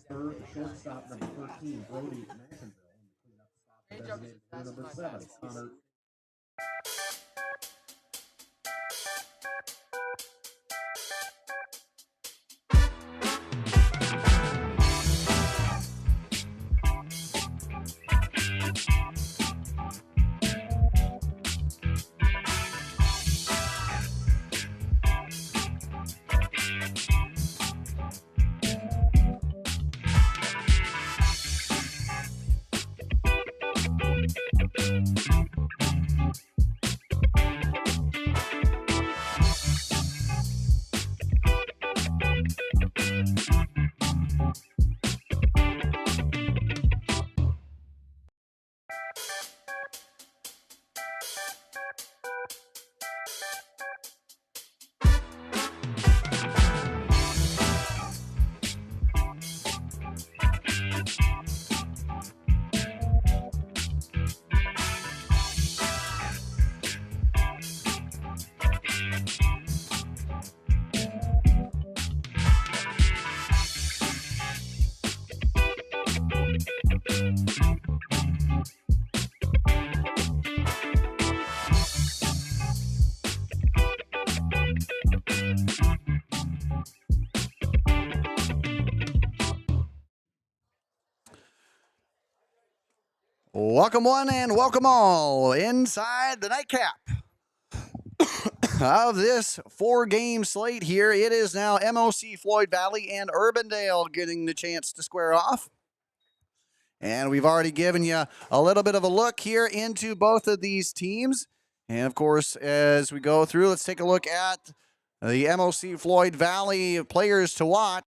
Shortstop number 13, Brody McInville. Designated number 7, Connor. Welcome one and welcome all inside the nightcap of this 4-game slate here. It is now MOC Floyd Valley and Urbandale getting the chance to square off. And we've already given you a little bit of a look here into both of these teams. And of course, as we go through, let's take a look at the MOC Floyd Valley players to watch.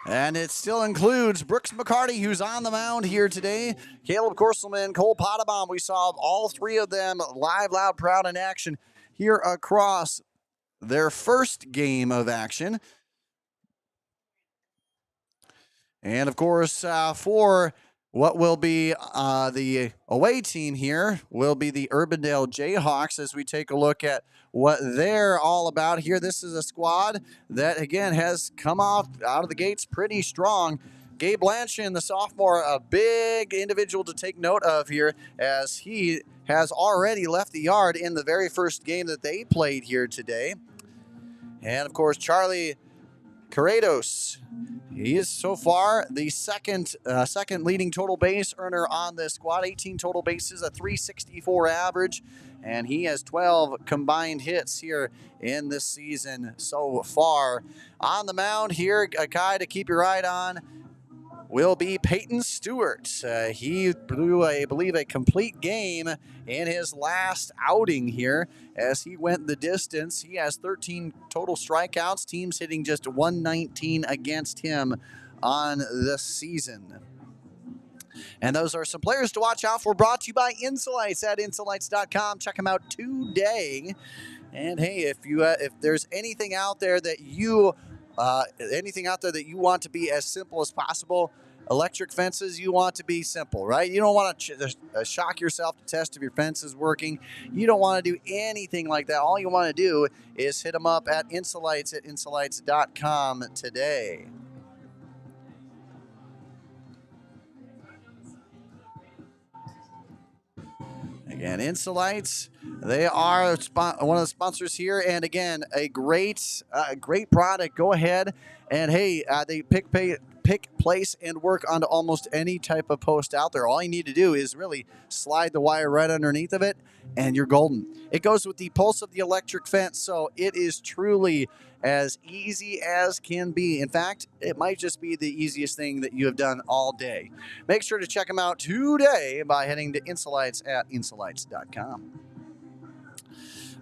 And it still includes Brooks McCarty, who's on the mound here today. Caleb Korselman, Cole Potabom. We saw all three of them live, loud, proud in action here across their first game of action. And, of course, for what will be the away team here will be the Urbandale Jayhawks as we take a look at what they're all about here. This is a squad that, again, has come off out of the gates pretty strong. Gabe Blanchin, the sophomore, a big individual to take note of here as he has already left the yard in the very first game that they played here today. And, of course, Charlie Corrados. He is so far the second leading total base earner on this squad. 18 total bases, a .364 average, and he has 12 combined hits here in this season so far. On the mound here, a guy to keep your eye on will be Peyton Stewart. He blew, I believe, a complete game in his last outing here as he went the distance. He has 13 total strikeouts, teams hitting just 119 against him on this season. And those are some players to watch out for, brought to you by Insolites at insolites.com. Check them out today. And hey, if there's anything out there that you want to be as simple as possible, electric fences, you want to be simple, right? You don't want to shock yourself to test if your fence is working. You don't want to do anything like that. All you want to do is hit them up at Insolites at insolites.com today. Again, Insolites, they are one of the sponsors here, and again, a great product. Go ahead and hey, they pick, place, and work onto almost any type of post out there. All you need to do is really slide the wire right underneath of it, and you're golden. It goes with the pulse of the electric fence, so it is truly as easy as can be. In fact, it might just be the easiest thing that you have done all day. Make sure to check them out today by heading to Insolites at insolites.com.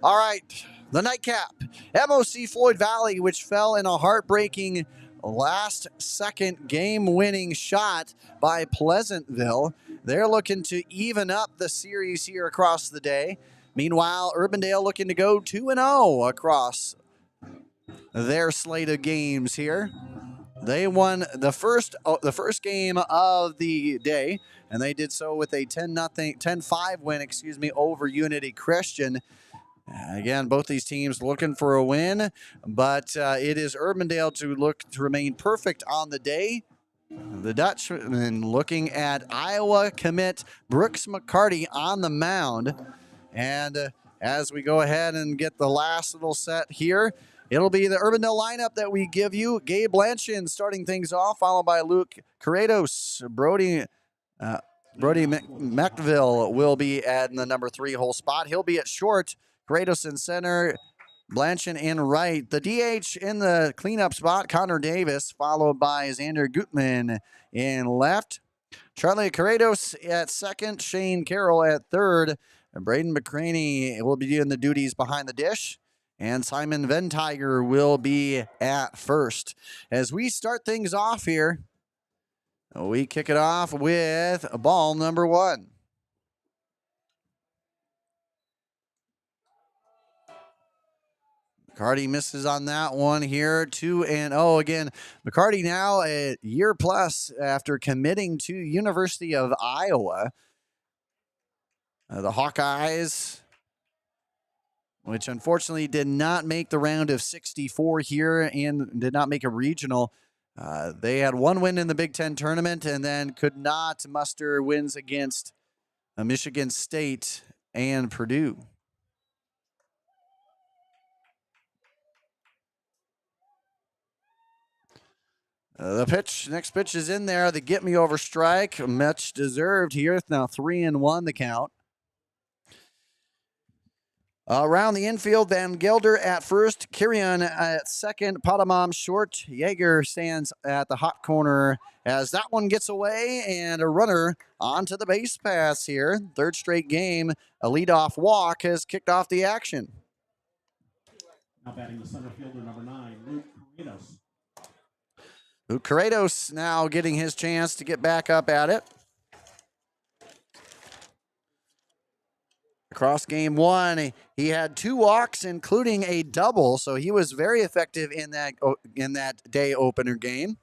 All right, the nightcap. MOC Floyd Valley, which fell in a heartbreaking last-second game-winning shot by Pleasantville. They're looking to even up the series here across the day. Meanwhile, Urbandale looking to go 2-0 across their slate of games here. They won the first game of the day, and they did so with a 10-5 win, over Unity Christian. Again, both these teams looking for a win, but it is Urbandale to look to remain perfect on the day. The Dutchman looking at Iowa commit Brooks McCarty on the mound. And as we go ahead and get the last little set here, it'll be the Urbandale lineup that we give you. Gabe Blanchin starting things off, followed by Luke Corrados. Brody McVille will be at the number 3 hole spot. He'll be at short. Corrados in center. Blanchin in right. The DH in the cleanup spot, Connor Davis, followed by Xander Gutman in left. Charlie Corrados at second. Shane Carroll at third. Braden McCraney will be doing the duties behind the dish. And Simon Ventiger will be at first. As we start things off here, we kick it off with ball number 1. McCarty misses on that one here. 2-0 again. McCarty now a year plus after committing to University of Iowa. The Hawkeyes, which unfortunately did not make the round of 64 here and did not make a regional. They had one win in the Big Ten tournament and then could not muster wins against Michigan State and Purdue. The next pitch is in there. The get me over strike, much deserved here. It's now 3-1 the count. Around the infield, Van Gelder at first, Kirian at second, Padamam short. Yeager stands at the hot corner as that one gets away, and a runner onto the base pass here. Third straight game, a leadoff walk has kicked off the action. Now batting the center fielder, number 9, Luke Corrados. Luke Corrados now getting his chance to get back up at it. Across game 1, he had 2 walks, including a double, so he was very effective in that day opener game.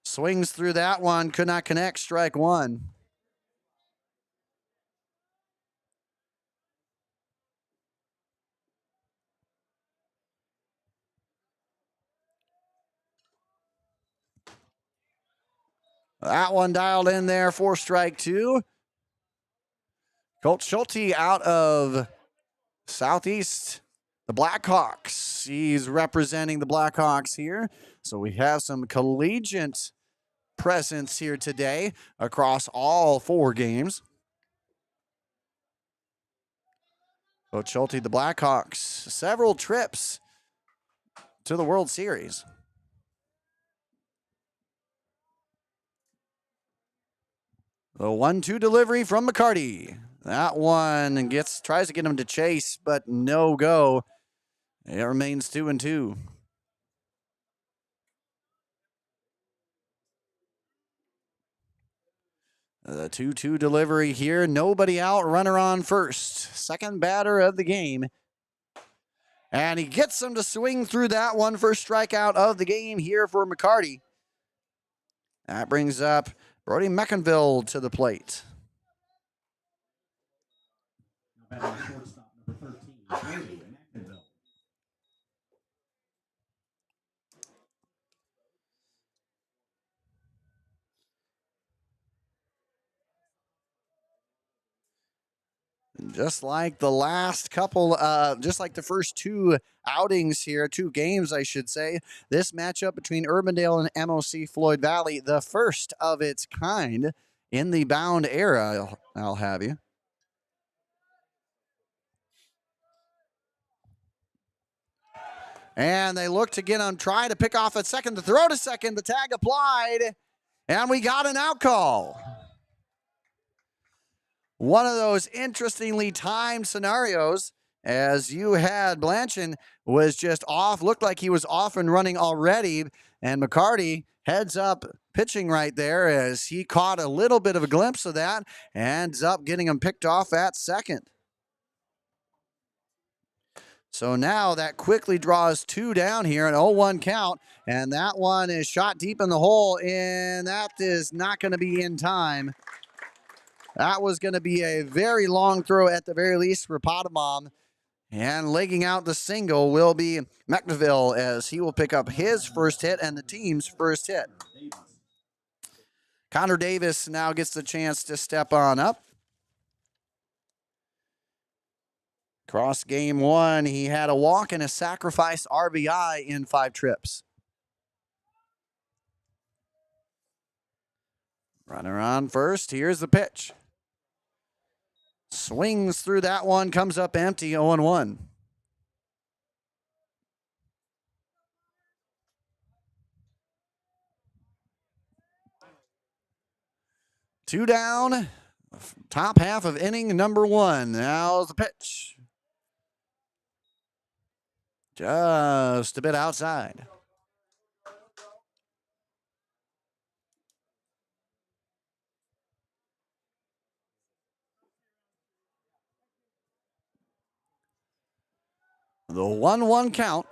Swings through that one, could not connect, strike 1. That one dialed in there for strike 2. Colt Schulte out of Southeast, the Blackhawks. He's representing the Blackhawks here. So we have some collegiate presence here today across all 4 games. Colt Schulte, the Blackhawks, several trips to the World Series. The 1-2 delivery from McCarty. That one tries to get him to chase, but no go. It remains 2-2. The 2-2 delivery here. Nobody out. Runner on first. Second batter of the game. And he gets him to swing through that one. First strikeout of the game here for McCarty. That brings up Brody McInville to the plate. Batting the shortstop, number 13, Brody McInville. Just like the last couple, just like the first 2 outings here, 2 games, I should say, this matchup between Urbandale and MOC Floyd Valley, the first of its kind in the Bound era, I'll have you. And they look to get him, try to pick off at second, to throw to second, the tag applied, and we got an out call. One of those interestingly timed scenarios, as you had Blanchin was just off, looked like he was off and running already, and McCarty heads up pitching right there as he caught a little bit of a glimpse of that, ends up getting him picked off at second. So now that quickly draws 2 down here, an 0-1 count, and that one is shot deep in the hole, and that is not going to be in time. That was going to be a very long throw at the very least for Potamom. And legging out the single will be McNeville as he will pick up his first hit and the team's first hit. Connor Davis now gets the chance to step on up. Across game one, he had a walk and a sacrifice RBI in 5 trips. Runner on first. Here's the pitch. Swings through that one, comes up empty, 0-1. Two down, top half of inning number 1. Now's the pitch. Just a bit outside. The 1-1 count.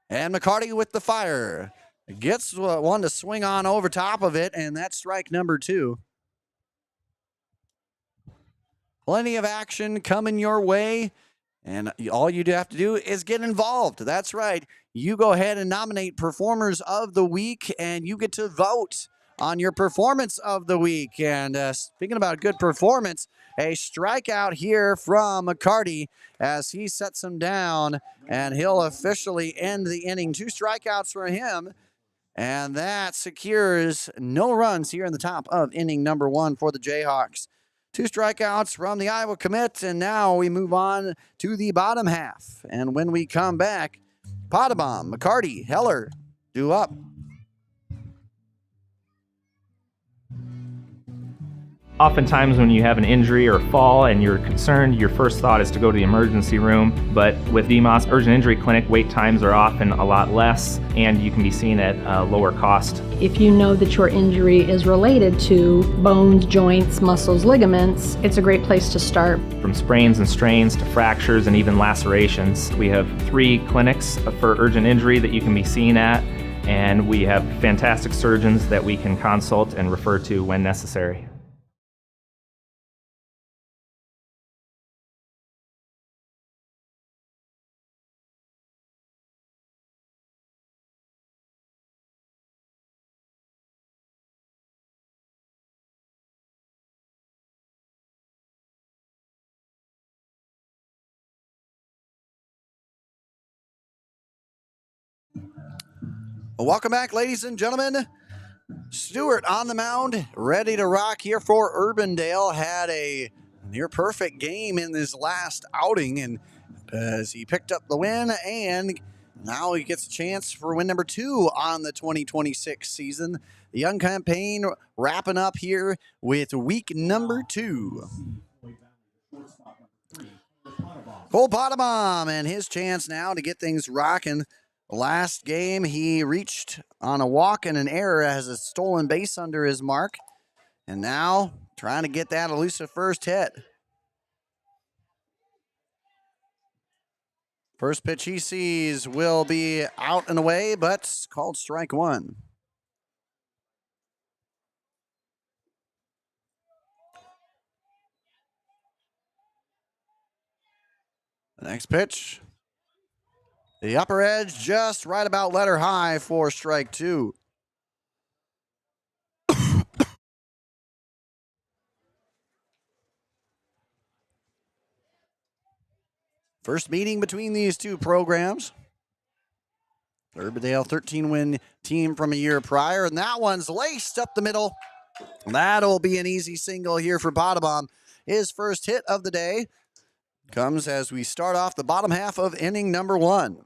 And McCarty with the fire. Gets one to swing on over top of it, and that's strike number 2. Plenty of action coming your way, and all you have to do is get involved. That's right. You go ahead and nominate Performers of the Week, and you get to vote on your Performance of the Week. And speaking about good performance, a strikeout here from McCarty as he sets him down, and he'll officially end the inning. 2 strikeouts for him, and that secures no runs here in the top of inning number 1 for the Jayhawks. 2 strikeouts from the Iowa commit, and now we move on to the bottom half. And when we come back, Potabom, McCarty, Heller, due up. Oftentimes when you have an injury or fall and you're concerned, your first thought is to go to the emergency room. But with DMOS Urgent Injury Clinic, wait times are often a lot less and you can be seen at a lower cost. If you know that your injury is related to bones, joints, muscles, ligaments, it's a great place to start. From sprains and strains to fractures and even lacerations, we have 3 clinics for urgent injury that you can be seen at, and we have fantastic surgeons that we can consult and refer to when necessary. Welcome back, ladies and gentlemen. Stewart on the mound, ready to rock here for Urbandale. Had a near perfect game in his last outing, and as he picked up the win, and now he gets a chance for win number 2 on the 2026 season. The young campaign wrapping up here with week number 2. Cole Potabom and his chance now to get things rocking. Last game, he reached on a walk and an error, has a stolen base under his mark, and now trying to get that elusive first hit. First pitch he sees will be out and away, but called strike 1. The next pitch. The upper edge just right about letter high for strike 2. First meeting between these two programs. Urbandale 13-win team from a year prior, and that one's laced up the middle. That'll be an easy single here for Potabom. His first hit of the day comes as we start off the bottom half of inning number 1.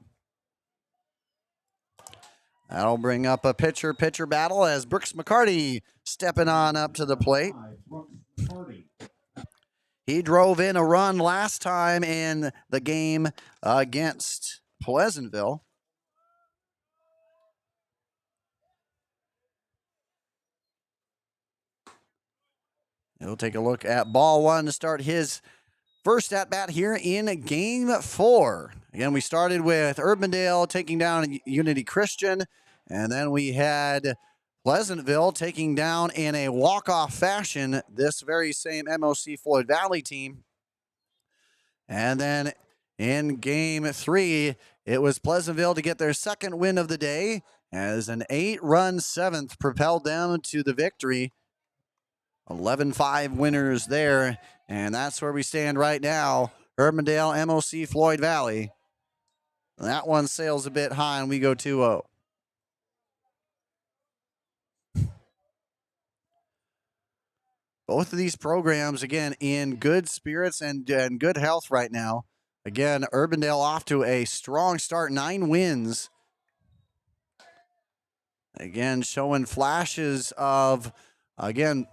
That'll bring up a pitcher-pitcher battle as Brooks McCarty stepping on up to the plate. He drove in a run last time in the game against Pleasantville. He'll take a look at ball 1 to start his first at-bat here in game 4. Again, we started with Urbandale taking down Unity Christian, and then we had Pleasantville taking down in a walk-off fashion this very same MOC Floyd Valley team. And then In game 3, it was Pleasantville to get their second win of the day as an 8-run seventh propelled them to the victory. 11-5 winners there, and that's where we stand right now. Urbandale, MOC, Floyd Valley. That one sails a bit high, and we go 2-0. Both of these programs, again, in good spirits and good health right now. Again, Urbandale off to a strong start, 9 wins. Again, showing flashes of, again,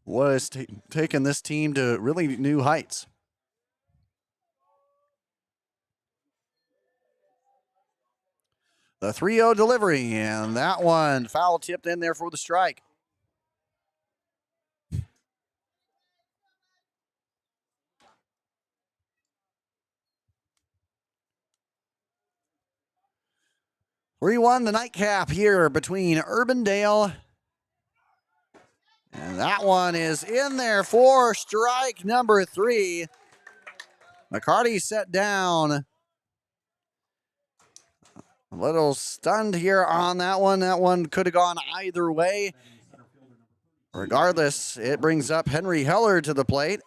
what has taken this team to really new heights. The 3-0 delivery, and that one foul tipped in there for the strike. We won the nightcap here between Urbandale, and that one is in there for strike number 3. McCarty set down. A little stunned here on that one. That one could have gone either way. Regardless, it brings up Henry Heller to the plate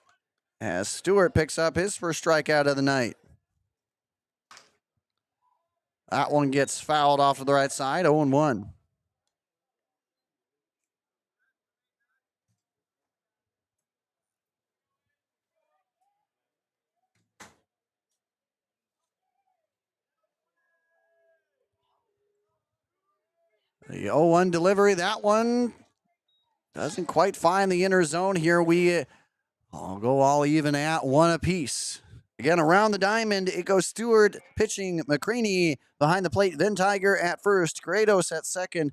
as Stewart picks up his first strikeout of the night. That one gets fouled off to the right side, 0-1. The 0-1 delivery, that one doesn't quite find the inner zone here. We all go all even at 1 apiece. Again, around the diamond, it goes Stewart pitching McCraney behind the plate. Then Tiger at first, Kratos at second,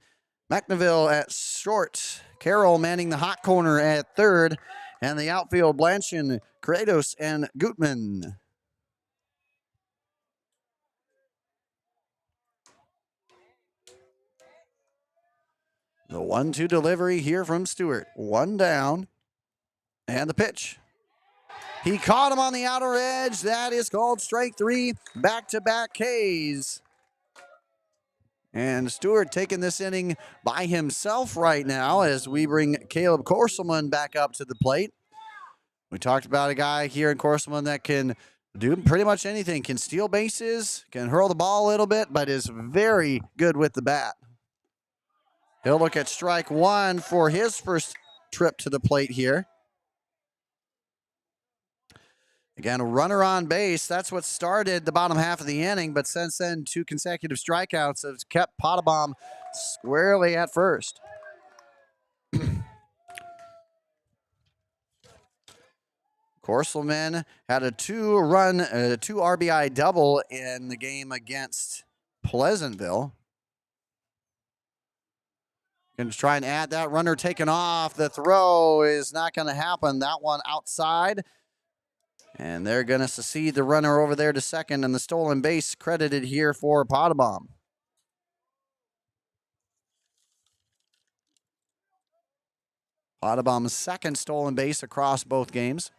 McNeville at short, Carroll manning the hot corner at third, and the outfield Blanchard, Kratos, and Gutman. The 1-2 delivery here from Stewart. 1 down, and the pitch. He caught him on the outer edge. That is called strike 3. Back-to-back Ks. And Stewart taking this inning by himself right now as we bring Caleb Corselman back up to the plate. We talked about a guy here in Corselman that can do pretty much anything. Can steal bases, can hurl the ball a little bit, but is very good with the bat. He'll look at strike 1 for his first trip to the plate here. Again, a runner on base. That's what started the bottom half of the inning, but since then, 2 consecutive strikeouts have kept Potabom squarely at first. Corselman had a 2 RBI double in the game against Pleasantville. Going to try and add that runner taken off. The throw is not going to happen. That one outside. And they're going to secede the runner over there to second, and the stolen base credited here for Potabom. Potabom's second stolen base across both games.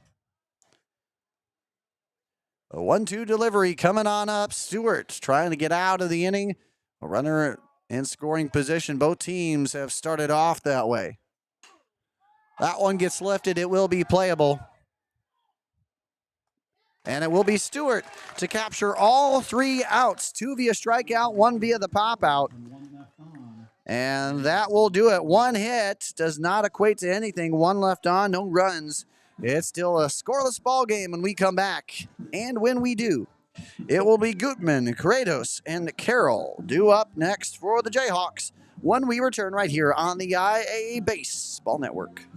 A 1-2 delivery coming on up. Stewart trying to get out of the inning. A runner in scoring position. Both teams have started off that way. That one gets lifted. It will be playable. And it will be Stewart to capture all 3 outs. 2 via strikeout, 1 via the pop out. And that will do it. 1 hit does not equate to anything. 1 left on, no runs. It's still a scoreless ball game when we come back. And when we do, it will be Gutman, Kratos, and Carroll due up next for the Jayhawks when we return right here on the IA Baseball Network.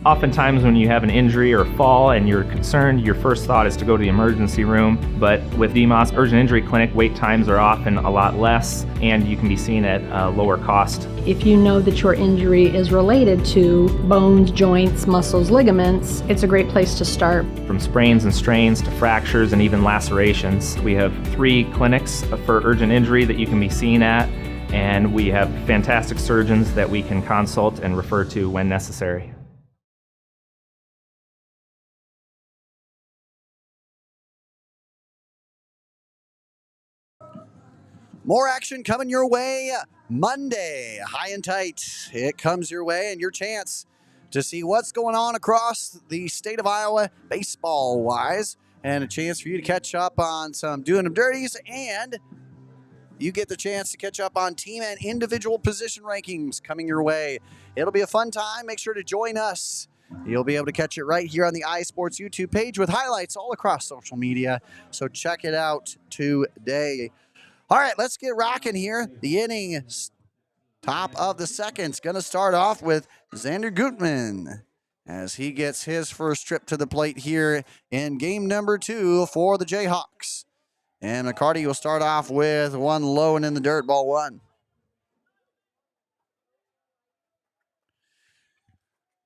Oftentimes when you have an injury or fall and you're concerned, your first thought is to go to the emergency room. But with DMOS Urgent Injury Clinic, wait times are often a lot less and you can be seen at a lower cost. If you know that your injury is related to bones, joints, muscles, ligaments, it's a great place to start. From sprains and strains to fractures and even lacerations. We have 3 clinics for urgent injury that you can be seen at, and we have fantastic surgeons that we can consult and refer to when necessary. More action coming your way Monday. High and tight. It comes your way, and your chance to see what's going on across the state of Iowa baseball-wise, and a chance for you to catch up on some doing them dirties, and you get the chance to catch up on team and individual position rankings coming your way. It'll be a fun time. Make sure to join us. You'll be able to catch it right here on the iSports YouTube page with highlights all across social media, so check it out today. All right, let's get rocking here. The inning, top of the second, is going to start off with Xander Gutman as he gets his first trip to the plate here in game number 2 for the Jayhawks. And McCarty will start off with one low and in the dirt, ball 1.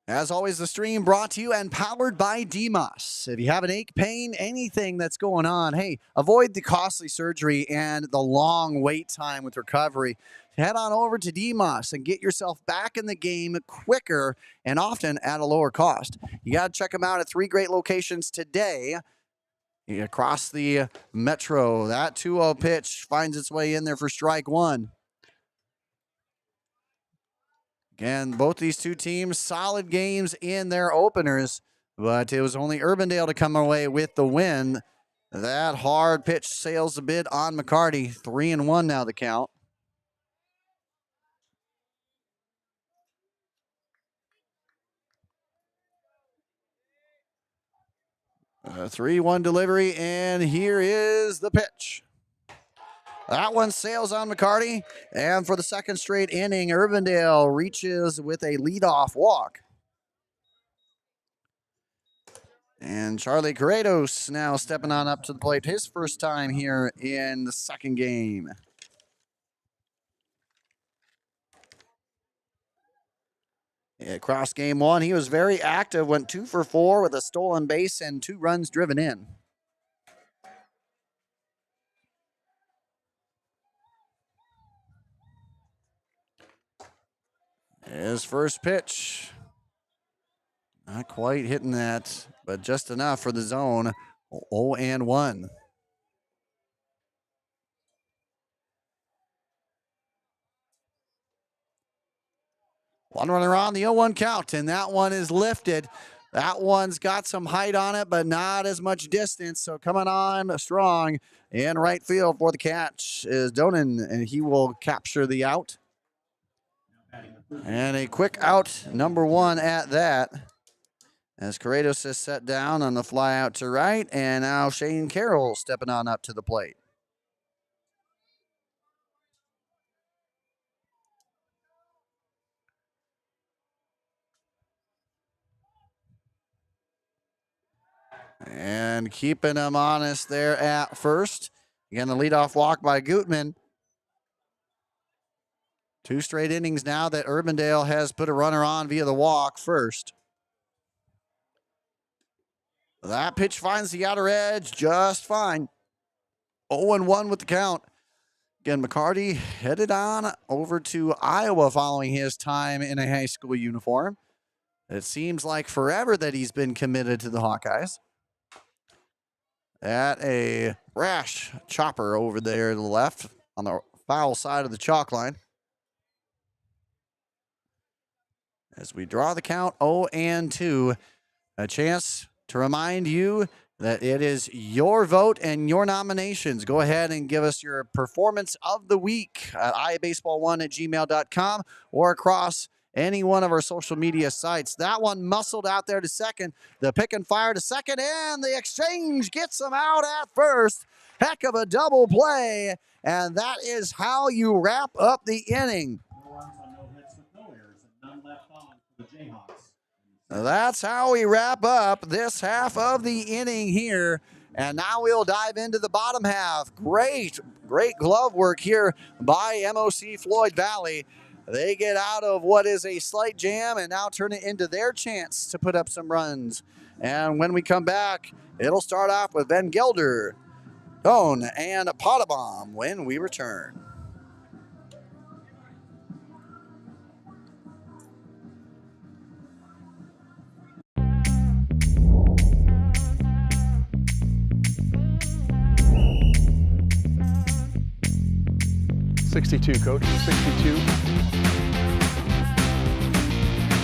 As always, the stream brought to you and powered by DMOS. If you have an ache, pain, anything that's going on, hey, avoid the costly surgery and the long wait time with recovery. Head on over to DMOS and get yourself back in the game quicker and often at a lower cost. You got to check them out at 3 great locations today across the metro. That 2-0 pitch finds its way in there for strike 1. Again, both these two teams, solid games in their openers, but it was only Urbandale to come away with the win. That hard pitch sails a bit on McCarty. 3-1 now the count. A 3-1 delivery, and here is the pitch. That one sails on McCarty, and for the second straight inning, Urbandale reaches with a leadoff walk. And Charlie Corrados now stepping on up to the plate, his first time here in the second game. Across game 1, he was very active, went 2 for 4 with a stolen base and 2 runs driven in. His first pitch, not quite hitting that, but just enough for the zone. 0-1. One runner on the 0-1 count, and that one is lifted. That one's got some height on it, but not as much distance. So coming on strong in right field for the catch is Donan, and he will capture the out. And a quick out, number 1 at that. As Corrados is set down on the fly out to right, and now Shane Carroll stepping on up to the plate. And keeping him honest there at first. Again, the leadoff walk by Gutman. 2 straight innings now that Urbandale has put a runner on via the walk first. That pitch finds the outer edge just fine. 0-1 with the count. Again, McCarty headed on over to Iowa following his time in a high school uniform. It seems like forever that he's been committed to the Hawkeyes. At a rash chopper over there to the left on the foul side of the chalk line. As we draw the count 0-2, a chance to remind you that it is your vote and your nominations. Go ahead and give us your performance of the week at iabaseball1@gmail.com or across any one of our social media sites. That one muscled out there to second. The pick and fire to second, and the exchange gets him out at first. Heck of a double play, and that is how you wrap up the inning. That's how we wrap up this half of the inning here. And now we'll dive into the bottom half. Great glove work here by MOC Floyd Valley. They get out of what is a slight jam and now turn it into their chance to put up some runs. And when we come back, it'll start off with Ben Gelder, Tone, and Potabom when we return. 62, Coach. 62.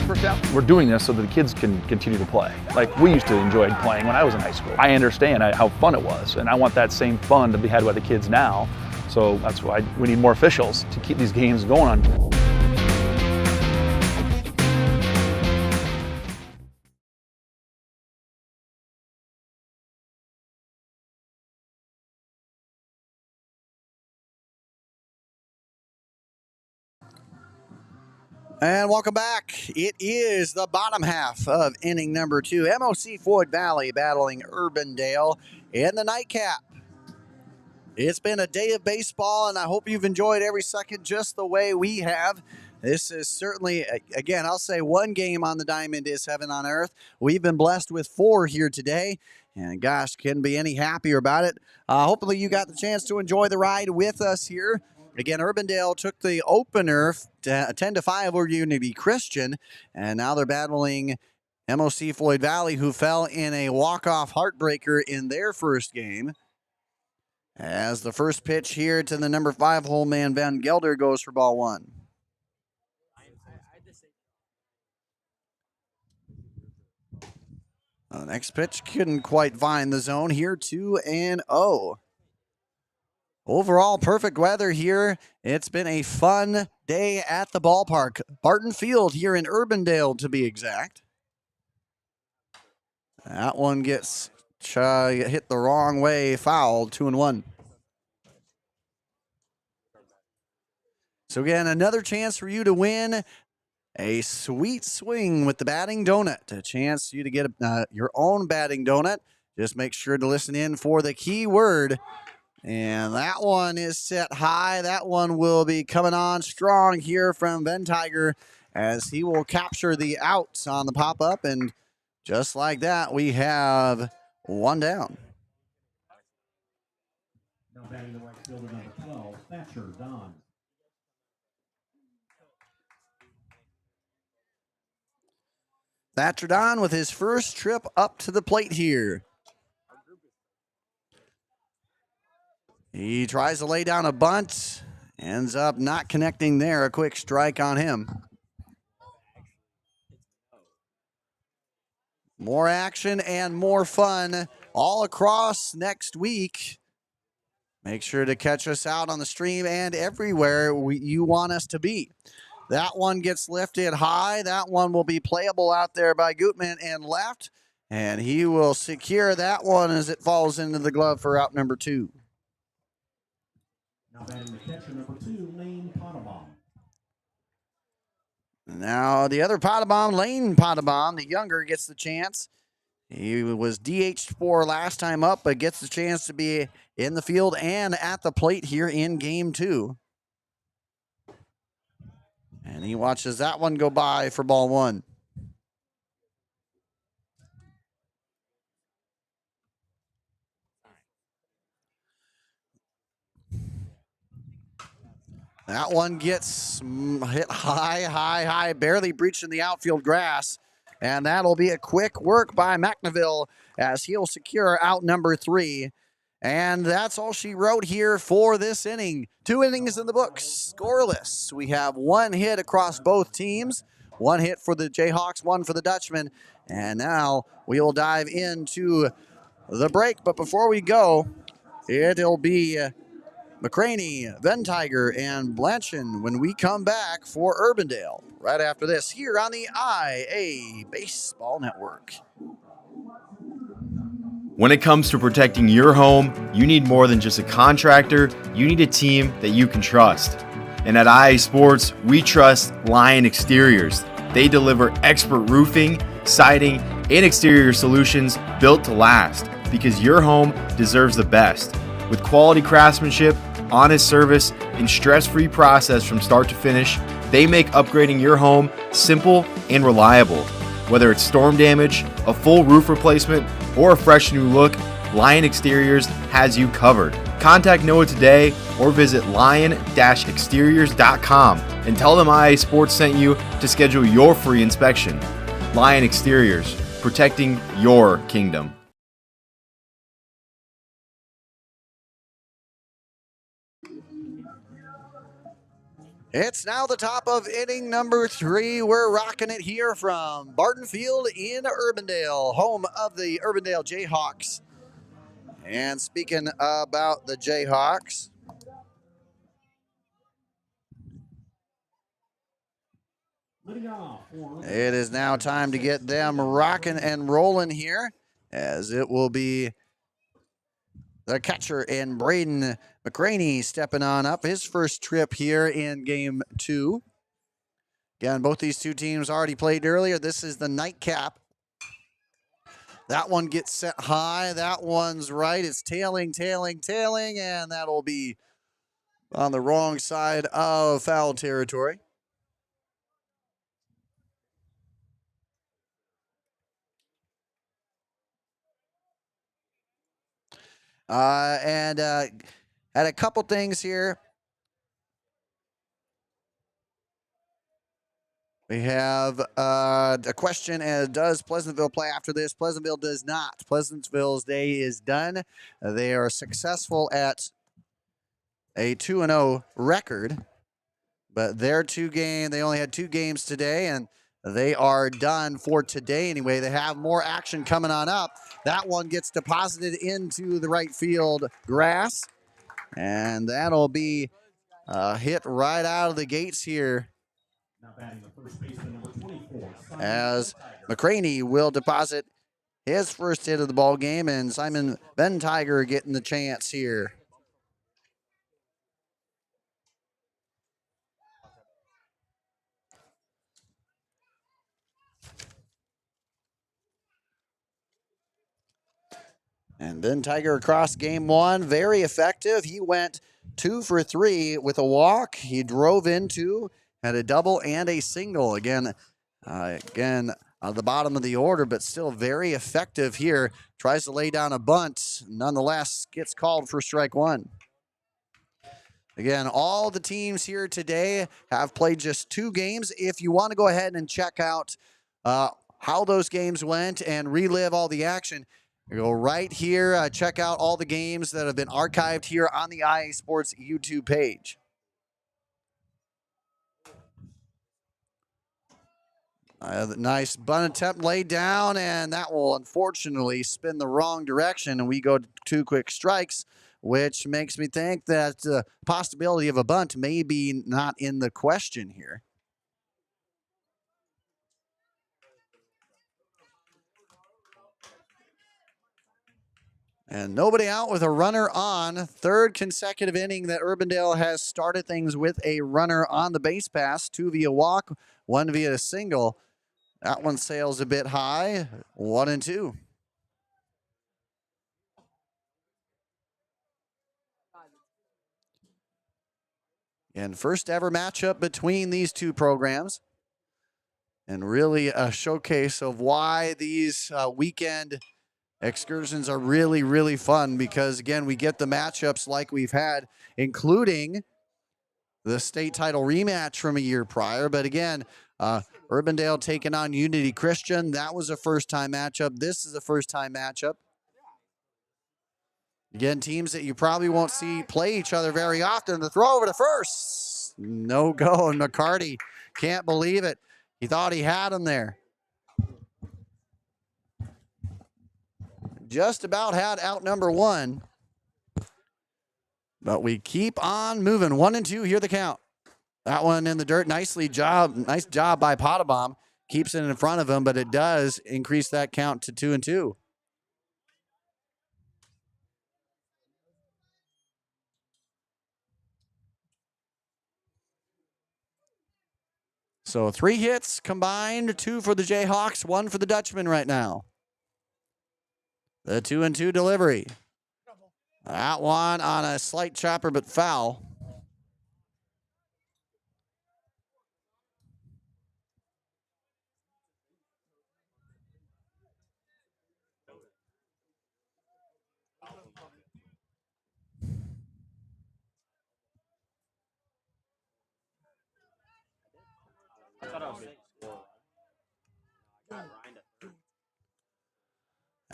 First down. We're doing this so that the kids can continue to play. Like we used to enjoy playing when I was in high school. I understand how fun it was, and I want that same fun to be had by the kids now. So that's why we need more officials to keep these games going on. And welcome back. It is the bottom half of inning number 2. MOC Floyd Valley battling Urbandale in the nightcap. It's been a day of baseball, and I hope you've enjoyed every second just the way we have. This is certainly, again, I'll say one game on the diamond is heaven on earth. We've been blessed with 4 here today, and gosh, couldn't be any happier about it. Hopefully you got the chance to enjoy the ride with us here. Again, Urbandale took the opener 10-5 over Unity Christian, and now they're battling MOC Floyd Valley, who fell in a walk-off heartbreaker in their first game. As the first pitch here to the number 5 hole man, Van Gelder, goes for ball 1. The next pitch couldn't quite find the zone here, 2-0. Overall, perfect weather here. It's been a fun day at the ballpark. Barton Field here in Urbandale, to be exact. That one gets hit the wrong way, foul, 2-1. So again, another chance for you to win a sweet swing with the batting donut. A chance for you to get your own batting donut. Just make sure to listen in for the key word. And that one is set high. That one will be coming on strong here from Ben Tiger as he will capture the outs on the pop-up. And just like that, we have one down. Now batting the right fielder, number 12, Thatcher Don. Thatcher Don with his first trip up to the plate here. He tries to lay down a bunt, ends up not connecting there. A quick strike on him. More action and more fun all across next week. Make sure to catch us out on the stream and everywhere you want us to be. That one gets lifted high. That one will be playable out there by Gutman and left. And he will secure that one as it falls into the glove for out number 2. Now batting the catcher, number 2, Lane Pottebaum. Now the other Pottebaum, Lane Pottebaum, the younger, gets the chance. He was DH'd for last time up, but gets the chance to be in the field and at the plate here in game 2. And he watches that one go by for ball 1. That one gets hit high, barely breaching the outfield grass. And that'll be a quick work by McNeville as he'll secure out number 3. And that's all she wrote here for this inning. 2 innings in the books, scoreless. We have 1 hit across both teams. 1 hit for the Jayhawks, 1 for the Dutchman. And now we'll dive into the break. But before we go, it'll be McCraney, Van Tiger, and Blanchard when we come back for Urbandale. Right after this here on the IA Baseball Network. When it comes to protecting your home, you need more than just a contractor. You need a team that you can trust. And at IA Sports, we trust Lion Exteriors. They deliver expert roofing, siding, and exterior solutions built to last because your home deserves the best. With quality craftsmanship, honest service, and stress-free process from start to finish, they make upgrading your home simple and reliable. Whether it's storm damage, a full roof replacement, or a fresh new look, Lion Exteriors has you covered. Contact Noah today or visit lion-exteriors.com and tell them IA Sports sent you to schedule your free inspection. Lion Exteriors, protecting your kingdom. It's now the top of inning number 3. We're rocking it here from Barton Field in Urbandale, home of the Urbandale Jayhawks. And speaking about the Jayhawks, it is now time to get them rocking and rolling here, as it will be the catcher and Braden McCraney stepping on up, his first trip here in game 2. Again, both these two teams already played earlier. This is the nightcap. That one gets set high. That one's right. It's tailing, and that'll be on the wrong side of foul territory. And had a couple things here. We have a question, does Pleasantville play after this? Pleasantville does not. Pleasantville's day is done. They are successful at a 2-0 record, but their they only had 2 games today, and they are done for today anyway. They have more action coming on up. That one gets deposited into the right field grass, and that'll be hit right out of the gates here, as McCraney will deposit his first hit of the ball game, and Simon Ben Tiger getting the chance here. And Ben Tiger across game 1, very effective. He went 2 for 3 with a walk. He drove into, had a double and a single. Again, at the bottom of the order, but still very effective here. Tries to lay down a bunt. Nonetheless, gets called for strike 1. Again, all the teams here today have played just 2 games. If you want to go ahead and check out how those games went and relive all the action, you go right here, check out all the games that have been archived here on the IA Sports YouTube page. Nice bunt attempt laid down, and that will unfortunately spin the wrong direction, and we go to 2 quick strikes, which makes me think that the possibility of a bunt may be not in the question here. And nobody out with a runner on. 3rd consecutive inning that Urbandale has started things with a runner on the base pass. 2 via walk, 1 via a single. That one sails a bit high. 1-2. And first ever matchup between these 2 programs. And really a showcase of why these weekend excursions are really, really fun, because, again, we get the matchups like we've had, including the state title rematch from a year prior. But, again, Urbandale taking on Unity Christian. That was a first-time matchup. This is a first-time matchup. Again, teams that you probably won't see play each other very often. The throw over to first. No go, and McCarty can't believe it. He thought he had him there. Just about had out number 1. But we keep on moving. 1-2, here the count. That one in the dirt, nice job by Potabom. Keeps it in front of him, but it does increase that count to 2-2. So 3 hits combined, 2 for the Jayhawks, 1 for the Dutchman right now. The 2-2 delivery. That one on a slight chopper, but foul.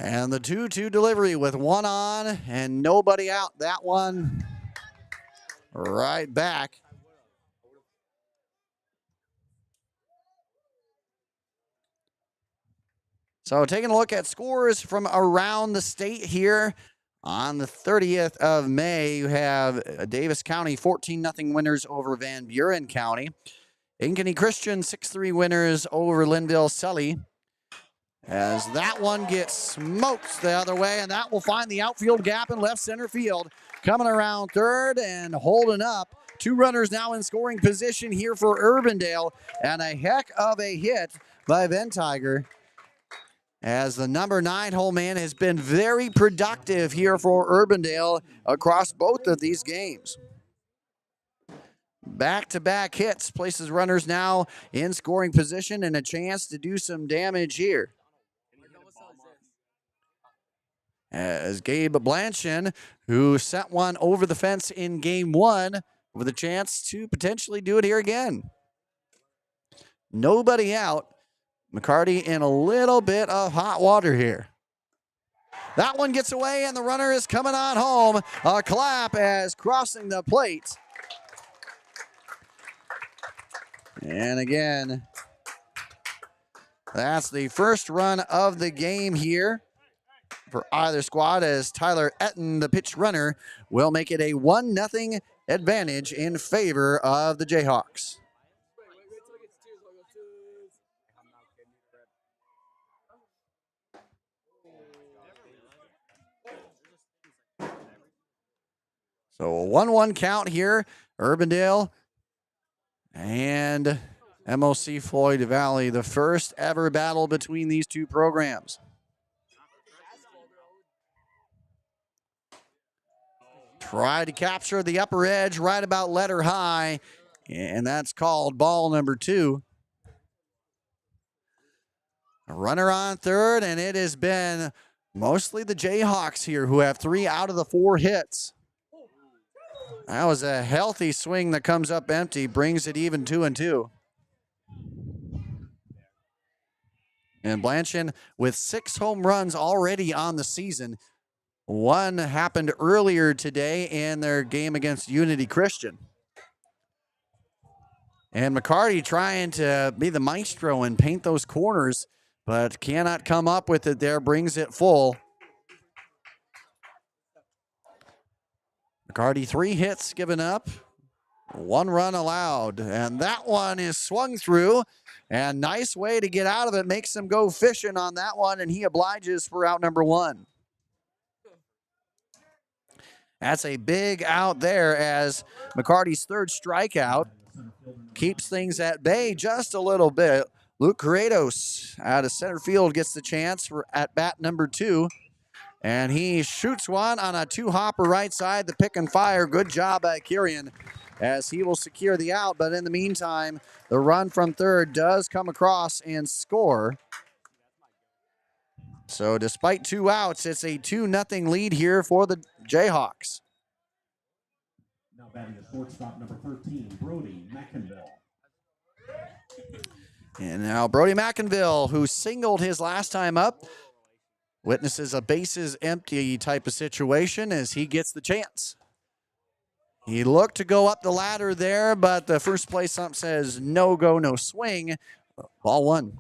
And the 2-2 delivery with 1 on and nobody out. That one right back. So taking a look at scores from around the state here. On the 30th of May, you have Davis County 14-0 winners over Van Buren County. Ankeny Christian 6-3 winners over Linville Sully. As that one gets smoked the other way, and that will find the outfield gap in left center field. Coming around third and holding up. 2 runners now in scoring position here for Urbandale, and a heck of a hit by Ventiger, as the number 9 hole man has been very productive here for Urbandale across both of these games. Back-to-back hits places runners now in scoring position and a chance to do some damage here. As Gabe Blanchin, who sent one over the fence in game 1, with a chance to potentially do it here again. Nobody out. McCarty in a little bit of hot water here. That one gets away, and the runner is coming on home. A clap as crossing the plate. And again, that's the first run of the game here for either squad, as Tyler Etten, the pitch runner, will make it a 1-0 advantage in favor of the Jayhawks. So a 1-1 count here. Urbandale and MOC Floyd Valley, the first ever battle between these two programs. Try to capture the upper edge right about letter high, and that's called ball number 2. A runner on third, and it has been mostly the Jayhawks here who have 3 out of the 4 hits. That was a healthy swing that comes up empty, brings it even 2-2. And Blanchin with 6 home runs already on the season. One happened earlier today in their game against Unity Christian. And McCarty trying to be the maestro and paint those corners, but cannot come up with it there, brings it full. McCarty 3 hits given up, 1 run allowed, and that one is swung through, and nice way to get out of it, makes him go fishing on that one, and he obliges for out number 1. That's a big out there, as McCarty's 3rd strikeout keeps things at bay just a little bit. Luke Corrados out of center field gets the chance for at bat number 2. And he shoots one on a 2-hopper right side, the pick and fire. Good job by Kirian, as he will secure the out. But in the meantime, the run from third does come across and score. So despite 2 outs, it's a 2-0 lead here for the Jayhawks. Now batting the shortstop, number 13, Brody McInville. And now Brody McInville, who singled his last time up, witnesses a bases empty type of situation as he gets the chance. He looked to go up the ladder there, but the first place ump says no go, no swing. Ball 1.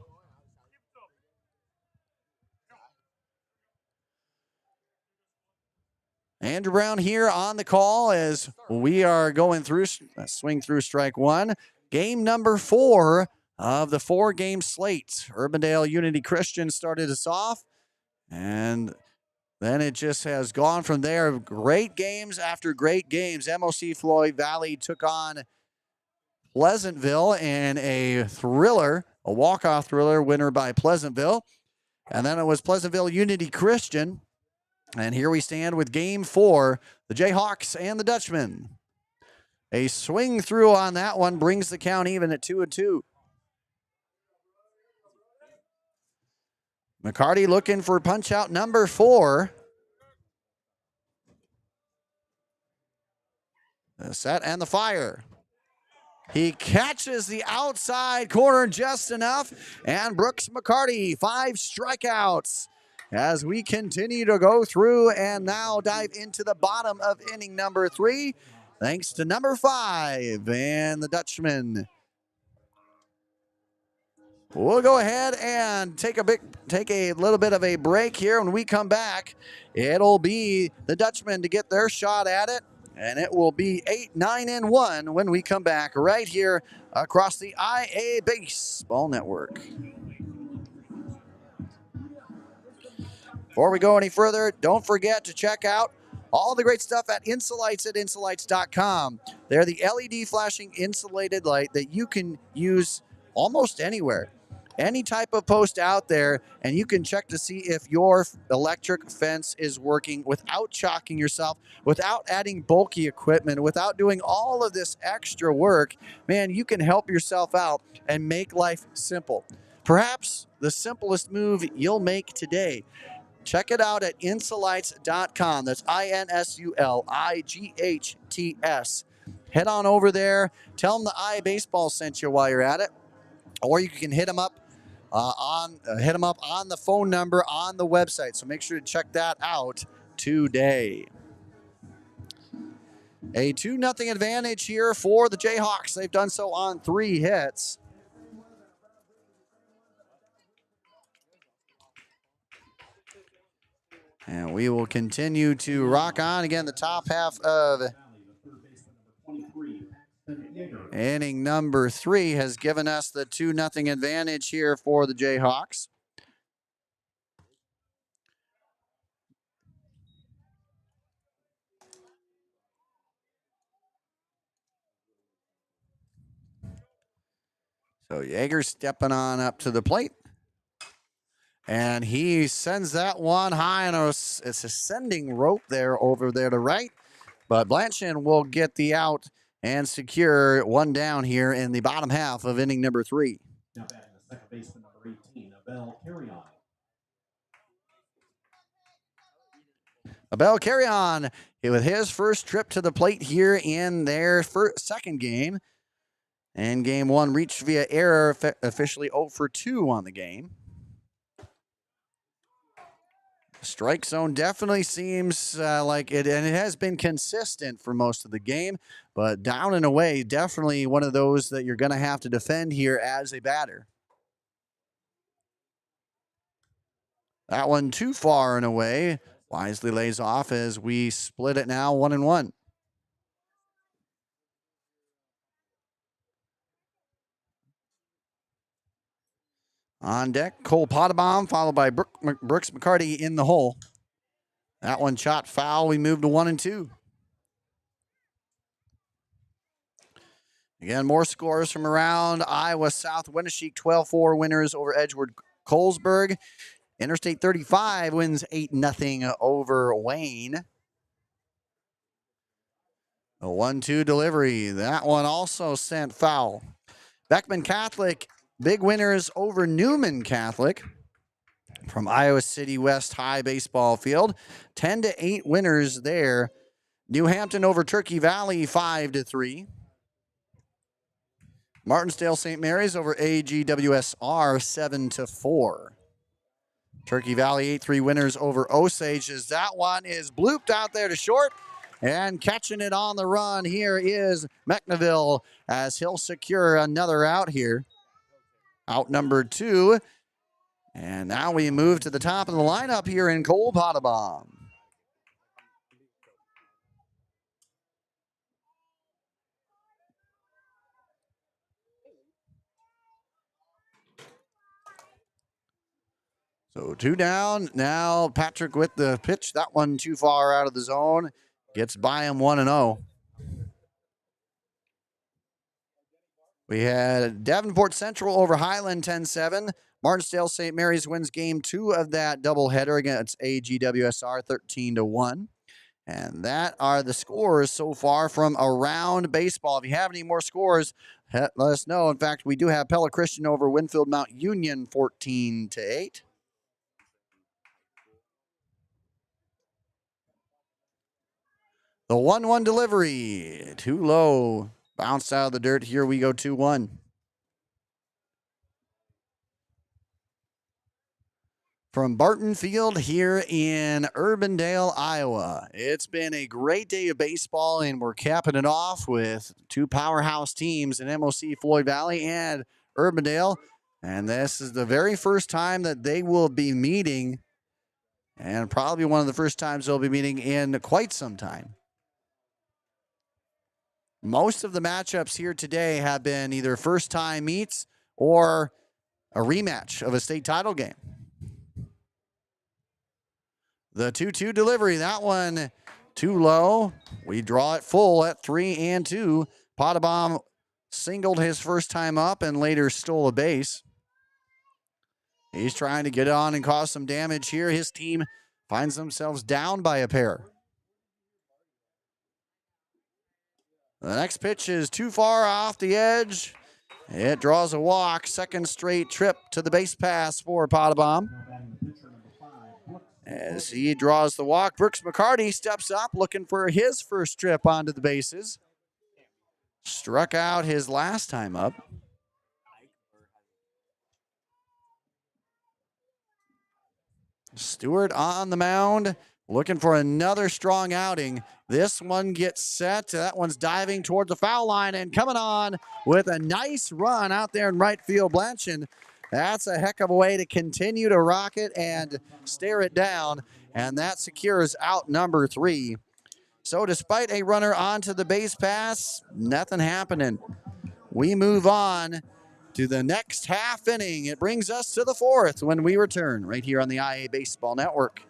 Andrew Brown here on the call as we are going through swing through strike 1. Game number 4 of the 4-game slate. Urbandale Unity Christian started us off, and then it just has gone from there. Great games after great games. MOC Floyd Valley took on Pleasantville in a thriller, a walk-off thriller, winner by Pleasantville. And then it was Pleasantville Unity Christian. And here we stand with game 4, the Jayhawks and the Dutchmen. A swing through on that one brings the count even at 2-2. McCarty looking for punch out number 4. The set and the fire. He catches the outside corner just enough, and Brooks McCarty, 5 strikeouts. As we continue to go through and now dive into the bottom of inning number 3, thanks to number 5 and the Dutchman. We'll go ahead and take a little bit of a break here. When we come back, it'll be the Dutchmen to get their shot at it, and it will be 8, 9, and 1 when we come back right here across the IA Baseball Network. Before we go any further, don't forget to check out all the great stuff at Insolites@insolites.com. They're the LED flashing insulated light that you can use almost anywhere. Any type of post out there, and you can check to see if your electric fence is working without chalking yourself, without adding bulky equipment, without doing all of this extra work. Man, you can help yourself out and make life simple. Perhaps the simplest move you'll make today. Check it out at insolights.com. That's INSULIGHTS. Head on over there. Tell them the iBaseball sent you while you're at it. Or you can hit them up on the phone number on the website. So make sure to check that out today. A 2-0 advantage here for the Jayhawks. They've done so on 3 hits. And we will continue to rock on. Again, the top half of inning number 3 has given us the 2-0 advantage here for the Jayhawks. So Yeager stepping on up to the plate. And he sends that one high on it's ascending rope there over there to right. But Blanchard will get the out and secure one down here in the bottom half of inning number 3. Now back in the second baseman, number 18, Abel Carrion. Abel Carrion with his first trip to the plate here in their second game. And game 1 reached via error, officially 0 for 2 on the game. Strike zone definitely seems like it, and it has been consistent for most of the game, but down and away, definitely one of those that you're going to have to defend here as a batter. That one too far and away. Wisely lays off as we split it now 1-1. On deck, Cole Pottebaum, followed by Brooks McCarty in the hole. That one shot foul. We move to 1-2. Again, more scores from around Iowa South. Winneshiek 12-4 winners over Edgewood Colesburg. Interstate 35 wins 8-0 over Wayne. A 1-2 delivery. That one also sent foul. Beckman Catholic, big winners over Newman Catholic from Iowa City West High Baseball Field. 10-8 winners there. New Hampton over Turkey Valley 5-3. Martinsdale St. Mary's over AGWSR 7-4. Turkey Valley 8-3 winners over Osage. As that one is blooped out there to short. And catching it on the run here is McNeville as he'll secure another out here. Out number 2. And now we move to the top of the lineup here in Cole Pottebaum. So 2 down. Now Patrick with the pitch. That one too far out of the zone. Gets by him 1-0. We had Davenport Central over Highland 10-7. Martinsdale St. Mary's wins game 2 of that doubleheader against AGWSR 13-1. And that are the scores so far from around baseball. If you have any more scores, let us know. In fact, we do have Pella Christian over Winfield Mount Union 14-8. The 1-1 delivery, too low. Bounced out of the dirt. Here we go 2-1. From Barton Field here in Urbandale, Iowa. It's been a great day of baseball, and we're capping it off with 2 powerhouse teams in MOC Floyd Valley and Urbandale. And this is the very first time that they will be meeting, and probably one of the first times they'll be meeting in quite some time. Most of the matchups here today have been either first-time meets or a rematch of a state title game. The 2-2 delivery, that one too low. We draw it full at 3-2. Potabom singled his first time up and later stole a base. He's trying to get on and cause some damage here. His team finds themselves down by a pair. The next pitch is too far off the edge. It draws a walk. Second straight trip to the base pass for Potabom. As he draws the walk, Brooks McCarty steps up looking for his first trip onto the bases. Struck out his last time up. Stewart on the mound, looking for another strong outing. This one gets set. That one's diving toward the foul line and coming on with a nice run out there in right field. Blanchard, that's a heck of a way to continue to rock it and stare it down, and that secures out number 3. So despite a runner onto the base pass, nothing happening. We move on to the next half inning. It brings us to the 4th when we return right here on the IA Baseball Network.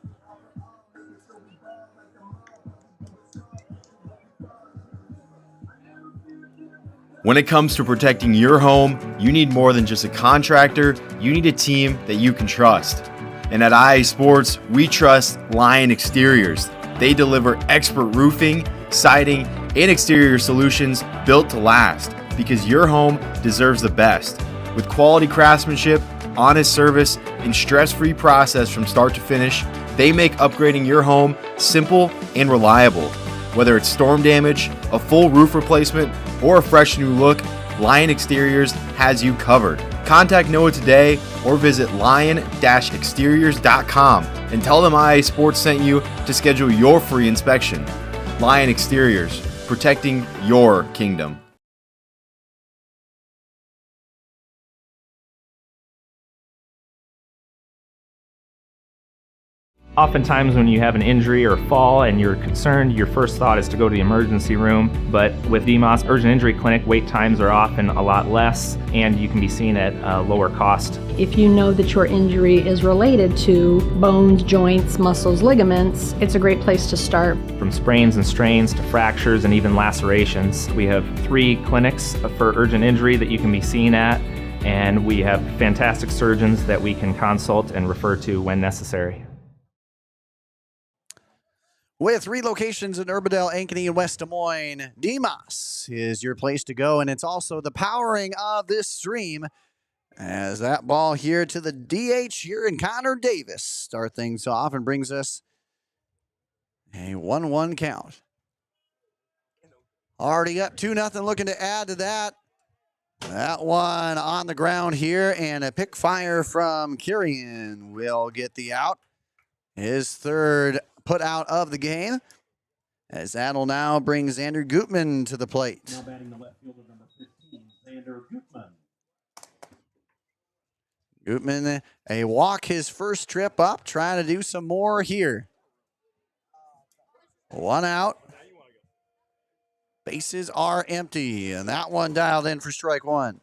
When it comes to protecting your home, you need more than just a contractor. You need a team that you can trust. And at IA Sports, we trust Lion Exteriors. They deliver expert roofing, siding, and exterior solutions built to last, because your home deserves the best. With quality craftsmanship, honest service, and stress-free process from start to finish, they make upgrading your home simple and reliable. Whether it's storm damage, a full roof replacement, or a fresh new look, Lion Exteriors has you covered. Contact Noah today or visit lion-exteriors.com and tell them IA Sports sent you to schedule your free inspection. Lion Exteriors, protecting your kingdom. Oftentimes when you have an injury or fall and you're concerned, your first thought is to go to the emergency room. But with DMOS Urgent Injury Clinic, wait times are often a lot less and you can be seen at a lower cost. If you know that your injury is related to bones, joints, muscles, ligaments, it's a great place to start. From sprains and strains to fractures and even lacerations. We have 3 clinics for urgent injury that you can be seen at, and we have fantastic surgeons that we can consult and refer to when necessary. With 3 locations in Urbandale, Ankeny, and West Des Moines, DMOS is your place to go, and it's also the powering of this stream. As that ball here to the DH here in Connor Davis start things off and brings us a 1-1 count. Already up 2-0, looking to add to that. That one on the ground here, and a pick fire from Kirian will get the out. His third put out of the game, as that'll now bring Xander Gutman to the plate. Now batting the left fielder, number 15, Xander Gutman. Gutman, a walk his first trip up, trying to do some more here. 1 out. Bases are empty, and that one dialed in for strike 1.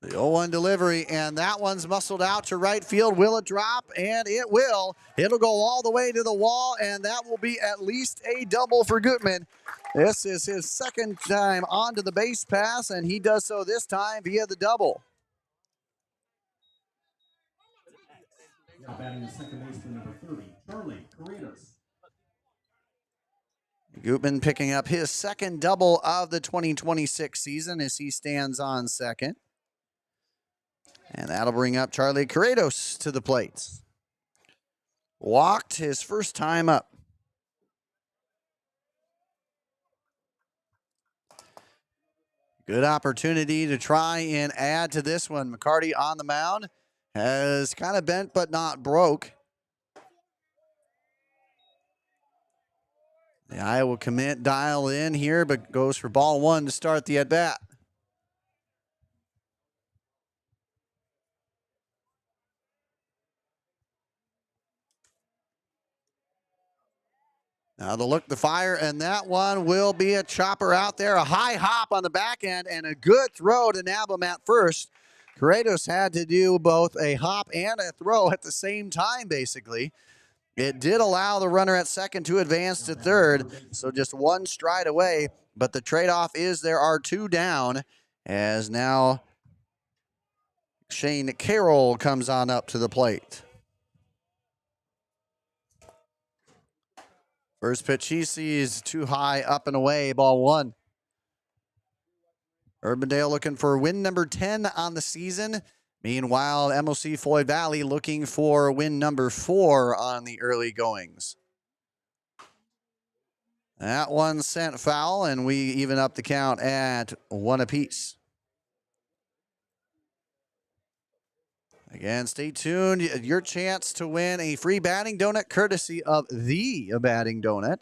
The 0-1 delivery, and that one's muscled out to right field. Will it drop? And it will. It'll go all the way to the wall, and that will be at least a double for Gutman. This is his second time onto the base pass, and he does so this time via the double. Now batting the second baseman, number 30, Charlie Carreras. Gutman picking up his second double of the 2026 season as he stands on second. And that'll bring up Charlie Carreras to the plate. Walked his first time up. Good opportunity to try and add to this one. McCarty on the mound has kind of bent but not broke. The Iowa commit dial in here, but goes for ball one to start the at-bat. Now the look, the fire, and that one will be a chopper out there. A high hop on the back end and a good throw to nab him at first. Kratos had to do both a hop and a throw at the same time, basically. It did allow the runner at second to advance to third, so just one stride away. But the trade-off is there are two down, as now Shane Carroll comes on up to the plate. First pitch he sees too high, up and away, ball one. Urbandale looking for win number 10 on the season. Meanwhile, MOC Floyd Valley looking for win number 4 on the early goings. That one sent foul, and we even up the count at 1 apiece. Again, stay tuned. Your chance to win a free batting donut courtesy of the Batting Donut.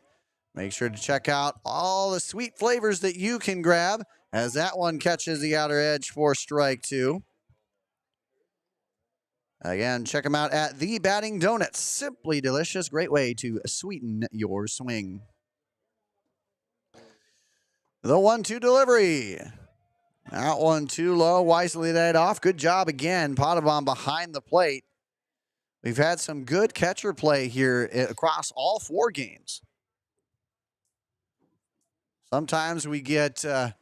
Make sure to check out all the sweet flavors that you can grab as that one catches the outer edge for strike 2. Again, check them out at the Batting Donut. Simply delicious. Great way to sweeten your swing. The 1-2 delivery. That one too low, wisely laid off. Good job again, Potabom behind the plate. We've had some good catcher play here across all 4 games. Sometimes we get in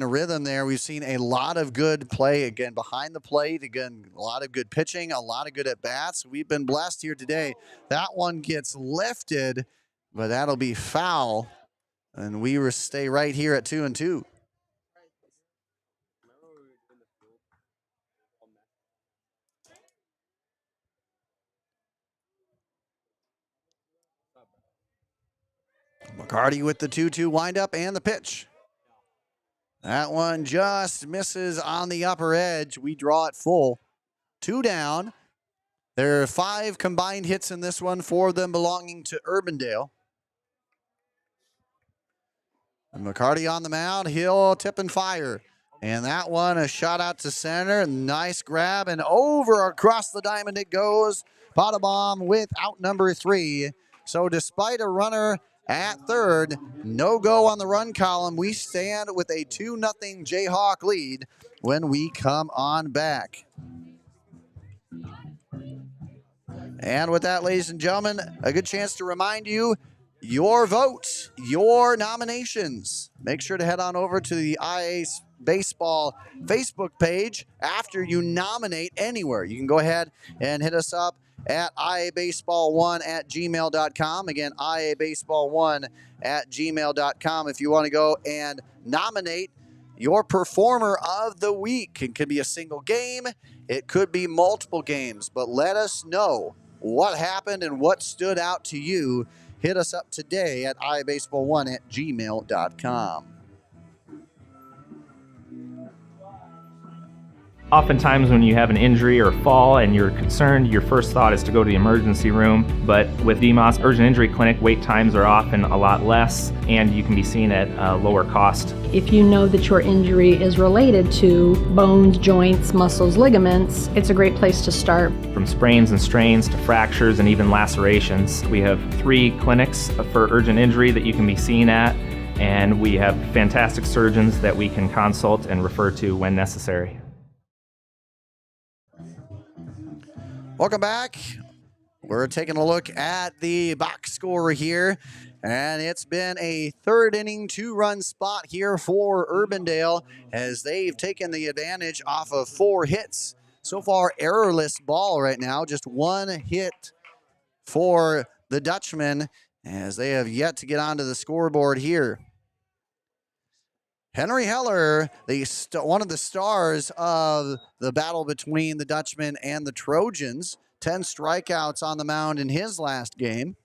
a rhythm there. We've seen a lot of good play, again, behind the plate. Again, a lot of good pitching, a lot of good at-bats. We've been blessed here today. That one gets lifted, but that'll be foul. And we stay right here at 2-2. McCarty with the 2-2 windup and the pitch. That one just misses on the upper edge. We draw it full. 2 down. There are 5 combined hits in this one, 4 of them belonging to Urbandale. And McCarty on the mound. He'll tip and fire. And that one, a shot out to center. Nice grab, and over across the diamond it goes. Potabom with out number 3. So despite a runner at third, no go on the run column, we stand with a 2-0 Jayhawk lead when we come on back. And with that, ladies and gentlemen, a good chance to remind you, your vote, your nominations. Make sure to head on over to the IA Baseball Facebook page after you nominate anywhere. You can go ahead and hit us up at iabaseball1@gmail.com. Again, iabaseball1@gmail.com if you want to go and nominate your performer of the week. It could be a single game. It could be multiple games. But let us know what happened and what stood out to you. Hit us up today at iabaseball1@gmail.com. Oftentimes when you have an injury or fall and you're concerned, your first thought is to go to the emergency room. But with DMOS Urgent Injury Clinic, wait times are often a lot less and you can be seen at a lower cost. If you know that your injury is related to bones, joints, muscles, ligaments, it's a great place to start. From sprains and strains to fractures and even lacerations. We have 3 clinics for urgent injury that you can be seen at, and we have fantastic surgeons that we can consult and refer to when necessary. Welcome back. We're taking a look at the box score here, and it's been a 3rd inning 2-run spot here for Urbandale as they've taken the advantage off of 4 hits. So far, errorless ball right now, just 1 hit for the Dutchmen as they have yet to get onto the scoreboard here. Henry Heller, one of the stars of the battle between the Dutchmen and the Trojans, 10 strikeouts on the mound in his last game.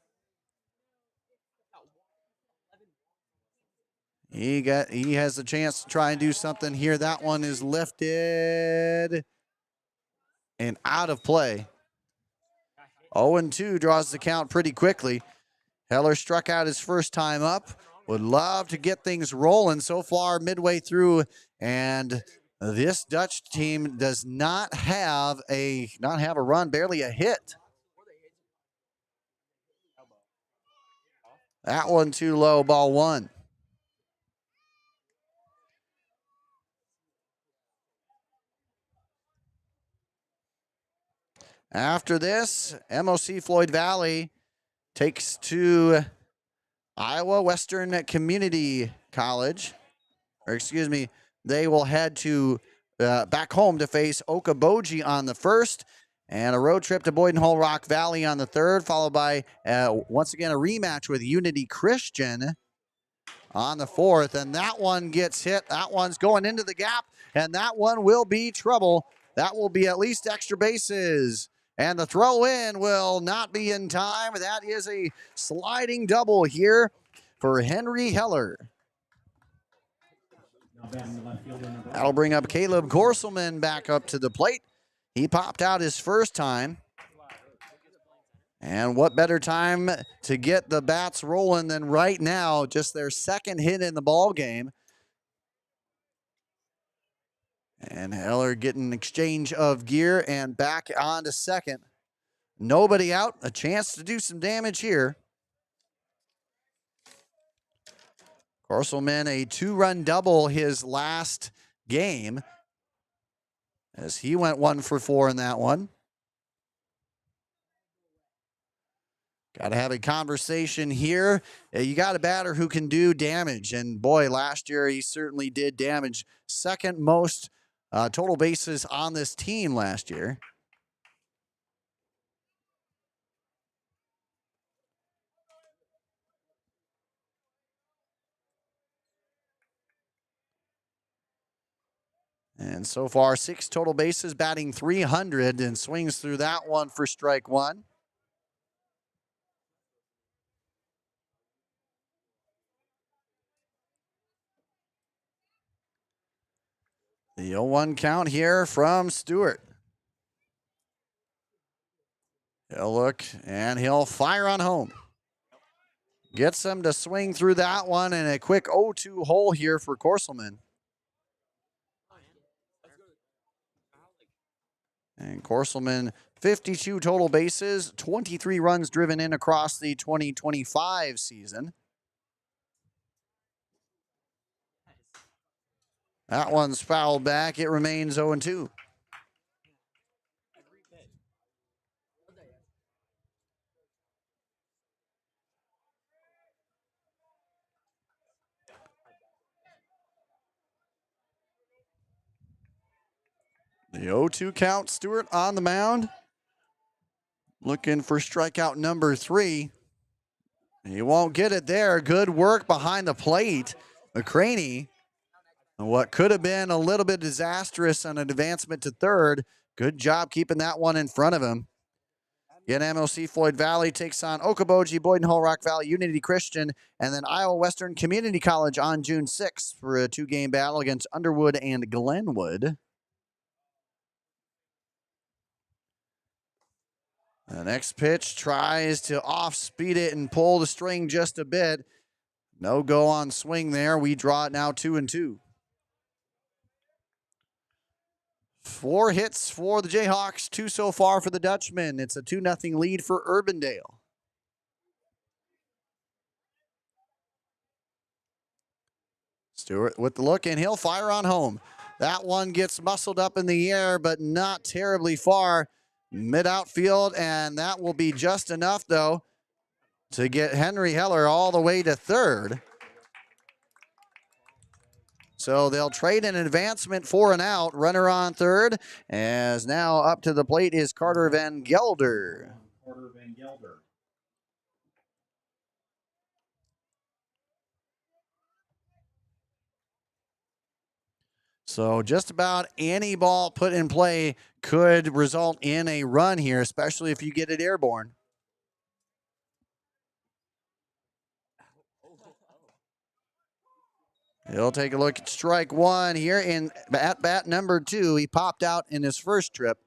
He has the chance to try and do something here. That one is lifted and out of play. 0-2 draws the count pretty quickly. Heller struck out his first time up. Would love to get things rolling so far midway through, and this Dutch team does not have a run, barely a hit. That one too low, ball one. After this, MOC Floyd Valley takes to Iowa Western Community College, or excuse me, they will head to back home to face Okoboji on the first, and a road trip to Boyden Hull Rock Valley on the third, followed by once again a rematch with Unity Christian on the fourth, and that one gets hit. That one's going into the gap, and that one will be trouble. That will be at least extra bases. And the throw in will not be in time. That is a sliding double here for Henry Heller. That'll bring up Caleb Gorselman back up to the plate. He popped out his first time. And what better time to get the bats rolling than right now, just their second hit in the ball game. And Heller getting an exchange of gear and back on to second. Nobody out, a chance to do some damage here. Corselman, a 2-run double his last game, as he went 1 for 4 in that one. Got to have a conversation here. You got a batter who can do damage, and boy, last year he certainly did damage. Second most total bases on this team last year. And so far, 6 total bases, batting .300, and swings through that one for strike one. The 0-1 count here from Stewart. He'll look, and he'll fire on home. Gets him to swing through that one, and a quick 0-2 hole here for Corselman. And Corselman, 52 total bases, 23 runs driven in across the 2025 season. That one's fouled back. It remains 0-2. The 0-2 count, Stewart on the mound. Looking for strikeout number 3. He won't get it there. Good work behind the plate. McCraney, what could have been a little bit disastrous on an advancement to third. Good job keeping that one in front of him. Again, MOC Floyd Valley takes on Okoboji, Boyden Hull Rock Valley, Unity Christian, and then Iowa Western Community College on June 6th for a 2-game battle against Underwood and Glenwood. The next pitch tries to off-speed it and pull the string just a bit. No go on swing there. We draw it now 2-2. 4 hits for the Jayhawks, 2 so far for the Dutchmen. It's a 2-0 lead for Urbandale. Stewart with the look, and he'll fire on home. That one gets muscled up in the air, but not terribly far. Mid-outfield, and that will be just enough, though, to get Henry Heller all the way to third. So they'll trade an advancement for an out. Runner on third, as now up to the plate is Carter Van Gelder. So just about any ball put in play could result in a run here, especially if you get it airborne. He'll take a look at strike one here in at bat number 2. He popped out in his first trip.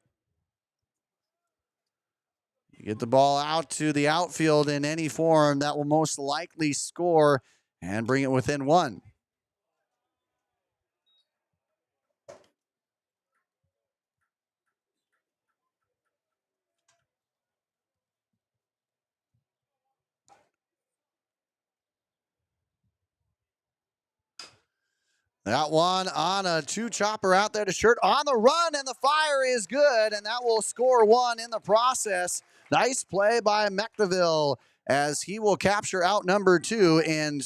You get the ball out to the outfield in any form, that will most likely score and bring it within 1. That one on a 2-chopper out there to Shirt on the run, and the fire is good, and that will score 1 in the process. Nice play by McNeville as he will capture out number 2 in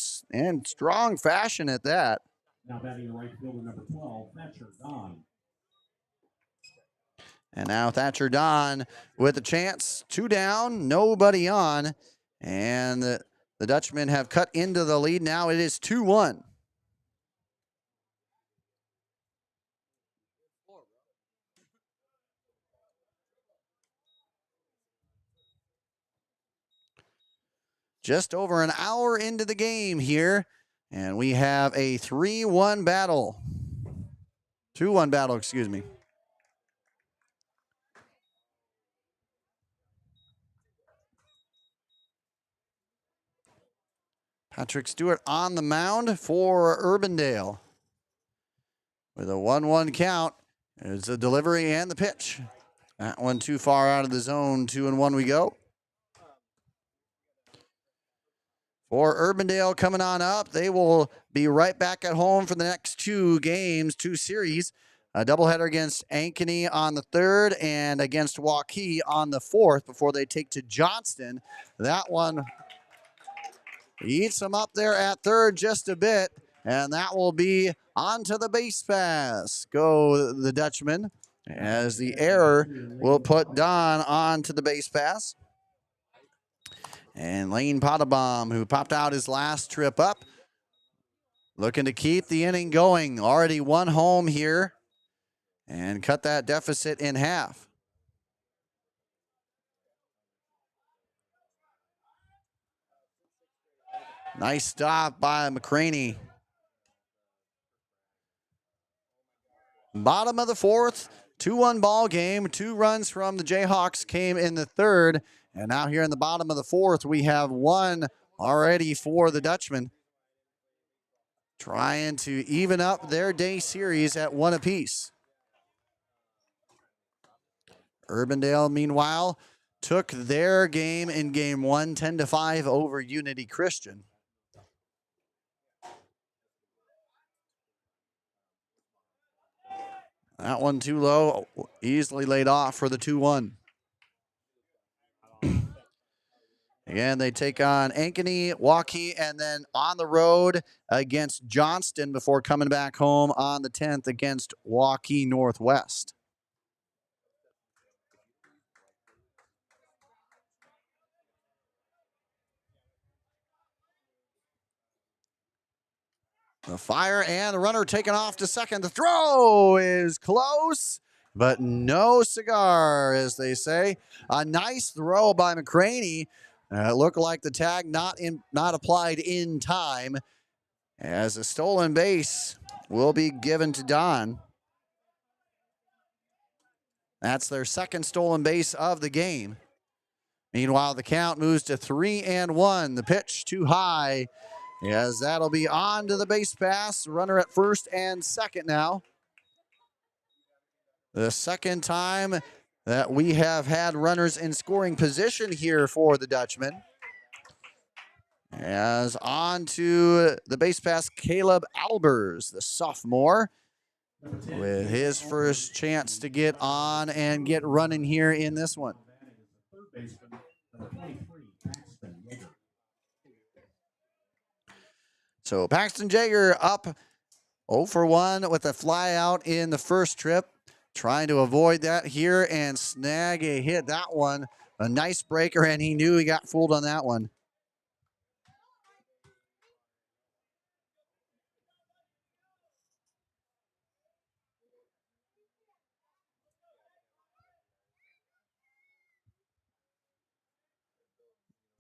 strong fashion at that. Now batting the right fielder, number 12, Thatcher Don. And now Thatcher Don with a chance. 2 down, nobody on, and the Dutchmen have cut into the lead. Now it is 2-1. Just over an hour into the game here, and we have a 3-1 battle. 2-1 battle, excuse me. Patrick Stewart on the mound for Urbandale. With a 1-1 count, there's the delivery and the pitch. That one too far out of the zone. 2-1 we go. For Urbandale coming on up, they will be right back at home for the next 2 games, 2 series. A doubleheader against Ankeny on the 3rd and against Waukee on the 4th before they take to Johnston. That one eats them up there at 3rd just a bit, and that will be onto the base pass. Go the Dutchman, as the error will put Don onto the base pass. And Lane Pottebaum, who popped out his last trip up, looking to keep the inning going. Already 1 home here and cut that deficit in half. Nice stop by McCraney. Bottom of the 4th, 2-1 ball game. 2 runs from the Jayhawks came in the 3rd. And now here in the bottom of the 4th, we have 1 already for the Dutchmen. Trying to even up their day series at 1 apiece. Urbandale, meanwhile, took their game in game 1, 10-5 over Unity Christian. That one too low, easily laid off for the 2-1. Again, they take on Ankeny, Waukee, and then on the road against Johnston before coming back home on the 10th against Waukee Northwest. The fire and the runner taken off to second. The throw is close, but no cigar, as they say. A nice throw by McCraney. It looked like the tag not applied in time, as a stolen base will be given to Don. That's their 2nd stolen base of the game. Meanwhile, the count moves to 3-1. The pitch too high, as that'll be on to the base pass. Runner at 1st and 2nd now. The 2nd time that we have had runners in scoring position here for the Dutchmen. As on to the base pass, Caleb Albers, the sophomore, with his first chance to get on and get running here in this one. So Paxton Jaeger up 0 for 1 with a fly out in the first trip. Trying to avoid that here and snag a hit. That one, a nice breaker, and he knew he got fooled on that one.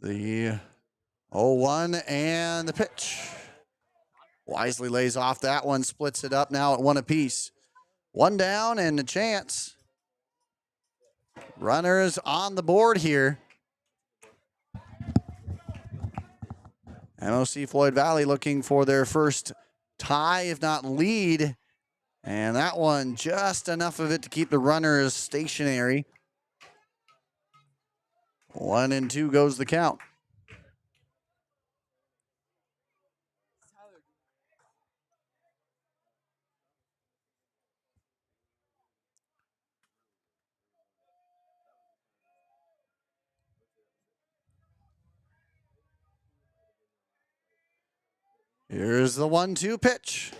The 0-1 and the pitch. Wisely lays off that one, splits it up now at 1 apiece. 1 down and a chance. Runners on the board here. MOC Floyd Valley looking for their first tie, if not lead. And that one, just enough of it to keep the runners stationary. 1-2 goes the count. Here's the 1-2 pitch.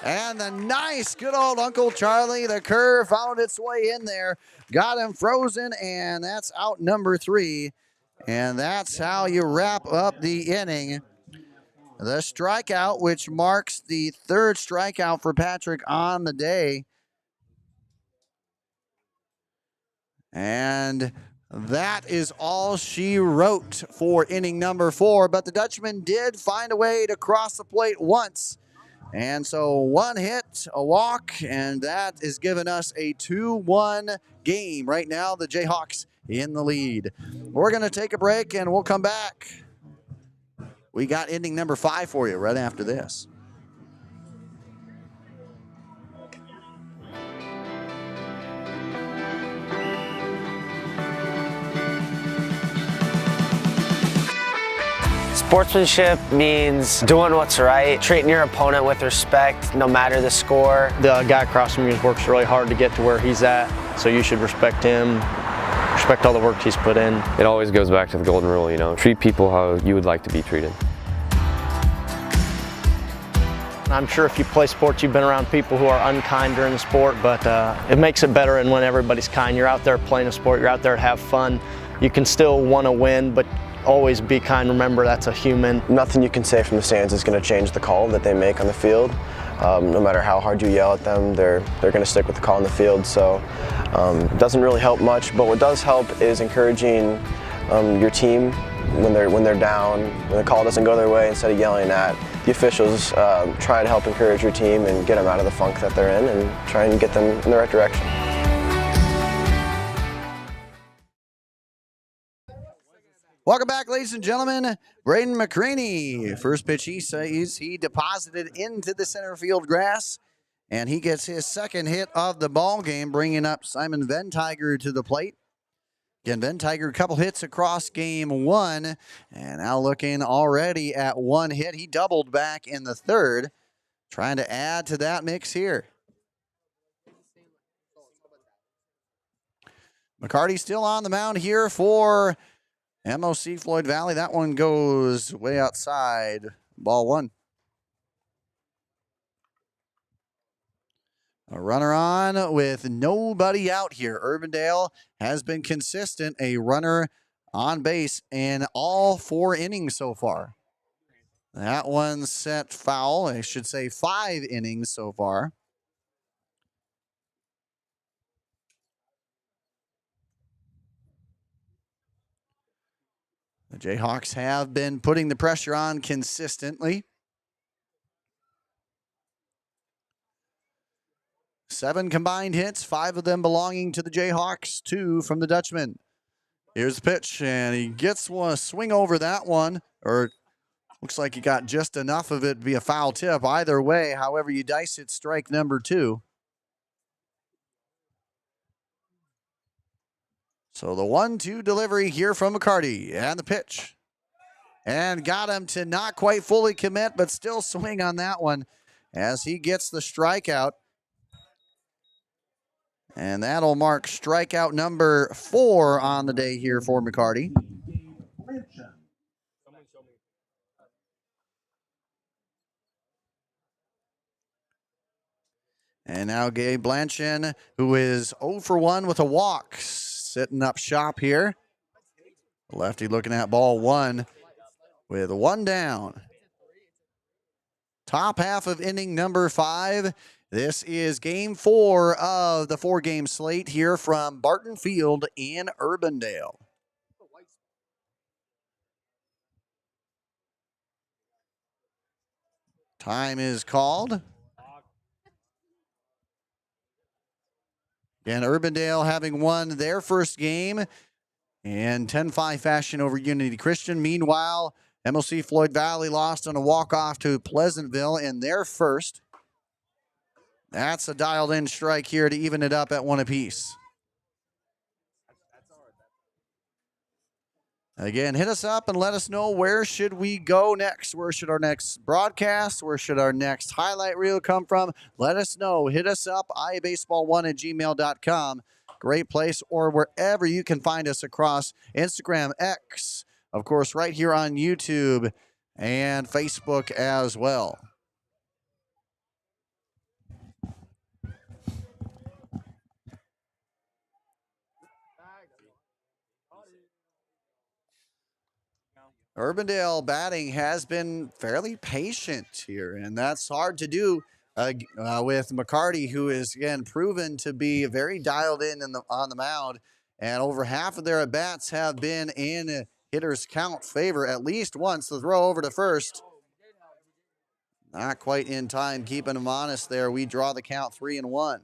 And the nice, good old Uncle Charlie. The curve found its way in there. Got him frozen, and that's out number 3. And that's how you wrap up the inning. The strikeout, which marks the 3rd strikeout for Patrick on the day. And that is all she wrote for inning number 4. But the Dutchman did find a way to cross the plate once. And so 1 hit, a walk, and that is giving us a 2-1 game. Right now, the Jayhawks in the lead. We're going to take a break, and we'll come back. We got inning number 5 for you right after this. Sportsmanship means doing what's right, treating your opponent with respect, no matter the score. The guy across from you works really hard to get to where he's at, so you should respect him, respect all the work he's put in. It always goes back to the golden rule, you know, treat people how you would like to be treated. I'm sure if you play sports, you've been around people who are unkind during the sport, but it makes it better and when everybody's kind. You're out there playing a sport, you're out there to have fun. You can still want to win, but always be kind. Remember, that's a human. Nothing you can say from the stands is going to change the call that they make on the field. No matter how hard you yell at them, they're going to stick with the call on the field. So it doesn't really help much. But what does help is encouraging your team when they're down, when the call doesn't go their way. Instead of yelling at the officials, try to help encourage your team and get them out of the funk that they're in, and try and get them in the right direction. Welcome back, ladies and gentlemen. Braden McCraney. First pitch he says he deposited into the center field grass, and he gets his 2nd hit of the ball game, bringing up Simon Ventiger to the plate. Again, Ventiger, a couple hits across game 1, and now looking already at 1 hit. He doubled back in the 3rd, trying to add to that mix here. McCarty still on the mound here for MOC Floyd Valley. That one goes way outside. Ball 1. A runner on with nobody out here. Urbandale has been consistent, a runner on base in all 4 innings so far. That one set foul. I should say 5 innings so far. The Jayhawks have been putting the pressure on consistently. 7 combined hits, 5 of them belonging to the Jayhawks, 2 from the Dutchman. Here's the pitch, and he gets one swing over that one, or looks like he got just enough of it to be a foul tip. Either way, however you dice it, strike number 2. So the 1-2 delivery here from McCarty, and the pitch. And got him to not quite fully commit, but still swing on that one as he gets the strikeout. And that'll mark strikeout number 4 on the day here for McCarty. And now Gabe Blanchin, who is 0 for 1 with a walk, sitting up shop here. Lefty looking at ball 1 with 1 down. Top half of inning number 5. This is game 4 of the 4-game slate here from Barton Field in Urbandale. Time is called. And Urbandale having won their first game in 10-5 fashion over Unity Christian. Meanwhile, MOC Floyd Valley lost on a walk-off to Pleasantville in their first. That's a dialed-in strike here to even it up at 1 apiece. Again, hit us up and let us know where should we go next. Where should our next broadcast, where should our next highlight reel come from? Let us know. Hit us up, iabaseball1@gmail.com. Great place, or wherever you can find us across Instagram, X, of course, right here on YouTube and Facebook as well. Urbandale batting has been fairly patient here, and that's hard to do with McCarty, who is, again, proven to be very dialed in on the mound. And over half of their at-bats have been in hitter's count favor at least once. The throw over to first. Not quite in time, keeping them honest there. We draw the count 3-1.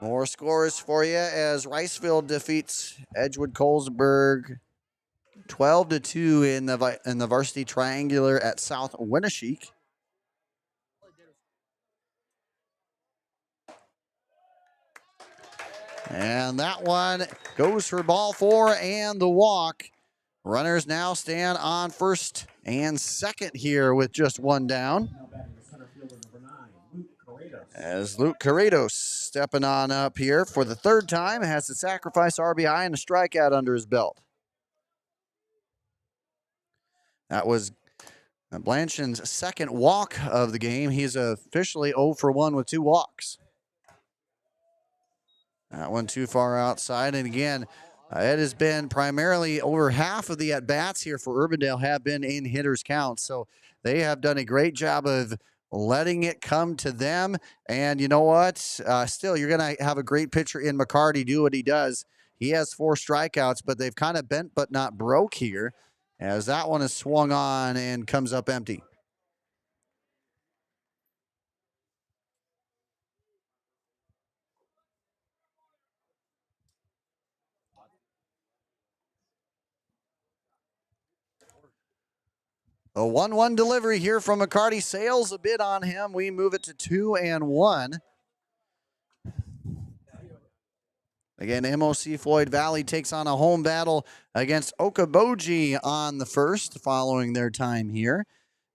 More scores for you as Ricefield defeats Edgewood Colesburg 12-2 in the varsity triangular at South Winneshiek. And that one goes for ball 4 and the walk. Runners now stand on first and second here with just one down. As Luke Corrados stepping on up here for the third time, has the sacrifice RBI and a strikeout under his belt. That was Blanchen's second walk of the game. He's officially 0 for 1 with 2 walks. That one too far outside. And again, it has been primarily over half of the at-bats here for Urbandale have been in hitters' counts. So they have done a great job of letting it come to them. And you know what? Still, you're going to have a great pitcher in McCarty do what he does. He has 4 strikeouts, but they've kind of bent but not broke here, as that one is swung on and comes up empty. A 1-1 delivery here from McCarty. Sails a bit on him. We move it to 2-1. Again, MOC Floyd Valley takes on a home battle against Okoboji on the first, following their time here.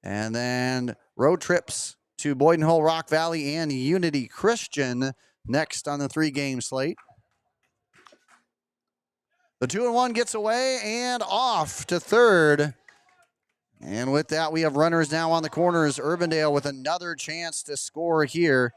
And then road trips to Boyden Hull, Rock Valley, and Unity Christian next on the 3-game slate. The 2-1 gets away and off to third. And with that, we have runners now on the corners. Urbandale with another chance to score here.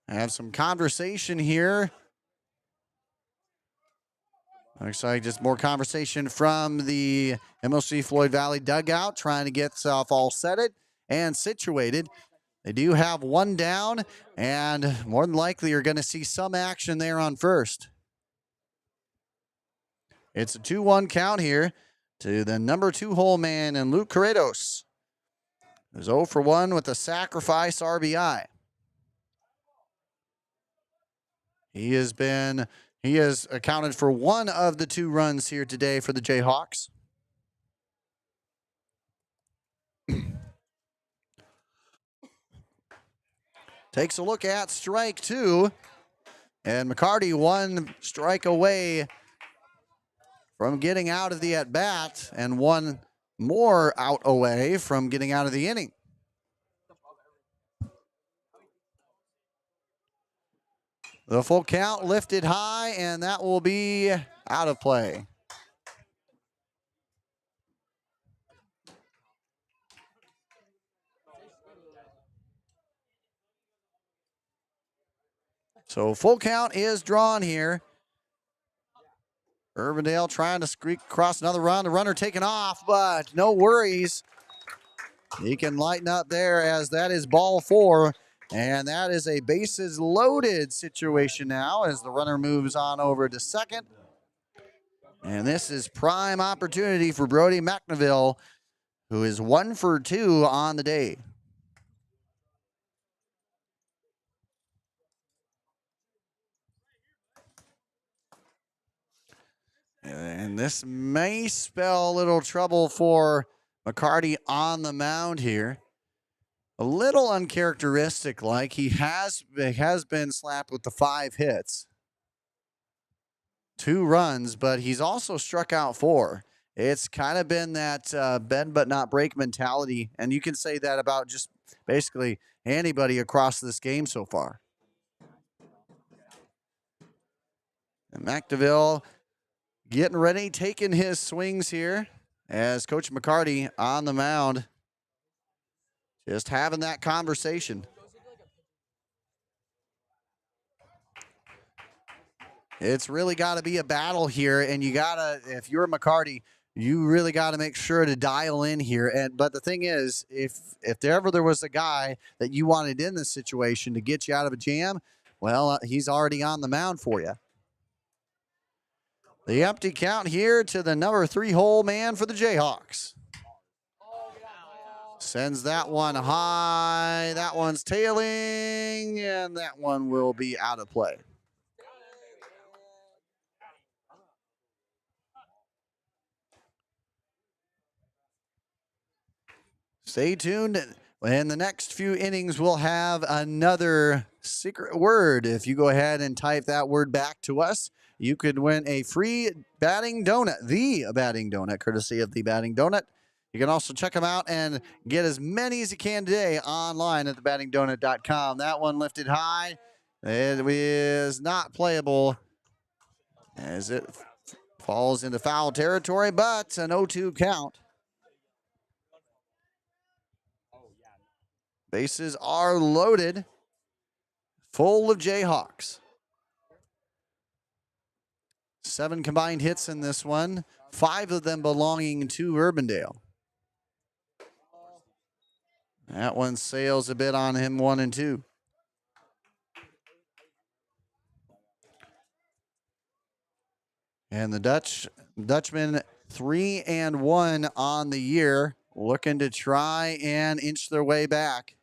I have some conversation here. Looks like just more conversation from the MOC Floyd Valley dugout, trying to get itself all setted and situated. They do have one down, and more than likely you're going to see some action there on first. It's a 2-1 count here to the number 2 hole man, and Luke Corrados is 0 for 1 with a sacrifice RBI. He has accounted for 1 of the 2 runs here today for the Jayhawks. Takes a look at strike 2, and McCarty 1 strike away from getting out of the at-bat, and 1 more out away from getting out of the inning. The full count lifted high, and that will be out of play. So full count is drawn here. Urbandale trying to squeak across another run. The runner taken off, but no worries. He can lighten up there as that is ball 4. And that is a bases loaded situation now as the runner moves on over to second. And this is prime opportunity for Brody McNeville, who is 1 for 2 on the day. And this may spell a little trouble for McCarty on the mound here. A little uncharacteristic, like he has been slapped with the 5 hits. 2 runs, but he's also struck out 4. It's kind of been that bend but not break mentality, and you can say that about just basically anybody across this game so far. And McNeville getting ready, taking his swings here as Coach McCarty on the mound, just having that conversation. It's really got to be a battle here, and you got to, if you're McCarty, you really got to make sure to dial in here. But the thing is, if there was a guy that you wanted in this situation to get you out of a jam, well, he's already on the mound for you. The empty count here to the number 3 hole man for the Jayhawks. Sends that one high. That one's tailing, and that one will be out of play. Stay tuned. In the next few innings, we'll have another secret word. If you go ahead and type that word back to us, you could win a free batting donut, the batting donut, courtesy of the batting donut. You can also check them out and get as many as you can today online at thebattingdonut.com. That one lifted high. It is not playable as it falls into foul territory, but an 0-2 count. Bases are loaded, full of Jayhawks. 7 combined hits in this one, 5 of them belonging to Urbandale. That one sails a bit on him, 1 and 2. And the Dutchman 3 and 1 on the year, looking to try and inch their way back.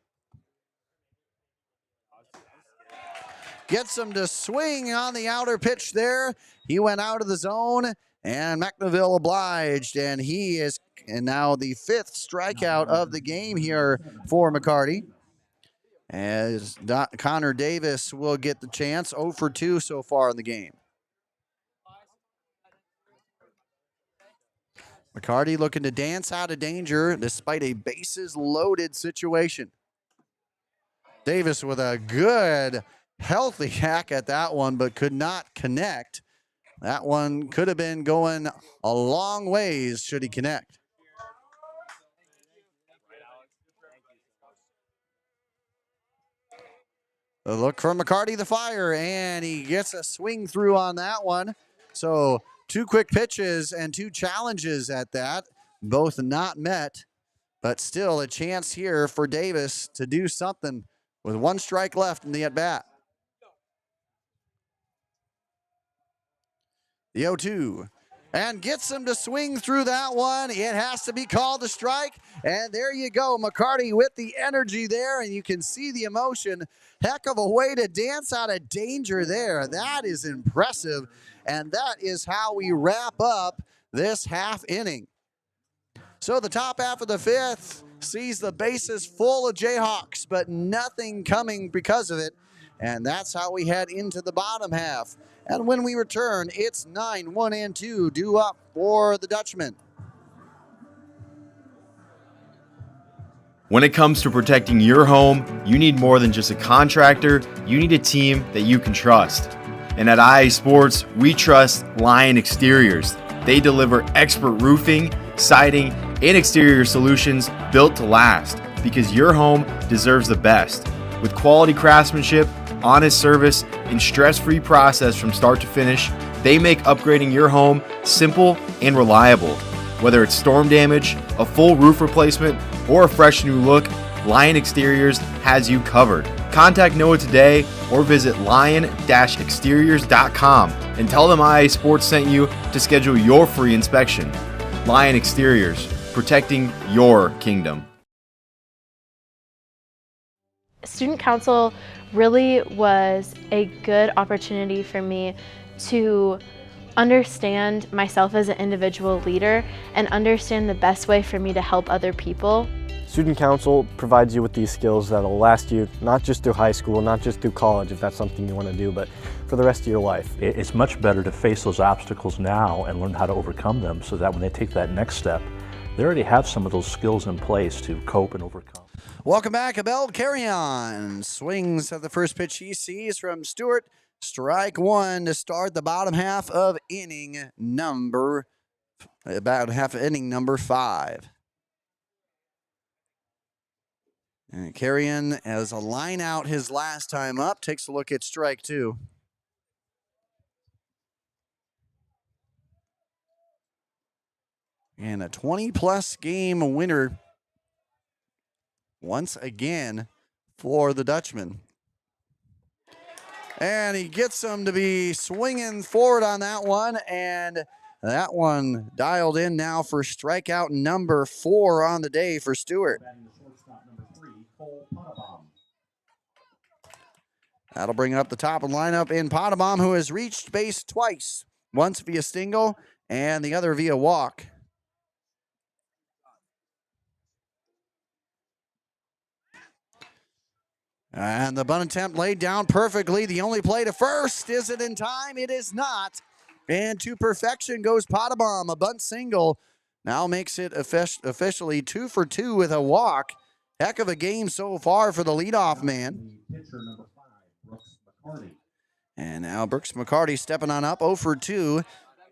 Gets him to swing on the outer pitch there. He went out of the zone, and McNeville obliged, and he is now the 5th strikeout of the game here for McCarty. As Connor Davis will get the chance, 0 for 2 so far in the game. McCarty looking to dance out of danger despite a bases-loaded situation. Davis with a good, healthy hack at that one, but could not connect. That one could have been going a long ways should he connect. A look from McCarty, the fire, and he gets a swing through on that one. So 2 quick pitches and 2 challenges at that, both not met, but still a chance here for Davis to do something with 1 strike left in the at-bat. The 0-2, and gets him to swing through that one. It has to be called a strike, and there you go. McCarty with the energy there, and you can see the emotion. Heck of a way to dance out of danger there. That is impressive, and that is how we wrap up this half inning. So the top half of the 5th sees the bases full of Jayhawks, but nothing coming because of it, and that's how we head into the bottom half. And when we return, it's 9, 1, and 2 due up for the Dutchman. When it comes to protecting your home, you need more than just a contractor. You need a team that you can trust. And at IA Sports, we trust Lion Exteriors. They deliver expert roofing, siding, and exterior solutions built to last, because your home deserves the best. With quality craftsmanship, honest service, and stress-free process from start to finish, they make upgrading your home simple and reliable. Whether it's storm damage, a full roof replacement, or a fresh new look, Lion Exteriors has you covered. Contact Noah today or visit lion-exteriors.com and tell them IA Sports sent you to schedule your free inspection. Lion Exteriors, protecting your kingdom. Student council really was a good opportunity for me to understand myself as an individual leader and understand the best way for me to help other people. Student council provides you with these skills that'll last you not just through high school, not just through college if that's something you want to do, but for the rest of your life. It's much better to face those obstacles now and learn how to overcome them so that when they take that next step, they already have some of those skills in place to cope and overcome. Welcome back. Abel Carrion swings at the first pitch he sees from Stewart. Strike one to start the bottom half of inning number 5. And Carrion, as a line out his last time up, takes a look at strike two. And a 20-plus game winner once again for the Dutchman. And he gets him to be swinging forward on that one, and that one dialed in now for strikeout number 4 on the day for Stewart. That'll bring up the top of the lineup in Potabom, who has reached base twice, once via single and the other via walk. And the bunt attempt laid down perfectly. The only play to first. Is it in time? It is not. And to perfection goes Potabom. A bunt single now makes it officially 2 for 2 with a walk. Heck of a game so far for the leadoff man. And now Brooks McCarty stepping on up, 0 for 2.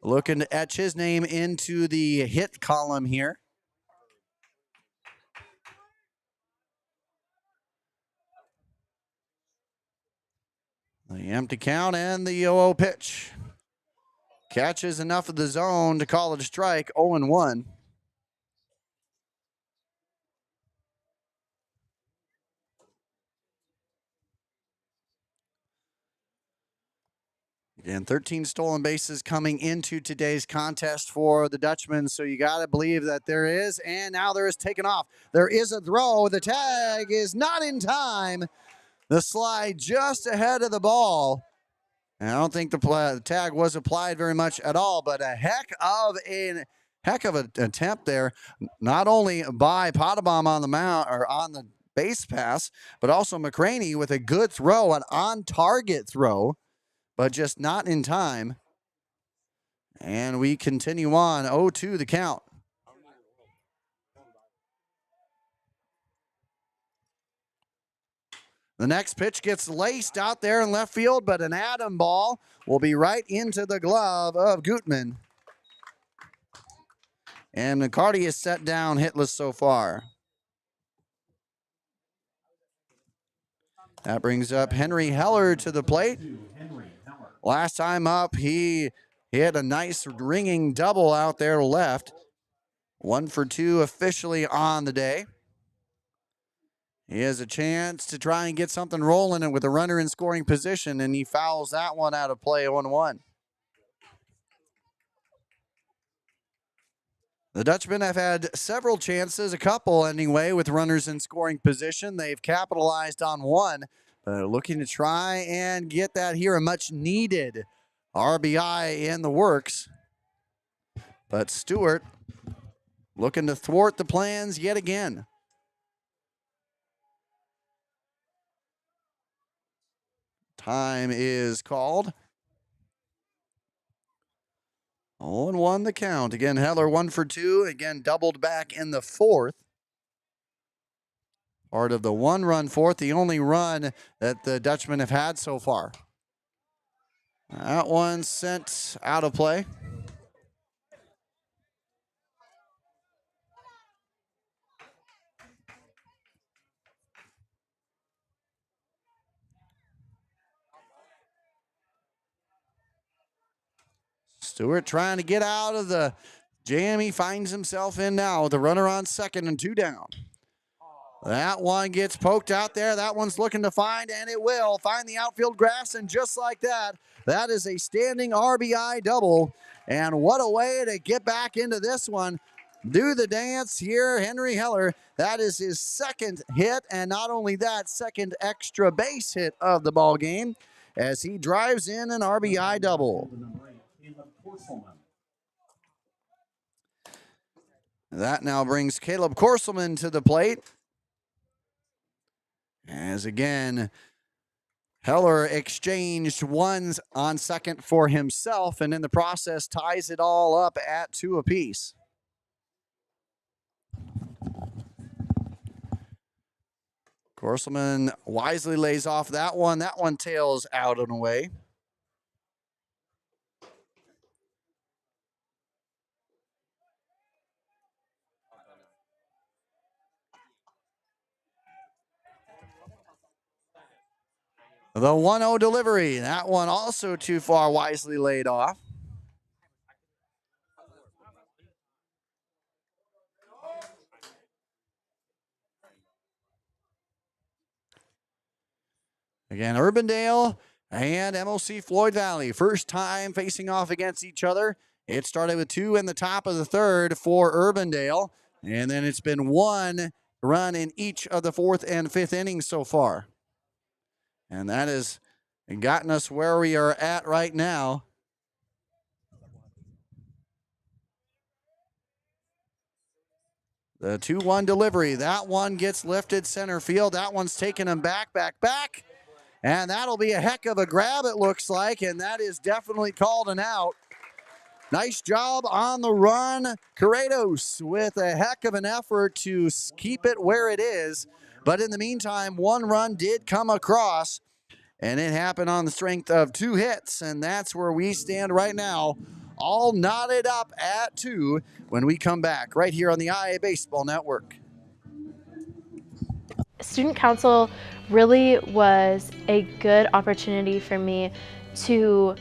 Looking to etch his name into the hit column here. The empty count and the 0-0 pitch. Catches enough of the zone to call it a strike, 0-1. And 13 stolen bases coming into today's contest for the Dutchman, so you got to believe that there is, and now there is taken off. There is a throw. The tag is not in time. The slide just ahead of the ball. And I don't think the tag was applied very much at all, but a heck of an attempt there, not only by Potabom on the mound or on the base pass, but also McCraney with a good throw, an on-target throw, but just not in time. And we continue on, 0-2 the count. The next pitch gets laced out there in left field, but an atom ball will be right into the glove of Gutman. And McCarty is set down hitless so far. That brings up Henry Heller to the plate. Last time up, he hit a nice ringing double out there left. 1 for 2 officially on the day. He has a chance to try and get something rolling with a runner in scoring position, and he fouls that one out of play, 1-1. The Dutchmen have had several chances, a couple anyway, with runners in scoring position. They've capitalized on one, but looking to try and get that here, a much-needed RBI in the works. But Stewart looking to thwart the plans yet again. Time is called. 0-1 the count. Again, Heller 1 for 2. Again, doubled back in the 4th. Part of the 1-run 4th, the only run that the Dutchmen have had so far. That one sent out of play. Stewart trying to get out of the jam he finds himself in now with a runner on second and 2 down. That one gets poked out there. That one's looking to find, and it will find the outfield grass, and just like that, that is a standing RBI double. And what a way to get back into this one. Do the dance here, Henry Heller. That is his second hit, and not only that, second extra base hit of the ball game as he drives in an RBI double. That now brings Caleb Corselman to the plate. As again, Heller exchanged ones on second for himself, and in the process ties it all up at 2 apiece. Corselman wisely lays off that one. That one tails out and away. The 1-0 delivery. That one also too far, wisely laid off. Again, Urbandale and MOC Floyd Valley. First time facing off against each other. It started with 2 in the top of the third for Urbandale, and then it's been 1 run in each of the 4th and 5th innings so far. And that has gotten us where we are at right now. The 2-1 delivery. That one gets lifted center field. That one's taking him back. And that'll be a heck of a grab, it looks like, and that is definitely called an out. Nice job on the run, Corrados, with a heck of an effort to keep it where it is. But in the meantime, 1 run did come across, and it happened on the strength of 2 hits, and that's where we stand right now, all knotted up at 2 when we come back right here on the IA Baseball Network. Student council really was a good opportunity for me to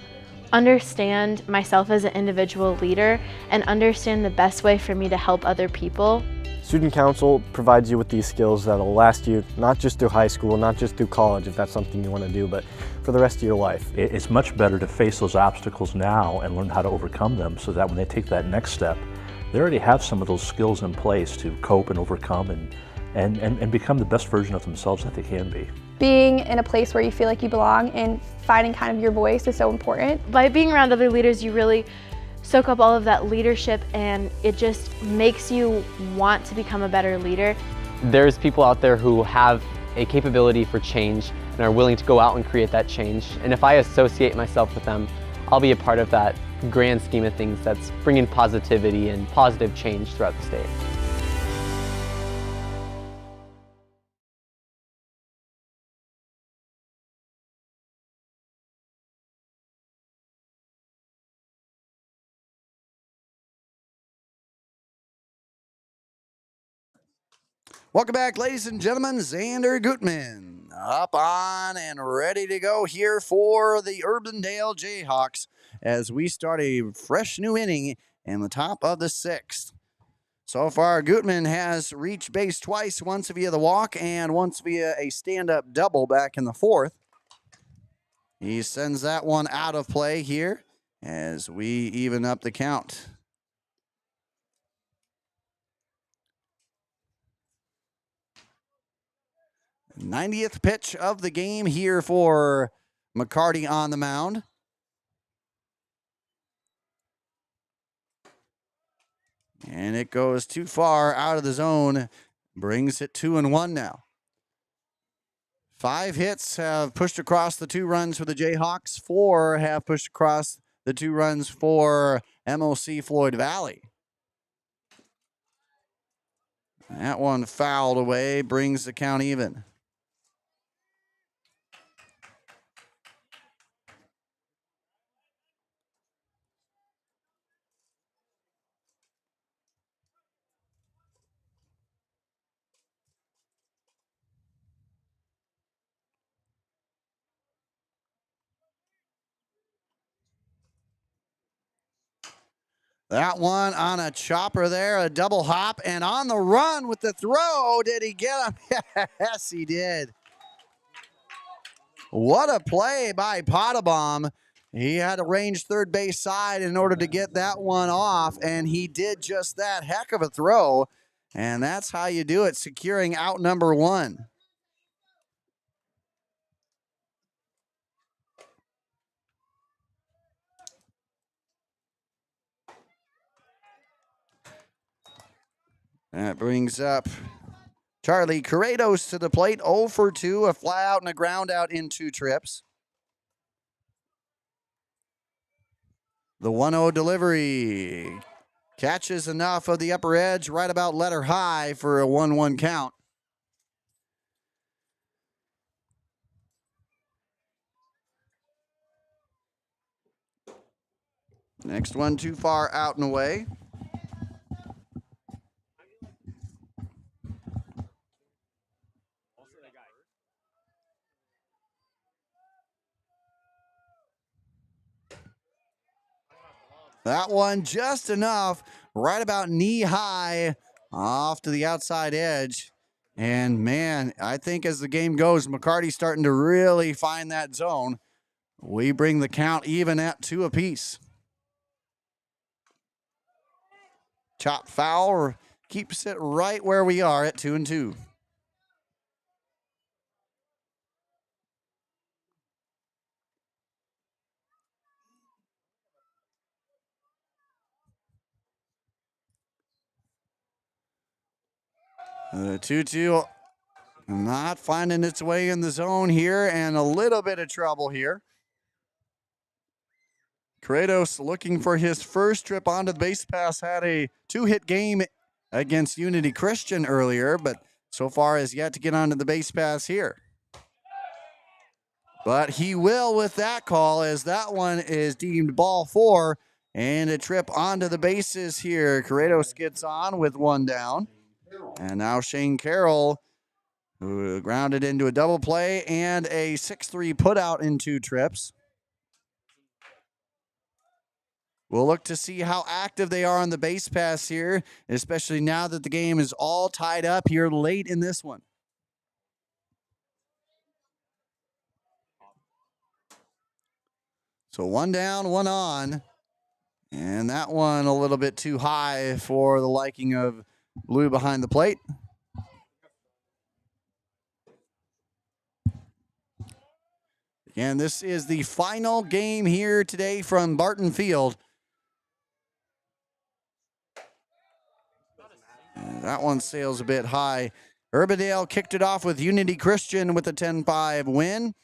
understand myself as an individual leader and understand the best way for me to help other people. Student council provides you with these skills that'll last you not just through high school, not just through college if that's something you want to do, but for the rest of your life. It's much better to face those obstacles now and learn how to overcome them so that when they take that next step, they already have some of those skills in place to cope and overcome and become the best version of themselves that they can be. Being in a place where you feel like you belong and finding kind of your voice is so important. By being around other leaders, you really soak up all of that leadership, and it just makes you want to become a better leader. There's people out there who have a capability for change and are willing to go out and create that change. And if I associate myself with them, I'll be a part of that grand scheme of things that's bringing positivity and positive change throughout the state. Welcome back, ladies and gentlemen. Xander Gutman up on and ready to go here for the Urbandale Jayhawks as we start a fresh new inning in the top of the 6th. So far, Gutman has reached base twice, once via the walk and once via a stand-up double back in the 4th. He sends that one out of play here as we even up the count. 90th pitch of the game here for McCarty on the mound. And it goes too far out of the zone, brings it 2-1 now. 5 hits have pushed across the 2 runs for the Jayhawks. 4 have pushed across the 2 runs for MOC Floyd Valley. That one fouled away, brings the count even. That one on a chopper there, a double hop, and on the run with the throw. Did he get him? Yes, he did. What a play by Potabom. He had to range third base side in order to get that one off, and he did just that. Heck of a throw, and that's how you do it, securing out number one. That brings up Charlie Corrados to the plate, 0 for 2, a fly out and a ground out in 2 trips. The 1-0 delivery catches enough of the upper edge, right about letter high for a 1-1 count. Next one too far out and away. That one just enough, right about knee high, off to the outside edge. And man, I think as the game goes, McCarty's starting to really find that zone. We bring the count even at 2 apiece. Chop foul keeps it right where we are at 2-2. The 2-2 not finding its way in the zone here, and a little bit of trouble here. Kratos looking for his first trip onto the base pass, had a 2-hit game against Unity Christian earlier, but so far has yet to get onto the base pass here. But he will with that call, as that one is deemed ball 4, and a trip onto the bases here. Kratos gets on with 1 down. And now Shane Carroll, who grounded into a double play and a 6-3 putout in 2 trips. We'll look to see how active they are on the base pass here, especially now that the game is all tied up here late in this one. So 1 down, 1 on. And that one a little bit too high for the liking of Blue behind the plate. And this is the final game here today from Barton Field. And that one sails a bit high. Urbandale kicked it off with Unity Christian with a 10-5 win.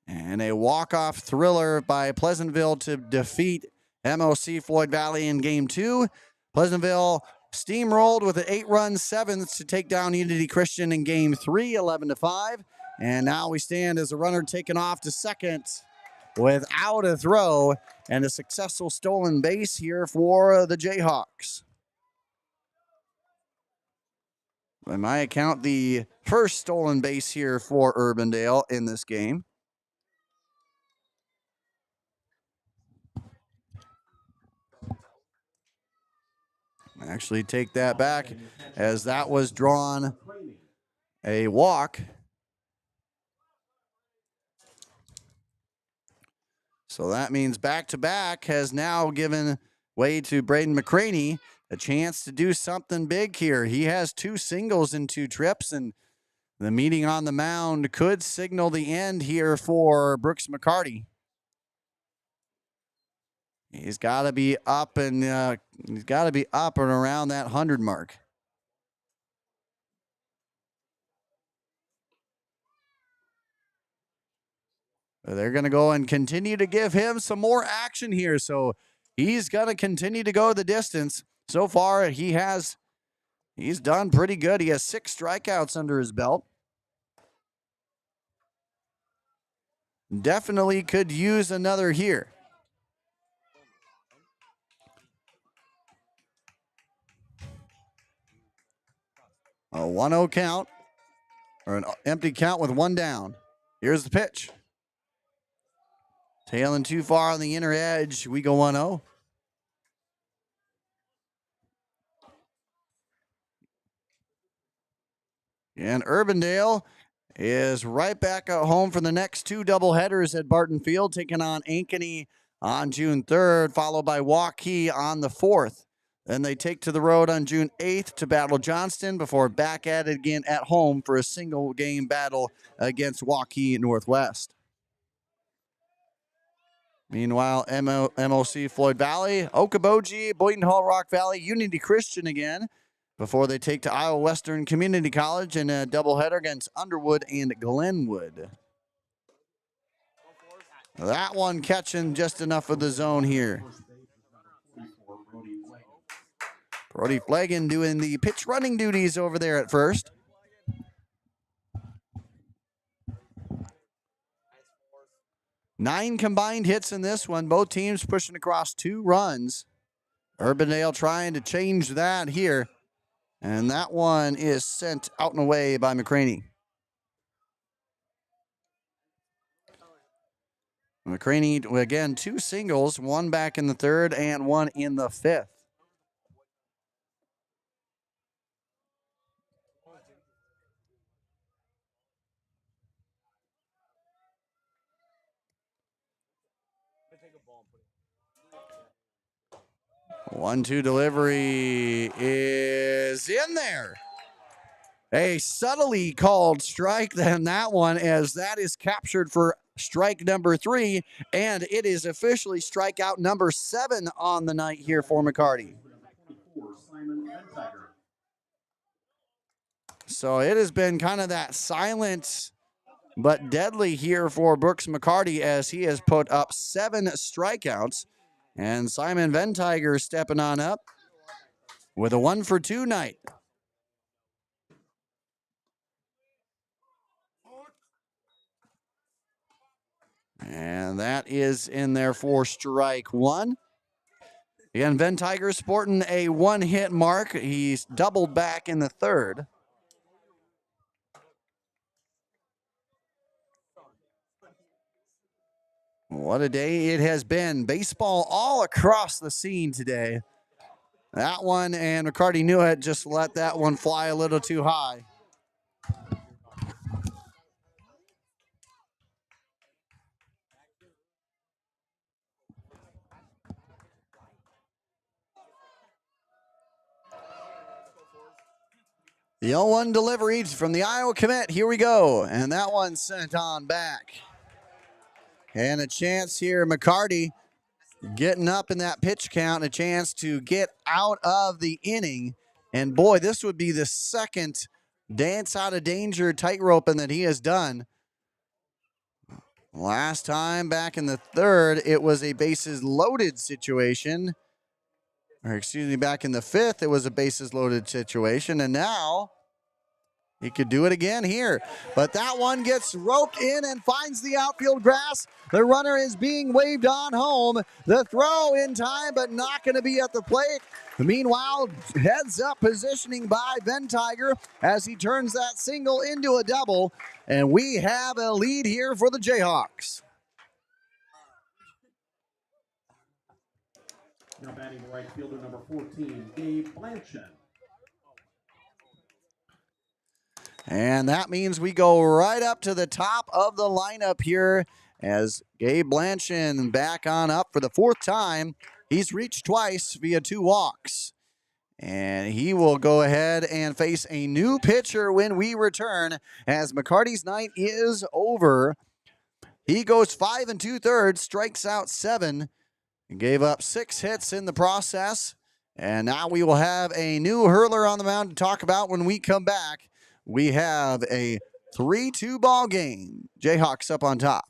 And a walk-off thriller by Pleasantville to defeat MOC Floyd Valley in Game 2. Pleasantville steamrolled with an 8-run 7th to take down Unity Christian in Game 3, 11-5. And now we stand as a runner taken off to second without a throw, and a successful stolen base here for the Jayhawks. By my account, the first stolen base here for Urbandale in this game. Actually take that back, as that was drawn a walk. So that means back-to-back has now given way to Braden McCraney, a chance to do something big here. He has 2 singles in 2 trips, and the meeting on the mound could signal the end here for Brooks McCarty. He's got to be up and around that 100 mark. They're going to go and continue to give him some more action here. So he's going to continue to go the distance. So far, he's done pretty good. He has 6 strikeouts under his belt. Definitely could use another here. A 1-0 count, or an empty count with 1 down. Here's the pitch. Tailing too far on the inner edge. We go 1-0. And Urbandale is right back at home for the next 2 doubleheaders at Barton Field, taking on Ankeny on June 3rd, followed by Waukee on the 4th. Then they take to the road on June 8th to battle Johnston before back at it again at home for a single game battle against Waukee Northwest. Meanwhile, MOC Floyd Valley, Okoboji, Boynton Hall Rock Valley, Unity Christian again before they take to Iowa Western Community College in a doubleheader against Underwood and Glenwood. That one catching just enough for the zone here. Brody Flagan doing the pitch running duties over there at first. Nine combined hits in this one. Both teams pushing across 2 runs. Urbandale trying to change that here. And that one is sent out and away by McCraney. McCraney, again, 2 singles, 1 back in the 3rd and 1 in the 5th. One-two delivery is in there. A subtly called strike then that one, as that is captured for strike number 3, and it is officially strikeout number 7 on the night here for McCarty. So it has been kind of that silent but deadly here for Brooks McCarty, as he has put up 7 strikeouts. And Simon Ventiger stepping on up with a 1-for-2 night. And that is in there for strike 1. Again, Ventiger sporting a 1-hit mark. He's doubled back in the 3rd. What a day it has been. Baseball all across the scene today. That one, and McCarty knew it, just let that one fly a little too high. The 0-1 delivery from the Iowa commit. Here we go. And that one sent on back. And a chance here, McCarty getting up in that pitch count, a chance to get out of the inning. And boy, this would be the second dance out of danger tightroping that he has done. Last time back in the 3rd, it was a bases loaded situation. Or excuse me, back in the 5th, it was a bases loaded situation. And now he could do it again here. But that one gets roped in and finds the outfield grass. The runner is being waved on home. The throw in time, but not going to be at the plate. Meanwhile, heads up positioning by Ventiger as he turns that single into a double. And we have a lead here for the Jayhawks. Now batting right fielder number 14, Gabe Blanchett. And that means we go right up to the top of the lineup here as Gabe Blanchett back on up for the 4th time. He's reached twice via 2 walks. And he will go ahead and face a new pitcher when we return, as McCarty's night is over. He goes 5 2/3, strikes out 7, and gave up 6 hits in the process. And now we will have a new hurler on the mound to talk about when we come back. We have a 3-2 ball game. Jayhawks up on top.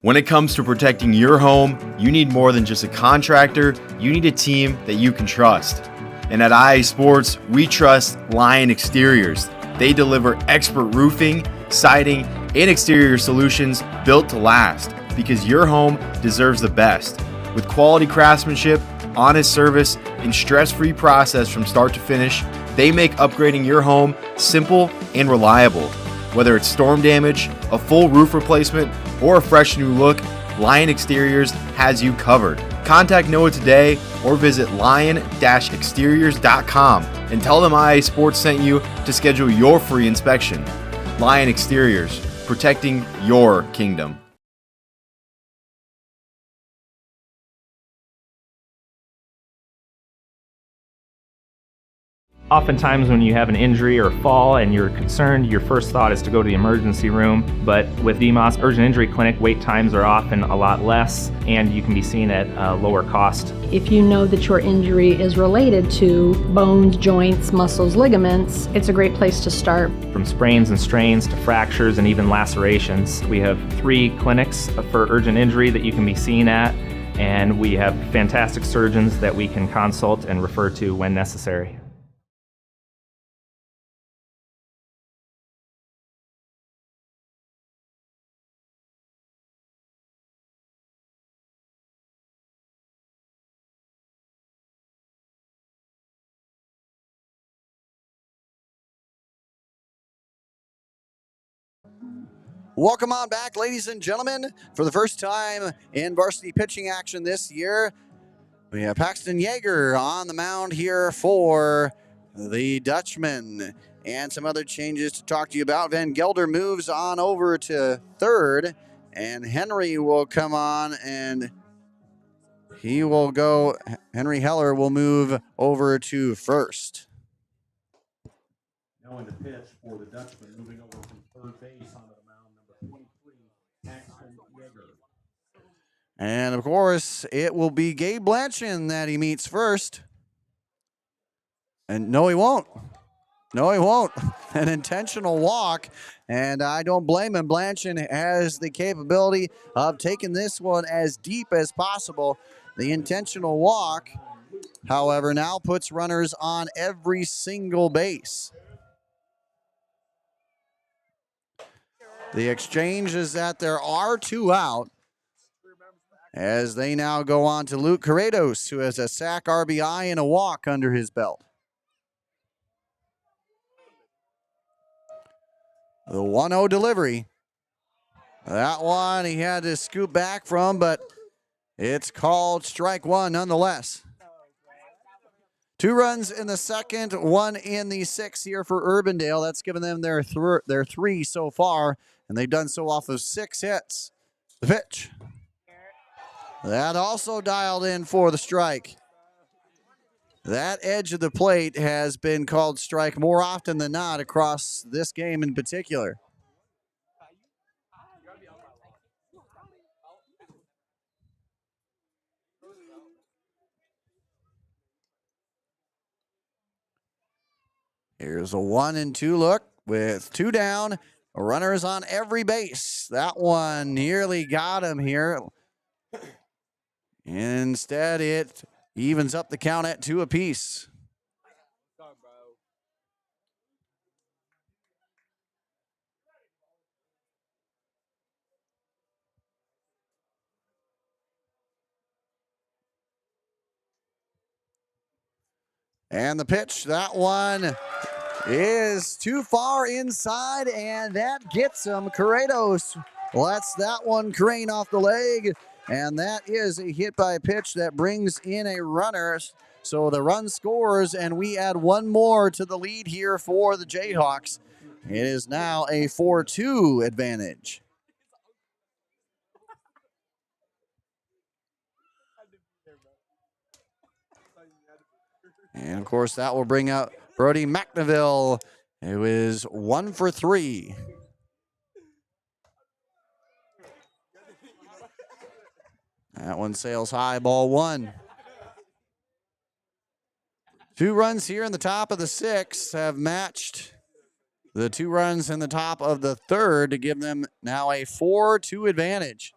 When it comes to protecting your home, you need more than just a contractor. You need a team that you can trust. And at IA Sports, we trust Lion Exteriors. They deliver expert roofing, siding, and exterior solutions built to last, because your home deserves the best. With quality craftsmanship, honest service, and stress-free process from start to finish, they make upgrading your home simple and reliable. Whether it's storm damage, a full roof replacement, or a fresh new look, Lion Exteriors has you covered. Contact Noah today or visit lion-exteriors.com and tell them IA Sports sent you to schedule your free inspection. Lion Exteriors, protecting your kingdom. Oftentimes when you have an injury or fall and you're concerned, your first thought is to go to the emergency room. But with DMOS Urgent Injury Clinic, wait times are often a lot less and you can be seen at a lower cost. If you know that your injury is related to bones, joints, muscles, ligaments, it's a great place to start. From sprains and strains to fractures and even lacerations. We have 3 clinics for urgent injury that you can be seen at, and we have fantastic surgeons that we can consult and refer to when necessary. Welcome on back, ladies and gentlemen. For the first time in varsity pitching action this year, we have Paxton Yeager on the mound here for the Dutchman. And some other changes to talk to you about. Van Gelder moves on over to third, and Henry will come on and he will go. Henry Heller will move over to first. Now in the pitch for the Dutchman, moving over from third base onto the mound, number 23, Paxton Yeager. And of course, it will be Gabe Blanchin that he meets first. And no, he won't. No, he won't. An intentional walk, and I don't blame him. Blanchin has the capability of taking this one as deep as possible. The intentional walk, however, now puts runners on every single base. The exchange is that there are 2 out, as they now go on to Luke Corrados, who has a sack, RBI, and a walk under his belt. The 1-0 delivery. That one he had to scoop back from, but it's called strike 1 nonetheless. 2 runs in the second, 1 in the 6th here for Urbandale. That's given them their 3 so far, and they've done so off of 6 hits. The pitch. That also dialed in for the strike. That edge of the plate has been called strike more often than not across this game in particular. Here's a 1-2 look with 2 down. Runners on every base. That one nearly got him here. Instead, it evens up the count at 2 apiece. And the pitch, that one is too far inside, and that gets him. Corrados lets that one crane off the leg, and that is a hit by pitch that brings in a runner. So the run scores, and we add 1 more to the lead here for the Jayhawks. It is now a 4-2 advantage. And, of course, that will bring up Brody McNeville. It was 1 for 3. That one sails high, ball 1. 2 runs here in the top of the 6th have matched the 2 runs in the top of the 3rd to give them now a 4-2 advantage.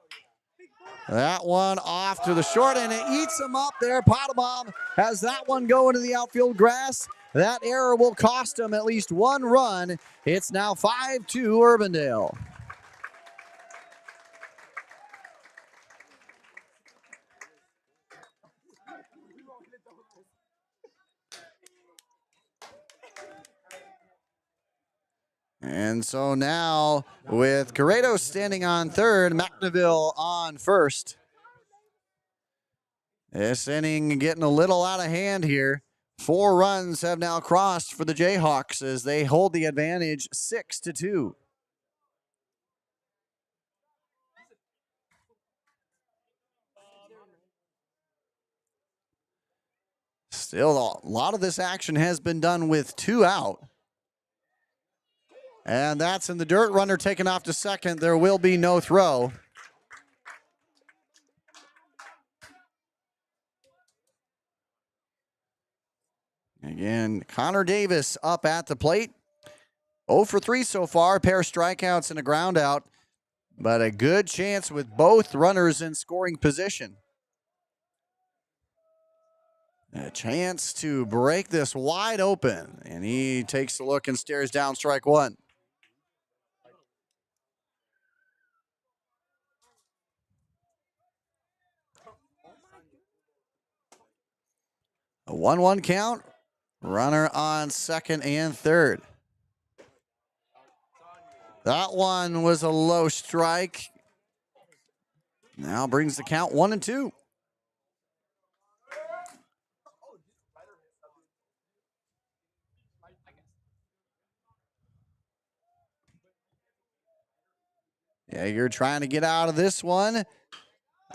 That one off to the short, and it eats him up there. Potabom has that one go into the outfield grass. That error will cost him at least 1 run. It's now 5-2 Urbandale. And so now with Corrado standing on third, McNeville on first. This inning getting a little out of hand here. 4 runs have now crossed for the Jayhawks as they hold the advantage 6-2. Still, a lot of this action has been done with 2 out. And that's in the dirt. Runner taken off to second. There will be no throw. Again, Connor Davis up at the plate. 0 for 3 so far. A pair of strikeouts and a ground out. But a good chance with both runners in scoring position. A chance to break this wide open. And he takes a look and stares down strike 1. A 1-1 count. Runner on second and third. That one was a low strike. Now brings the count 1-2. Yeah, you're trying to get out of this one.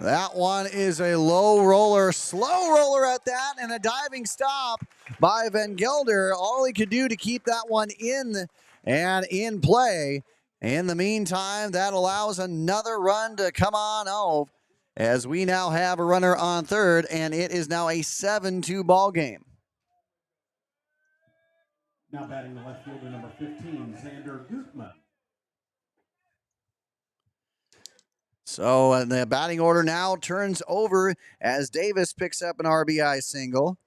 That one is a low roller, slow roller at that, and a diving stop by Van Gelder. All he could do to keep that one in and in play. In the meantime, that allows another run to come on over as we now have a runner on third, and it is now a 7-2 ball game. Now batting the left fielder, number 15, Xander Gutman. So the batting order now turns over as Davis picks up an RBI single.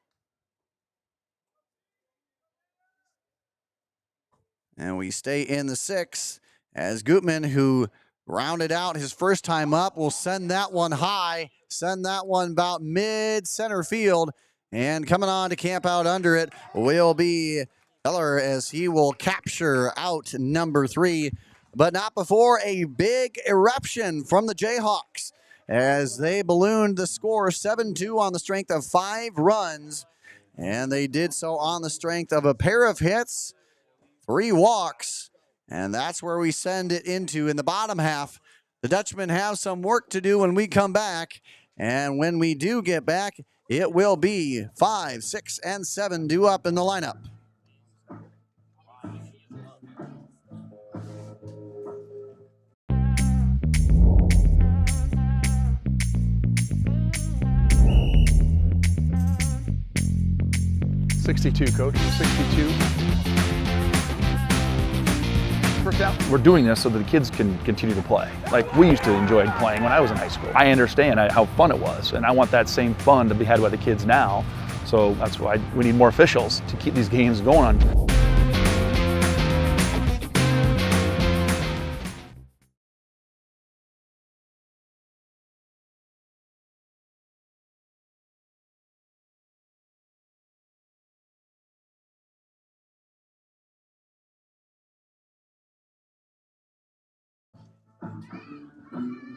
And we stay in the 6th as Gutman, who rounded out his first time up, will send that one high, send that one about mid-center field. And coming on to camp out under it will be Heller as he will capture out number 3. But not before a big eruption from the Jayhawks as they ballooned the score 7-2 on the strength of 5 runs. And they did so on the strength of a pair of hits, 3 walks, and that's where we send it into in the bottom half. The Dutchmen have some work to do when we come back. And when we do get back, it will be 5, 6, and 7 due up in the lineup. .62, Coach. 62. First out. We're doing this so that the kids can continue to play. Like we used to enjoy playing when I was in high school. I understand how fun it was, and I want that same fun to be had by the kids now. So that's why we need more officials to keep these games going on.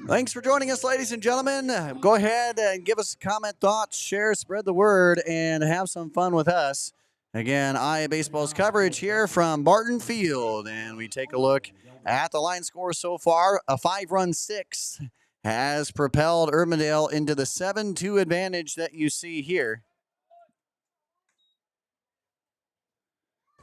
Thanks for joining us, ladies and gentlemen. Go ahead and give us comment, thoughts, share, spread the word, and have some fun with us. Again, IA Baseball's coverage here from Barton Field, and we take a look at the line score so far. A 5-run 6 has propelled Urbandale into the 7-2 advantage that you see here.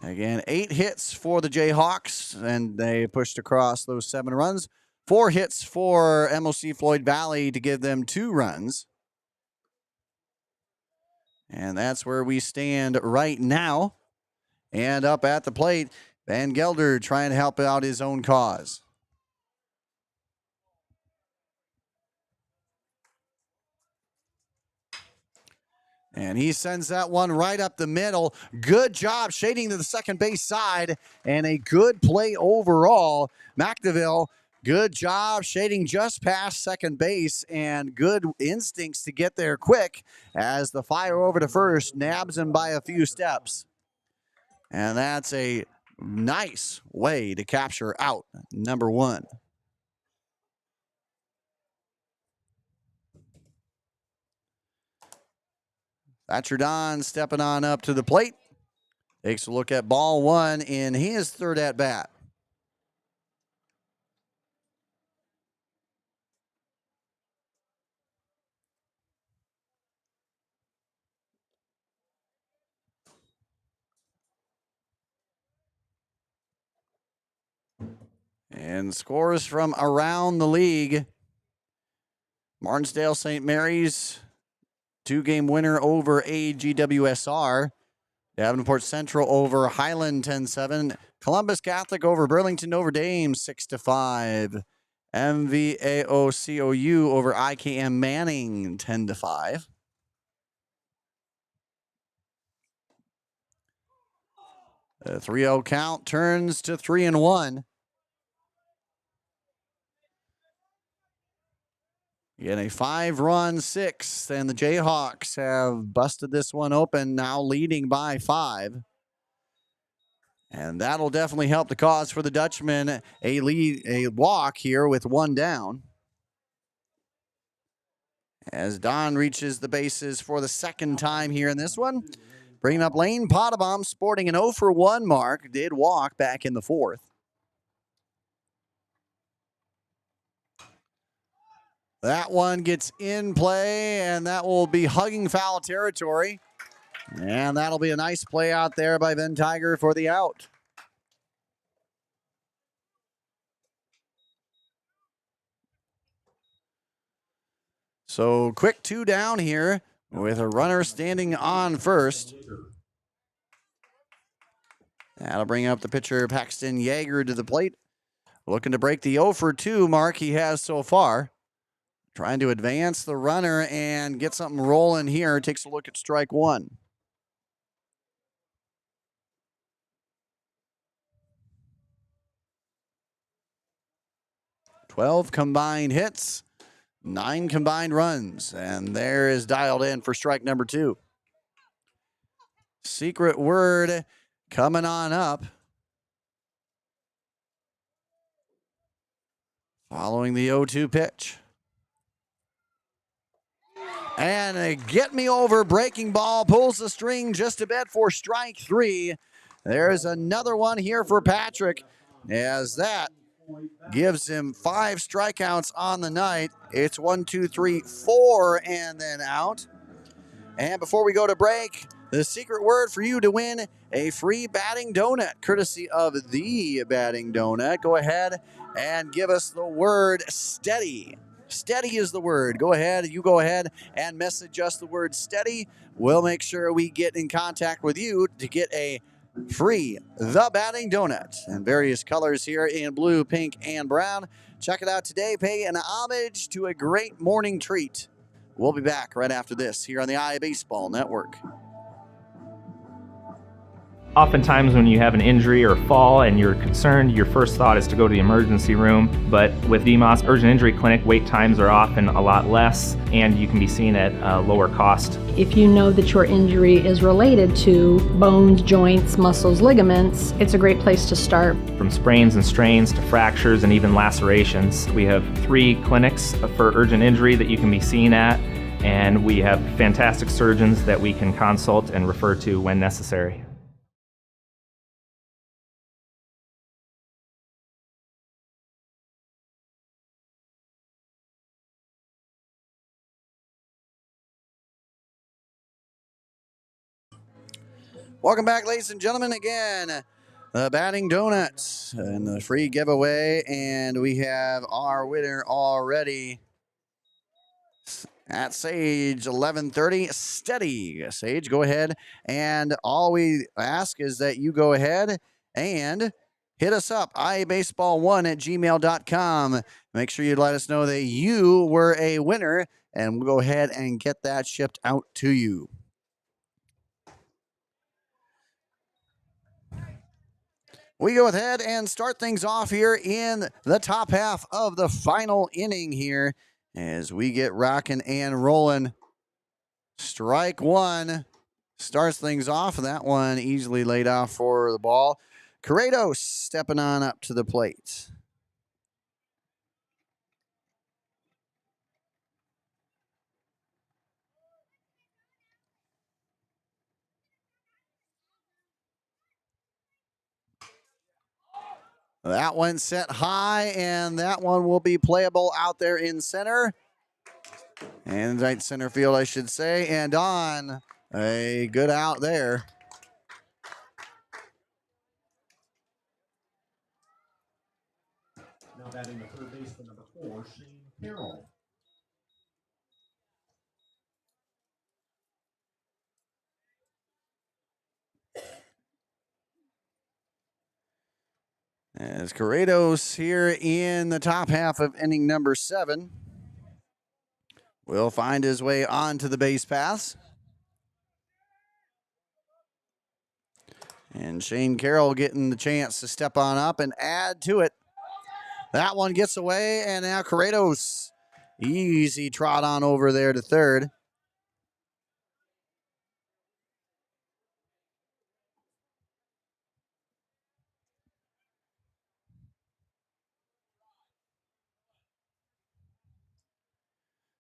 Again, 8 hits for the Jayhawks, and they pushed across those 7 runs. 4 hits for MOC Floyd Valley to give them 2 runs. And that's where we stand right now. And up at the plate, Van Gelder trying to help out his own cause. And he sends that one right up the middle. Good job shading to the second base side, and a good play overall. McNeville, good job shading just past second base, and good instincts to get there quick as the fire over to first nabs him by a few steps. And that's a Nice way to capture out number 1. Thatcher Don stepping on up to the plate. Takes a look at ball 1 in his 3rd at bat. And scores from around the league. Martinsdale St. Mary's, 2-game winner over AGWSR. Davenport Central over Highland 10-7. Columbus Catholic over Burlington Notre Dame 6-5. MVAOCOU over IKM Manning 10-5. The 3-0 count turns to 3-1. Again, a 5-run 6th, and the Jayhawks have busted this one open, now leading by 5. And that'll definitely help the cause for the Dutchmen. A walk here with 1 down. As Don reaches the bases for the 2nd time here in this one. Bringing up Lane Potabom, sporting an 0-for-1 mark. Did walk back in the 4th. That one gets in play, and that will be hugging foul territory. And that'll be a nice play out there by Ben Tiger for the out. So quick 2 down here with a runner standing on first. That'll bring up the pitcher Paxton Yeager to the plate. Looking to break the 0-for-2 mark he has so far. Trying to advance the runner and get something rolling here. Takes a look at strike 1. "12 combined hits, 9 combined runs." And there is dialed in for strike number 2. Secret word coming on up. Following the 0-2 pitch. And a get me over breaking ball pulls the string just a bit for strike 3. There's another one here for Patrick, as that gives him 5 strikeouts on the night. It's 1, 2, 3, 4, and then out. And before we go to break, the secret word for you to win a free batting donut, courtesy of the Batting Donut. Go ahead and give us the word steady. Steady is the word. Go ahead and message us the word steady. We'll make sure we get in contact with you to get a free The Batting Donut in various colors here in blue, pink, and brown. Check it out today. Pay an homage to a great morning treat. We'll be back right after this here on the iBaseball Network. Oftentimes when you have an injury or fall and you're concerned, your first thought is to go to the emergency room. But with DMOS Urgent Injury Clinic, wait times are often a lot less and you can be seen at a lower cost. If you know that your injury is related to bones, joints, muscles, ligaments, it's a great place to start. From sprains and strains to fractures and even lacerations. We have 3 clinics for urgent injury that you can be seen at, and we have fantastic surgeons that we can consult and refer to when necessary. Welcome back, ladies and gentlemen. Again, the Batting Donuts and the free giveaway. And we have our winner already at Sage 1130. Steady. Sage, go ahead. And all we ask is that you go ahead and hit us up, ibaseball1@gmail.com. Make sure you let us know that you were a winner, and we'll go ahead and get that shipped out to you. We go ahead and start things off here in the top half of the final inning here as we get rocking and rolling. Strike 1 starts things off. That one easily laid off for the ball. Corrados stepping on up to the plate. That one set high, and that one will be playable out there in center. And right center field, I should say. And on a good out there. Now batting the third baseman, number 4, Shane Carroll. As Corrados here in the top half of inning number 7 will find his way onto the base paths. And Shane Carroll getting the chance to step on up and add to it. That one gets away, and now Corrados easy trot on over there to third.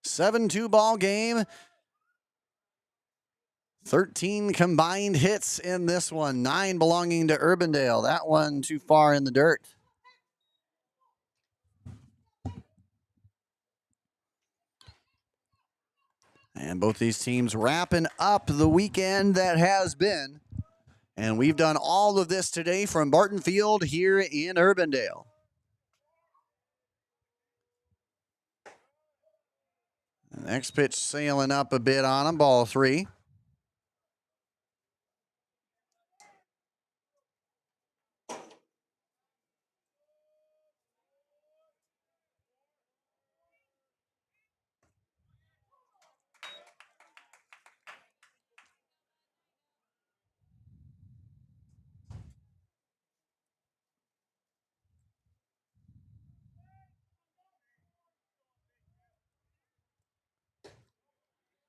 Seven-2 ball game. 13 combined hits in this one. 9 belonging to Urbandale. That one too far in the dirt. And both these teams wrapping up the weekend that has been. And we've done all of this today from Barton Field here in Urbandale. The next pitch sailing up a bit on him, ball 3.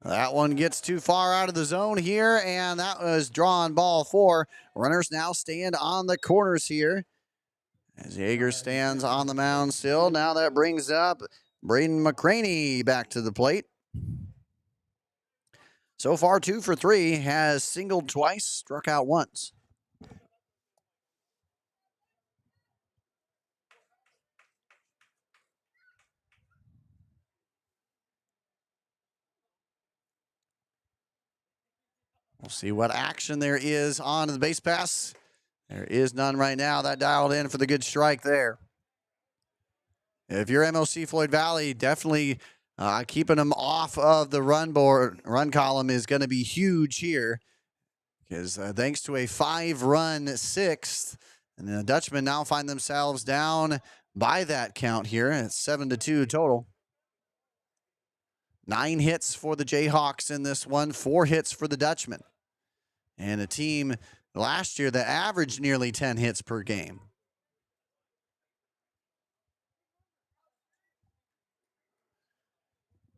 That one gets too far out of the zone here, and that was drawn ball 4. Runners now stand on the corners here. As Yeager stands on the mound still. Now that brings up Braden McCraney back to the plate. So far, 2 for 3, has singled twice, struck out once. We'll see what action there is on the base pass. There is none right now. That dialed in for the good strike there. If you're MOC Floyd Valley, definitely keeping them off of the run column is going to be huge here. Because thanks to a 5-run 6th, and the Dutchmen now find themselves down by that count here. It's 7-2 total. 9 hits for the Jayhawks in this one, 4 hits for the Dutchmen. And a team last year that averaged nearly 10 hits per game.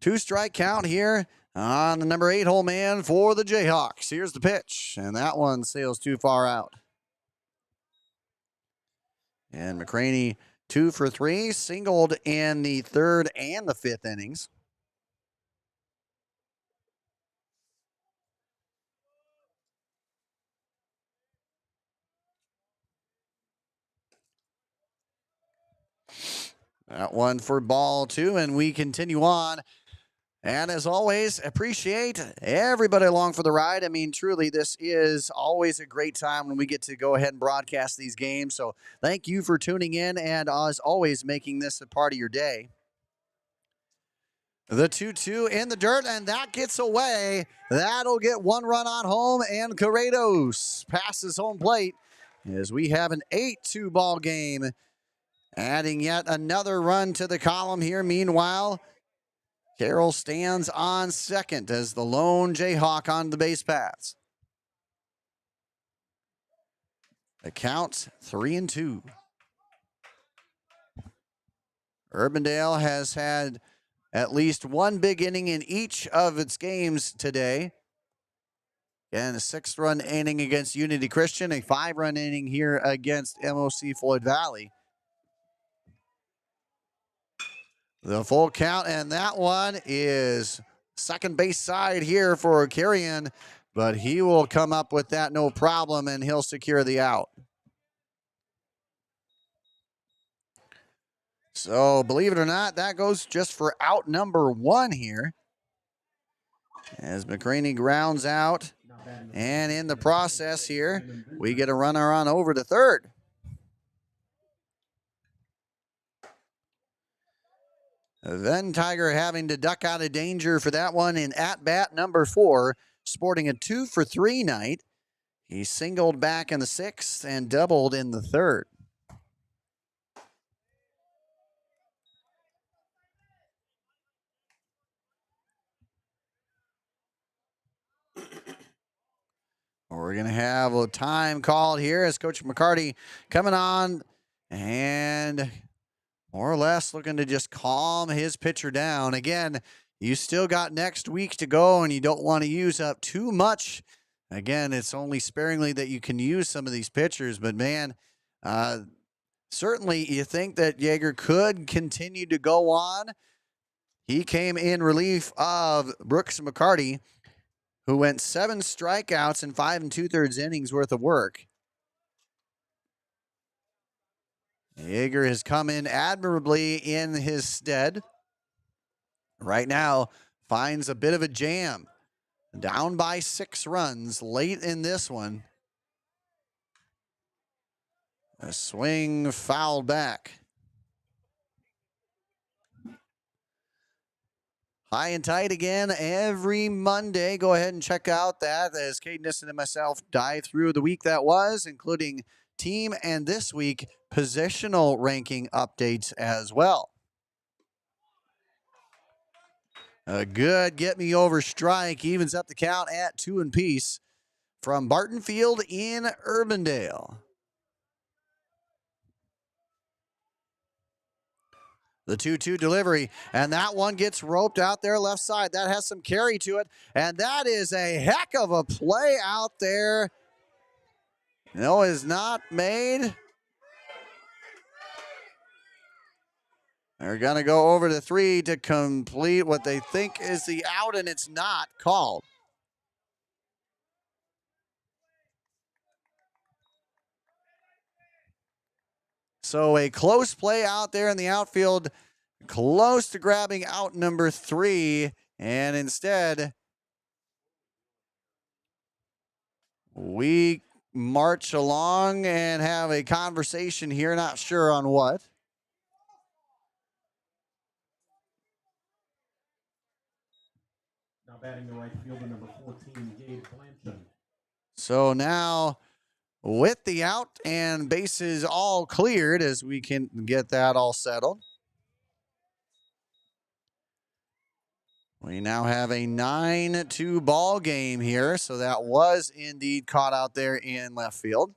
Two-strike count here on the number 8 hole man for the Jayhawks. Here's the pitch, and that one sails too far out. And McCraney 2 for 3, singled in the 3rd and the 5th innings. That one for ball 2, and we continue on. And as always, appreciate everybody along for the ride. I mean, truly, this is always a great time when we get to go ahead and broadcast these games. So thank you for tuning in and, as always, making this a part of your day. The 2-2 in the dirt, and that gets away. That'll get 1 run on home, and Corrados passes home plate as we have an 8-2 ball game. Adding yet another run to the column here. Meanwhile, Carroll stands on second as the lone Jayhawk on the base paths. The count 3-2. Urbandale has had at least one big inning in each of its games today. And a 6-run inning against Unity Christian, a 5-run inning here against MOC Floyd Valley. The full count, and that one is second base side here for Carrion, but he will come up with that no problem, and he'll secure the out. So, believe it or not, that goes just for out number 1 here. As McCraney grounds out, and in the process here, we get a runner on over to third. Then Tiger having to duck out of danger for that one in at-bat number 4, sporting a 2-for-3 night. He singled back in the 6th and doubled in the 3rd. We're going to have a time called here as Coach McCarty coming on and more or less looking to just calm his pitcher down. Again, you still got next week to go, and you don't want to use up too much. Again, it's only sparingly that you can use some of these pitchers, but man, certainly you think that Yeager could continue to go on. He came in relief of Brooks McCarty, who went 7 strikeouts in 5 2/3 innings worth of work. Yeager has come in admirably in his stead. Right now, finds a bit of a jam. Down by 6 runs late in this one. A swing fouled back. High and tight again every Monday. Go ahead and check out that as Caden Nissen and myself dive through the week that was, including team and this week positional ranking updates as well. A good get me over strike evens up the count at 2 apiece from Barton Field in Urbandale. The 2-2 delivery, and that one gets roped out there left side. That has some carry to it, and that is a heck of a play out there. No, is not made. They're going to go over to 3 to complete what they think is the out, and it's not called. So a close play out there in the outfield, close to grabbing out number 3, and instead we march along and have a conversation here, not sure on what. Now batting the right fielder, number 14, Gabe Blanchard. So now with the out and bases all cleared, as we can get that all settled, we now have a 9-2 ball game here. So that was indeed caught out there in left field.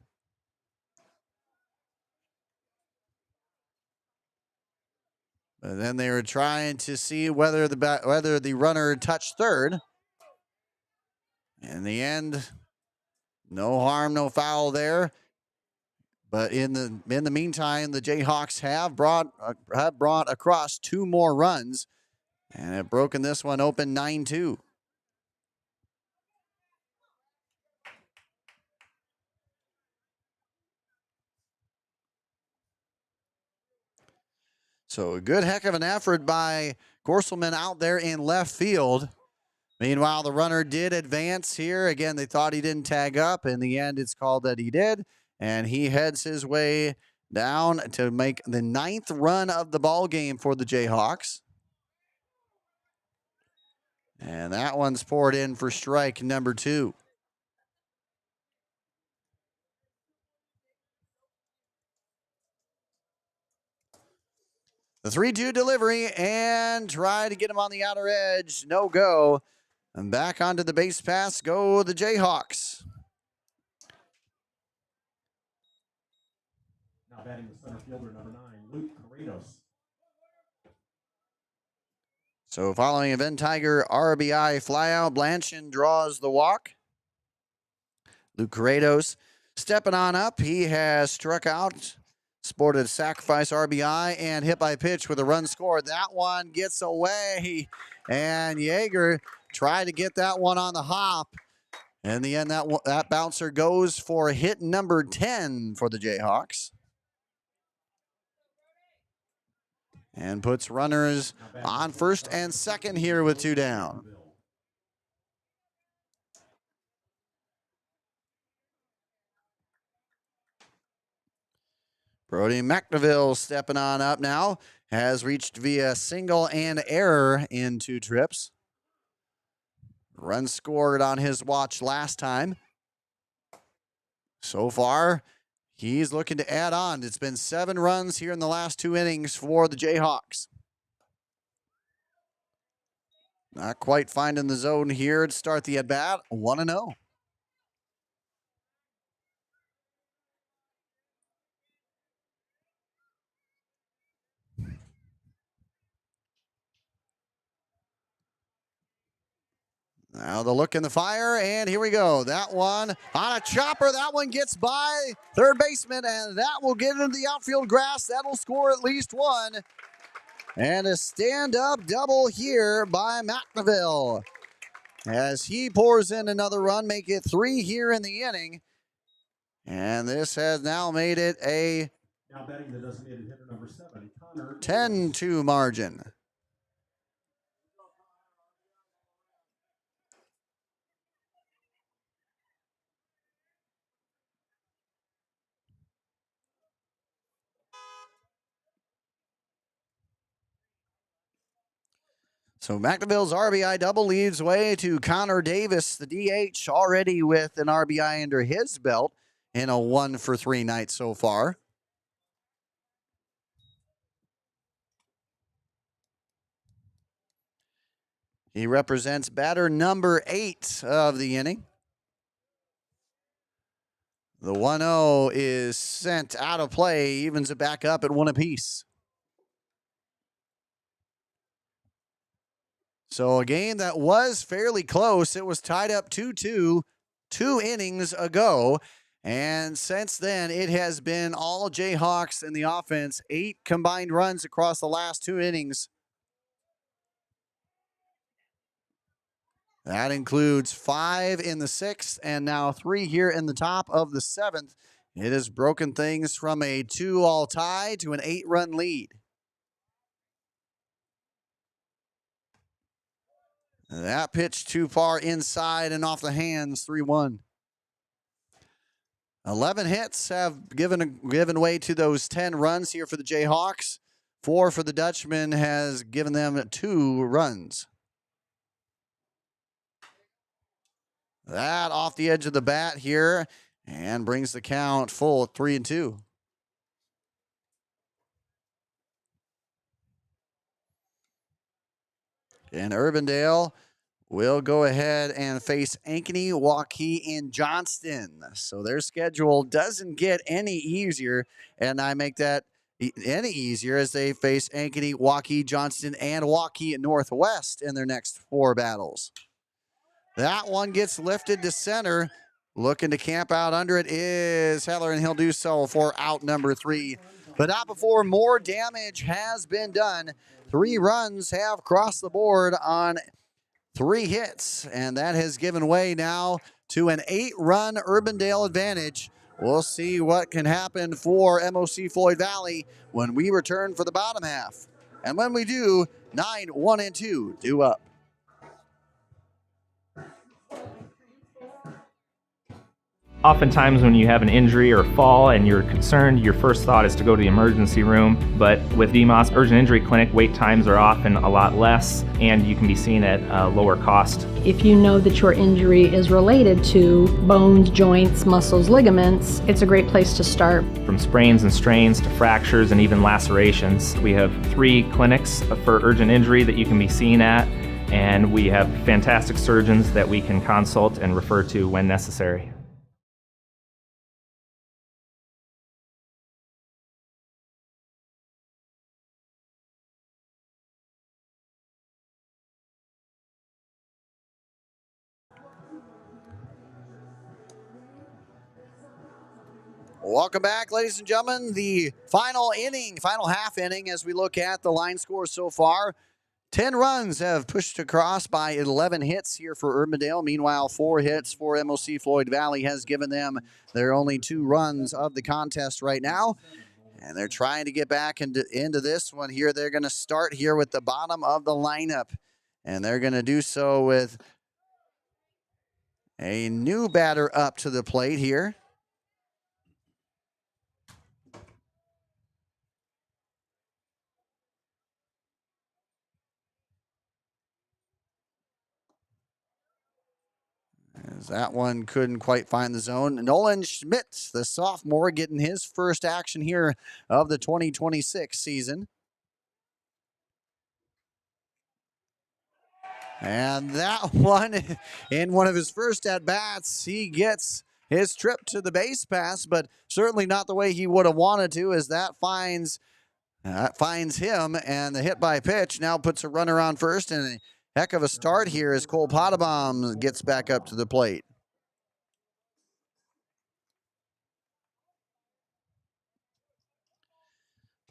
But then they were trying to see whether the runner touched third. In the end, no harm, no foul there. But in the meantime, the Jayhawks have brought across 2 more runs and have broken this one open 9-2. So a good heck of an effort by Gorselman out there in left field. Meanwhile, the runner did advance here. Again, they thought he didn't tag up. In the end, it's called that he did. And he heads his way down to make the 9th run of the ball game for the Jayhawks. And that one's poured in for strike number 2. The 3-2 delivery and try to get him on the outer edge. No go. And back onto the base pass go the Jayhawks. Now batting the center fielder, number 9, Luke Corridos. So following a Venn Tiger RBI flyout, Blanchard draws the walk. Luke Corrados stepping on up. He has struck out, sported a sacrifice RBI, and hit by pitch with a run scored. That one gets away, and Yeager tried to get that one on the hop. In the end, that bouncer goes for hit number 10 for the Jayhawks. And puts runners on first and second here with 2 down. Brody McNeville stepping on up now. Has reached via single and error in 2 trips. Run scored on his watch last time. So far, he's looking to add on. It's been 7 runs here in the last 2 innings for the Jayhawks. Not quite finding the zone here to start the at-bat. 1-0. Now the look in the fire, and here we go. That one on a chopper. That one gets by third baseman, and that will get into the outfield grass. That'll score at least 1. And a stand-up double here by McNeville. As he pours in another run, make it 3 here in the inning. And this has now made it a Now betting the designated hitter number 7, Connor. 10-2 margin. So McNeville's RBI double leads way to Connor Davis, the DH, already with an RBI under his belt in a 1-for-3 night so far. He represents batter number 8 of the inning. The 1-0 is sent out of play, evens it back up at 1 apiece. So a game that was fairly close. It was tied up 2-2 2 innings ago. And since then, it has been all Jayhawks in the offense. 8 combined runs across the last 2 innings. That includes 5 in the 6th and now 3 here in the top of the 7th. It has broken things from a 2-all tie to an 8-run lead. That pitch too far inside and off the hands, 3-1. 11 hits have given way to those 10 runs here for the Jayhawks. 4 for the Dutchman has given them 2 runs. That off the edge of the bat here and brings the count full 3-2. And Urbandale will go ahead and face Ankeny, Waukee, and Johnston. So their schedule doesn't get any easier, and I make that any easier as they face Ankeny, Waukee, Johnston, and Waukee Northwest in their next 4 battles. That one gets lifted to center. Looking to camp out under it is Heller, and he'll do so for out number 3. But not before more damage has been done. 3 runs have crossed the board on 3 hits, and that has given way now to an 8-run Urbandale advantage. We'll see what can happen for MOC Floyd Valley when we return for the bottom half. And when we do, 9, 1, and 2 due up. Oftentimes when you have an injury or fall and you're concerned, your first thought is to go to the emergency room. But with DMOS Urgent Injury Clinic, wait times are often a lot less and you can be seen at a lower cost. If you know that your injury is related to bones, joints, muscles, ligaments, it's a great place to start. From sprains and strains to fractures and even lacerations. We have 3 clinics for urgent injury that you can be seen at, and we have fantastic surgeons that we can consult and refer to when necessary. Welcome back, ladies and gentlemen. The final inning, final half inning, as we look at the line score so far. 10 runs have pushed across by 11 hits here for Urbandale. Meanwhile, 4 hits for MOC Floyd Valley has given them their only 2 runs of the contest right now. And they're trying to get back into this one here. They're going to start here with the bottom of the lineup. And they're going to do so with a new batter up to the plate here. As that one couldn't quite find the zone. Nolan Schmidt, the sophomore, getting his first action here of the 2026 season. And that one, in one of his first at-bats, he gets his trip to the base pass, but certainly not the way he would have wanted to, as that finds him, and the hit by pitch now puts a runner on first, and a heck of a start here as Cole Pottebaum gets back up to the plate.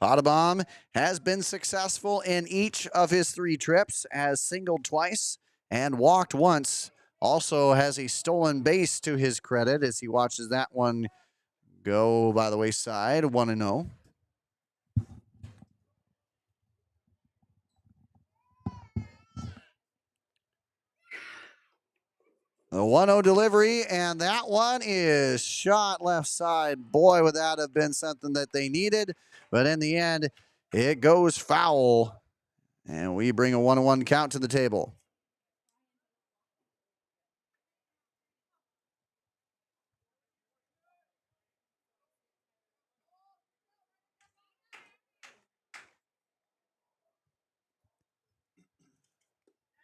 Pottebaum has been successful in each of his 3 trips, has singled twice and walked once. Also has a stolen base to his credit as he watches that one go by the wayside, 1-0. The 1-0 delivery, and that one is shot left side. Boy, would that have been something that they needed. But in the end, it goes foul. And we bring a 1-1 count to the table.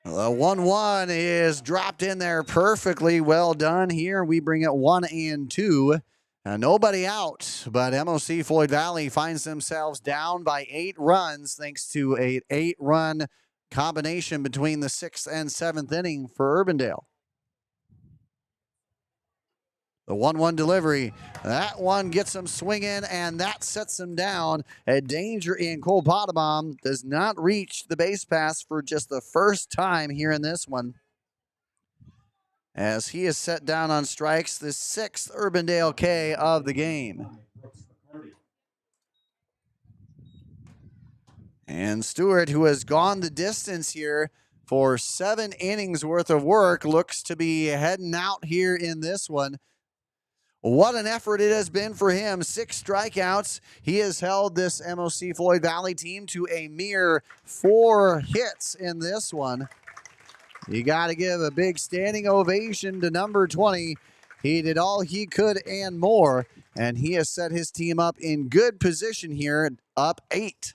The 1-1 is dropped in there perfectly. Well done here. We bring it 1-2. Nobody out, but MOC Floyd Valley finds themselves down by 8 runs thanks to an 8-run combination between the 6th and 7th inning for Urbandale. The 1-1 delivery, that one gets them swinging, and that sets them down. A danger in Cole Pottebaum does not reach the base pass for just the first time here in this one, as he is set down on strikes, the 6th Urbandale K of the game. And Stewart, who has gone the distance here for 7 innings worth of work, looks to be heading out here in this one. What an effort it has been for him. 6 strikeouts. He has held this MOC Floyd Valley team to a mere 4 hits in this one. You got to give a big standing ovation to number 20. He did all he could and more, and he has set his team up in good position here, up 8.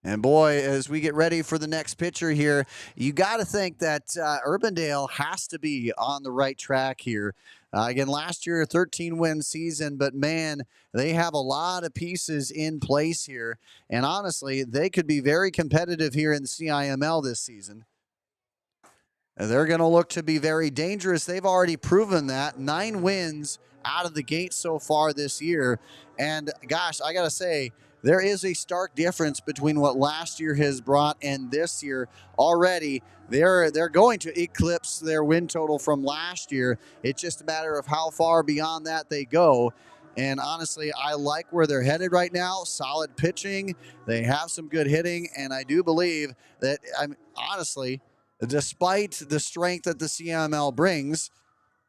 And boy, as we get ready for the next pitcher here, you got to think that Urbandale has to be on the right track here. Again, last year, a 13-win season, but man, they have a lot of pieces in place here. And honestly, they could be very competitive here in the CIML this season. They're going to look to be very dangerous. They've already proven that. 9 wins out of the gate so far this year. And gosh, I got to say, there is a stark difference between what last year has brought and this year. Already, they're going to eclipse their win total from last year. It's just a matter of how far beyond that they go. And honestly, I like where they're headed right now. Solid pitching. They have some good hitting. And I do believe that, honestly, despite the strength that the CML brings,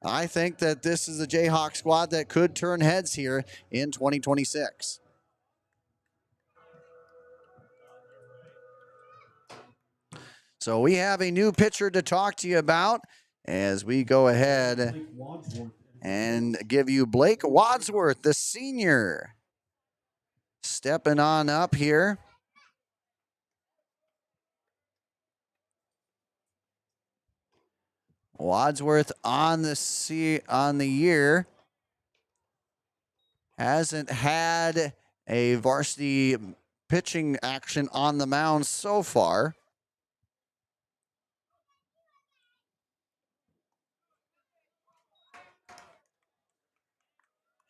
I think that this is a Jayhawk squad that could turn heads here in 2026. So we have a new pitcher to talk to you about as we go ahead and give you Blake Wadsworth, the senior, stepping on up here. Wadsworth on the year hasn't had a varsity pitching action on the mound so far.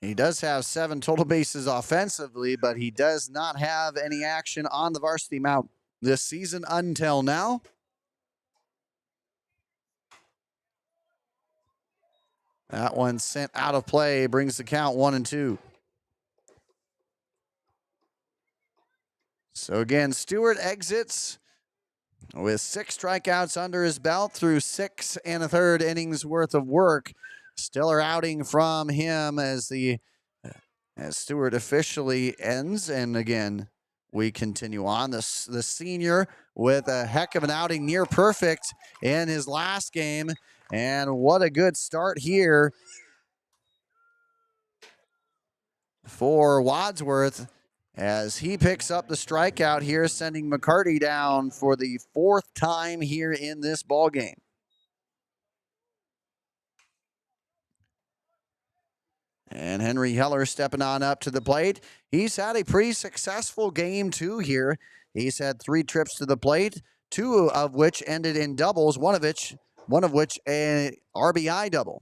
He does have 7 total bases offensively, but he does not have any action on the varsity mound this season until now. That one sent out of play, brings the count 1-2. So again, Stewart exits with 6 strikeouts under his belt through 6 1/3 innings worth of work. Stellar outing from him as Stewart officially ends. And again, we continue on. The senior with a heck of an outing, near perfect in his last game. And what a good start here for Wadsworth as he picks up the strikeout here, sending McCarty down for the 4th time here in this ballgame. And Henry Heller stepping on up to the plate. He's had a pretty successful game too here. He's had 3 trips to the plate, 2 of which ended in doubles, one of which a RBI double.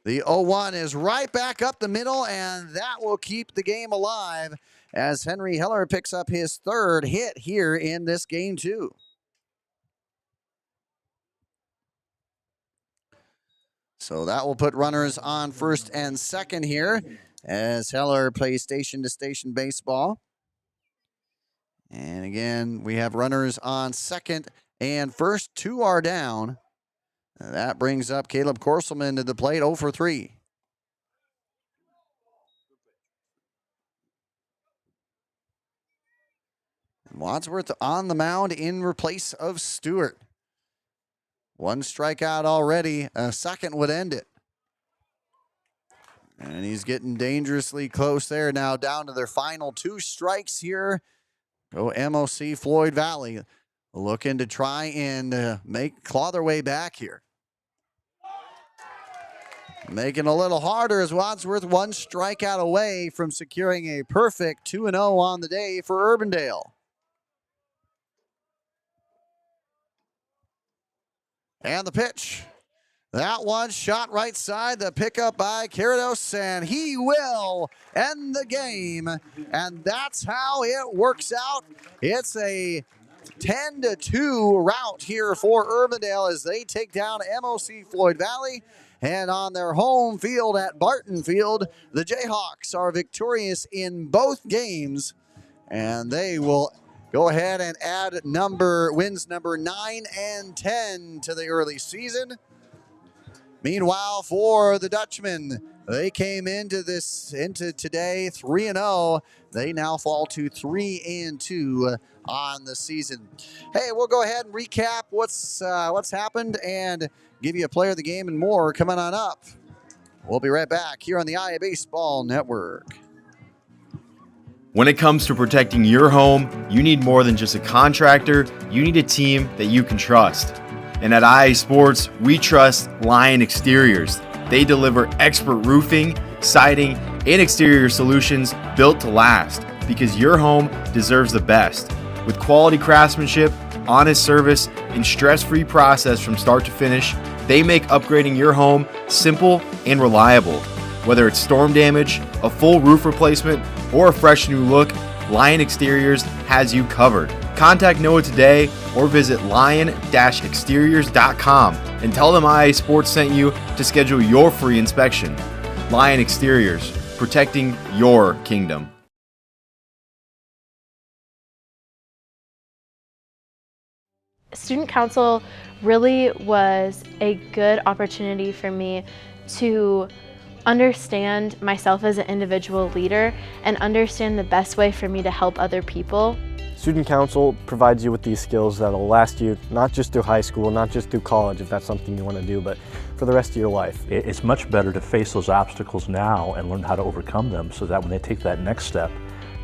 The 0-1 is right back up the middle, and that will keep the game alive as Henry Heller picks up his 3rd hit here in this game too. So that will put runners on 1st and 2nd here as Heller plays station-to-station baseball. And again, we have runners on 2nd and 1st. 2 are down. That brings up Caleb Korselman to the plate, 0 for 3. Wadsworth on the mound in place of Stewart. 1 strikeout already. A 2nd would end it. And he's getting dangerously close there now, down to their final 2 strikes here. Go MOC Floyd Valley, looking to try and claw their way back here. Making it a little harder as Wadsworth 1 strikeout away from securing a perfect 2-0 on the day for Urbandale. And the pitch. That one shot right side, the pickup by Carados, and he will end the game. And that's how it works out. It's a 10-2 rout here for Urbandale as they take down MOC Floyd Valley. And on their home field at Barton Field, the Jayhawks are victorious in both games. And they will go ahead and add wins number 9 and 10 to the early season. Meanwhile, for the Dutchmen, they came into today 3-0. They now fall to 3-2 on the season. Hey, we'll go ahead and recap what's happened and give you a player of the game and more coming on up. We'll be right back here on the IA Baseball Network. When it comes to protecting your home, you need more than just a contractor. You need a team that you can trust. And at IA Sports, we trust Lion Exteriors. They deliver expert roofing, siding, and exterior solutions built to last because your home deserves the best. With quality craftsmanship, honest service, and stress-free process from start to finish, they make upgrading your home simple and reliable. Whether it's storm damage, a full roof replacement, or a fresh new look, Lion Exteriors has you covered. Contact Noah today or visit lion-exteriors.com and tell them IA Sports sent you to schedule your free inspection. Lion Exteriors, protecting your kingdom. Student council really was a good opportunity for me to understand myself as an individual leader and understand the best way for me to help other people. Student council provides you with these skills that will last you not just through high school, not just through college if that's something you want to do, but for the rest of your life. It's much better to face those obstacles now and learn how to overcome them so that when they take that next step,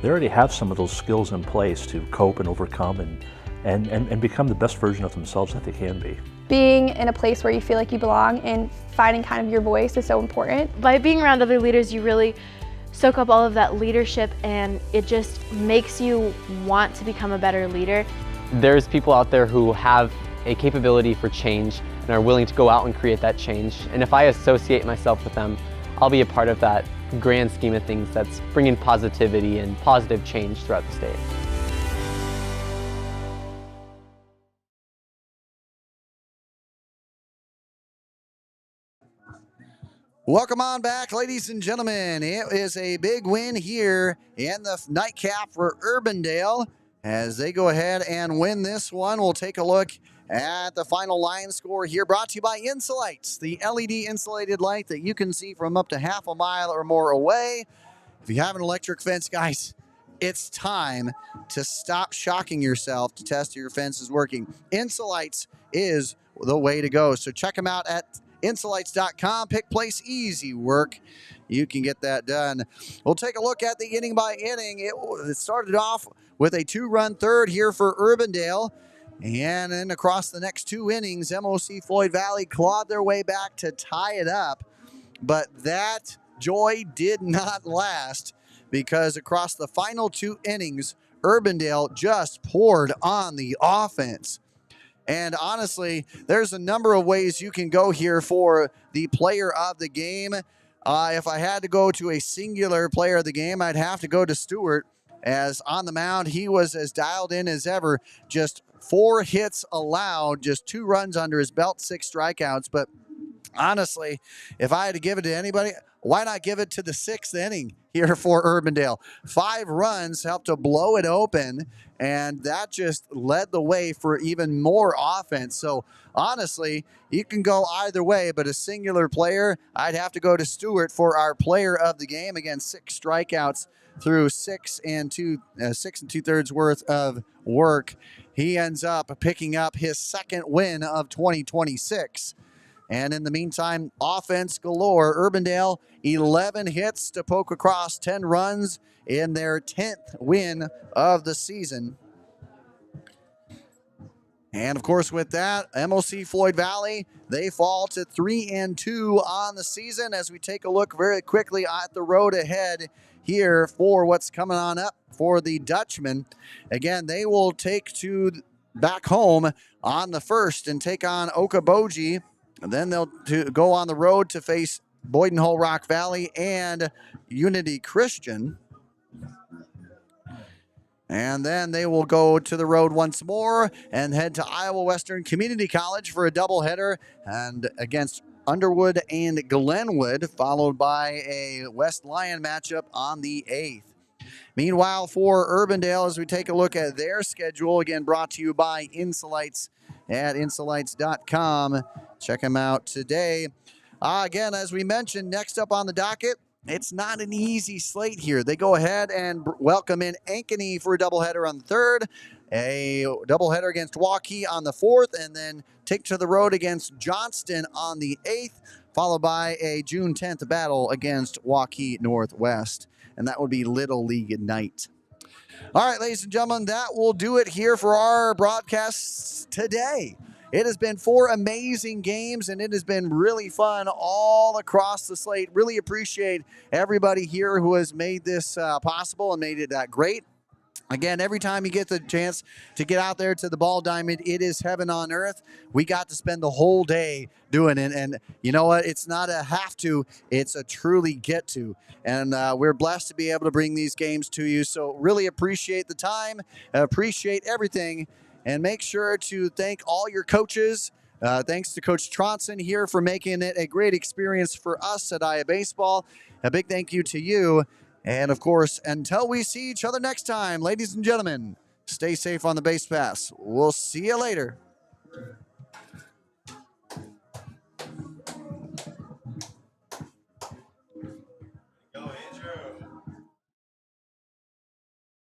they already have some of those skills in place to cope and overcome and become the best version of themselves that they can be. Being in a place where you feel like you belong and finding kind of your voice is so important. By being around other leaders, you really soak up all of that leadership, and it just makes you want to become a better leader. There's people out there who have a capability for change and are willing to go out and create that change. And if I associate myself with them, I'll be a part of that grand scheme of things that's bringing positivity and positive change throughout the state. Welcome on back, ladies and gentlemen. It is a big win here in the nightcap for Urbandale as they go ahead and win this one. We'll take a look at the final line score here, brought to you by Insolites, the LED insulated light that you can see from up to half a mile or more away. If you have an electric fence, guys, it's time to stop shocking yourself to test your fence is working. Insolites is the way to go. So check them out at Insolites.com. Pick, place, easy work. You can get that done. We'll take a look at the inning by inning. It started off with a 2-run third here for Urbandale. And then across the next 2 innings, MOC Floyd Valley clawed their way back to tie it up. But that joy did not last because across the final 2 innings, Urbandale just poured on the offense. And honestly, there's a number of ways you can go here for the player of the game. If I had to go to a singular player of the game, I'd have to go to Stewart, as on the mound, he was as dialed in as ever. Just 4 hits allowed, just 2 runs under his belt, 6 strikeouts. But honestly, if I had to give it to anybody, why not give it to the 6th inning here for Urbandale? 5 runs helped to blow it open, and that just led the way for even more offense. So honestly, you can go either way, but a singular player, I'd have to go to Stewart for our player of the game. Again, 6 strikeouts through 6 2/3 worth of work. He ends up picking up his 2nd win of 2026. And in the meantime, offense galore. Urbandale, 11 hits to poke across 10 runs in their 10th win of the season. And of course, with that, MOC Floyd Valley, they fall to 3-2 on the season as we take a look very quickly at the road ahead here for what's coming on up for the Dutchmen. Again, they will take to back home on the 1st and take on Okoboji. And then they'll go on the road to face Boyden Hull Rock Valley and Unity Christian. And then they will go to the road once more and head to Iowa Western Community College for a doubleheader and against Underwood and Glenwood, followed by a West Lyon matchup on the 8th. Meanwhile, for Urbandale, as we take a look at their schedule, again brought to you by Insolites at insolites.com. Check them out today. Again, as we mentioned, next up on the docket, it's not an easy slate here. They go ahead and welcome in Ankeny for a doubleheader on the 3rd, a doubleheader against Waukee on the 4th, and then take to the road against Johnston on the 8th, followed by a June 10th battle against Waukee Northwest. And that would be Little League night. All right, ladies and gentlemen, that will do it here for our broadcasts today. It has been 4 amazing games, and it has been really fun all across the slate. Really appreciate everybody here who has made this possible and made it great. Again, every time you get the chance to get out there to the ball diamond, it is heaven on earth. We got to spend the whole day doing it. And you know what? It's not a have to, it's a truly get to. And we're blessed to be able to bring these games to you. So really appreciate the time, appreciate everything. And make sure to thank all your coaches. Thanks to Coach Tronson here for making it a great experience for us at Iowa Baseball. A big thank you to you. And of course, until we see each other next time, ladies and gentlemen, stay safe on the base pass. We'll see you later.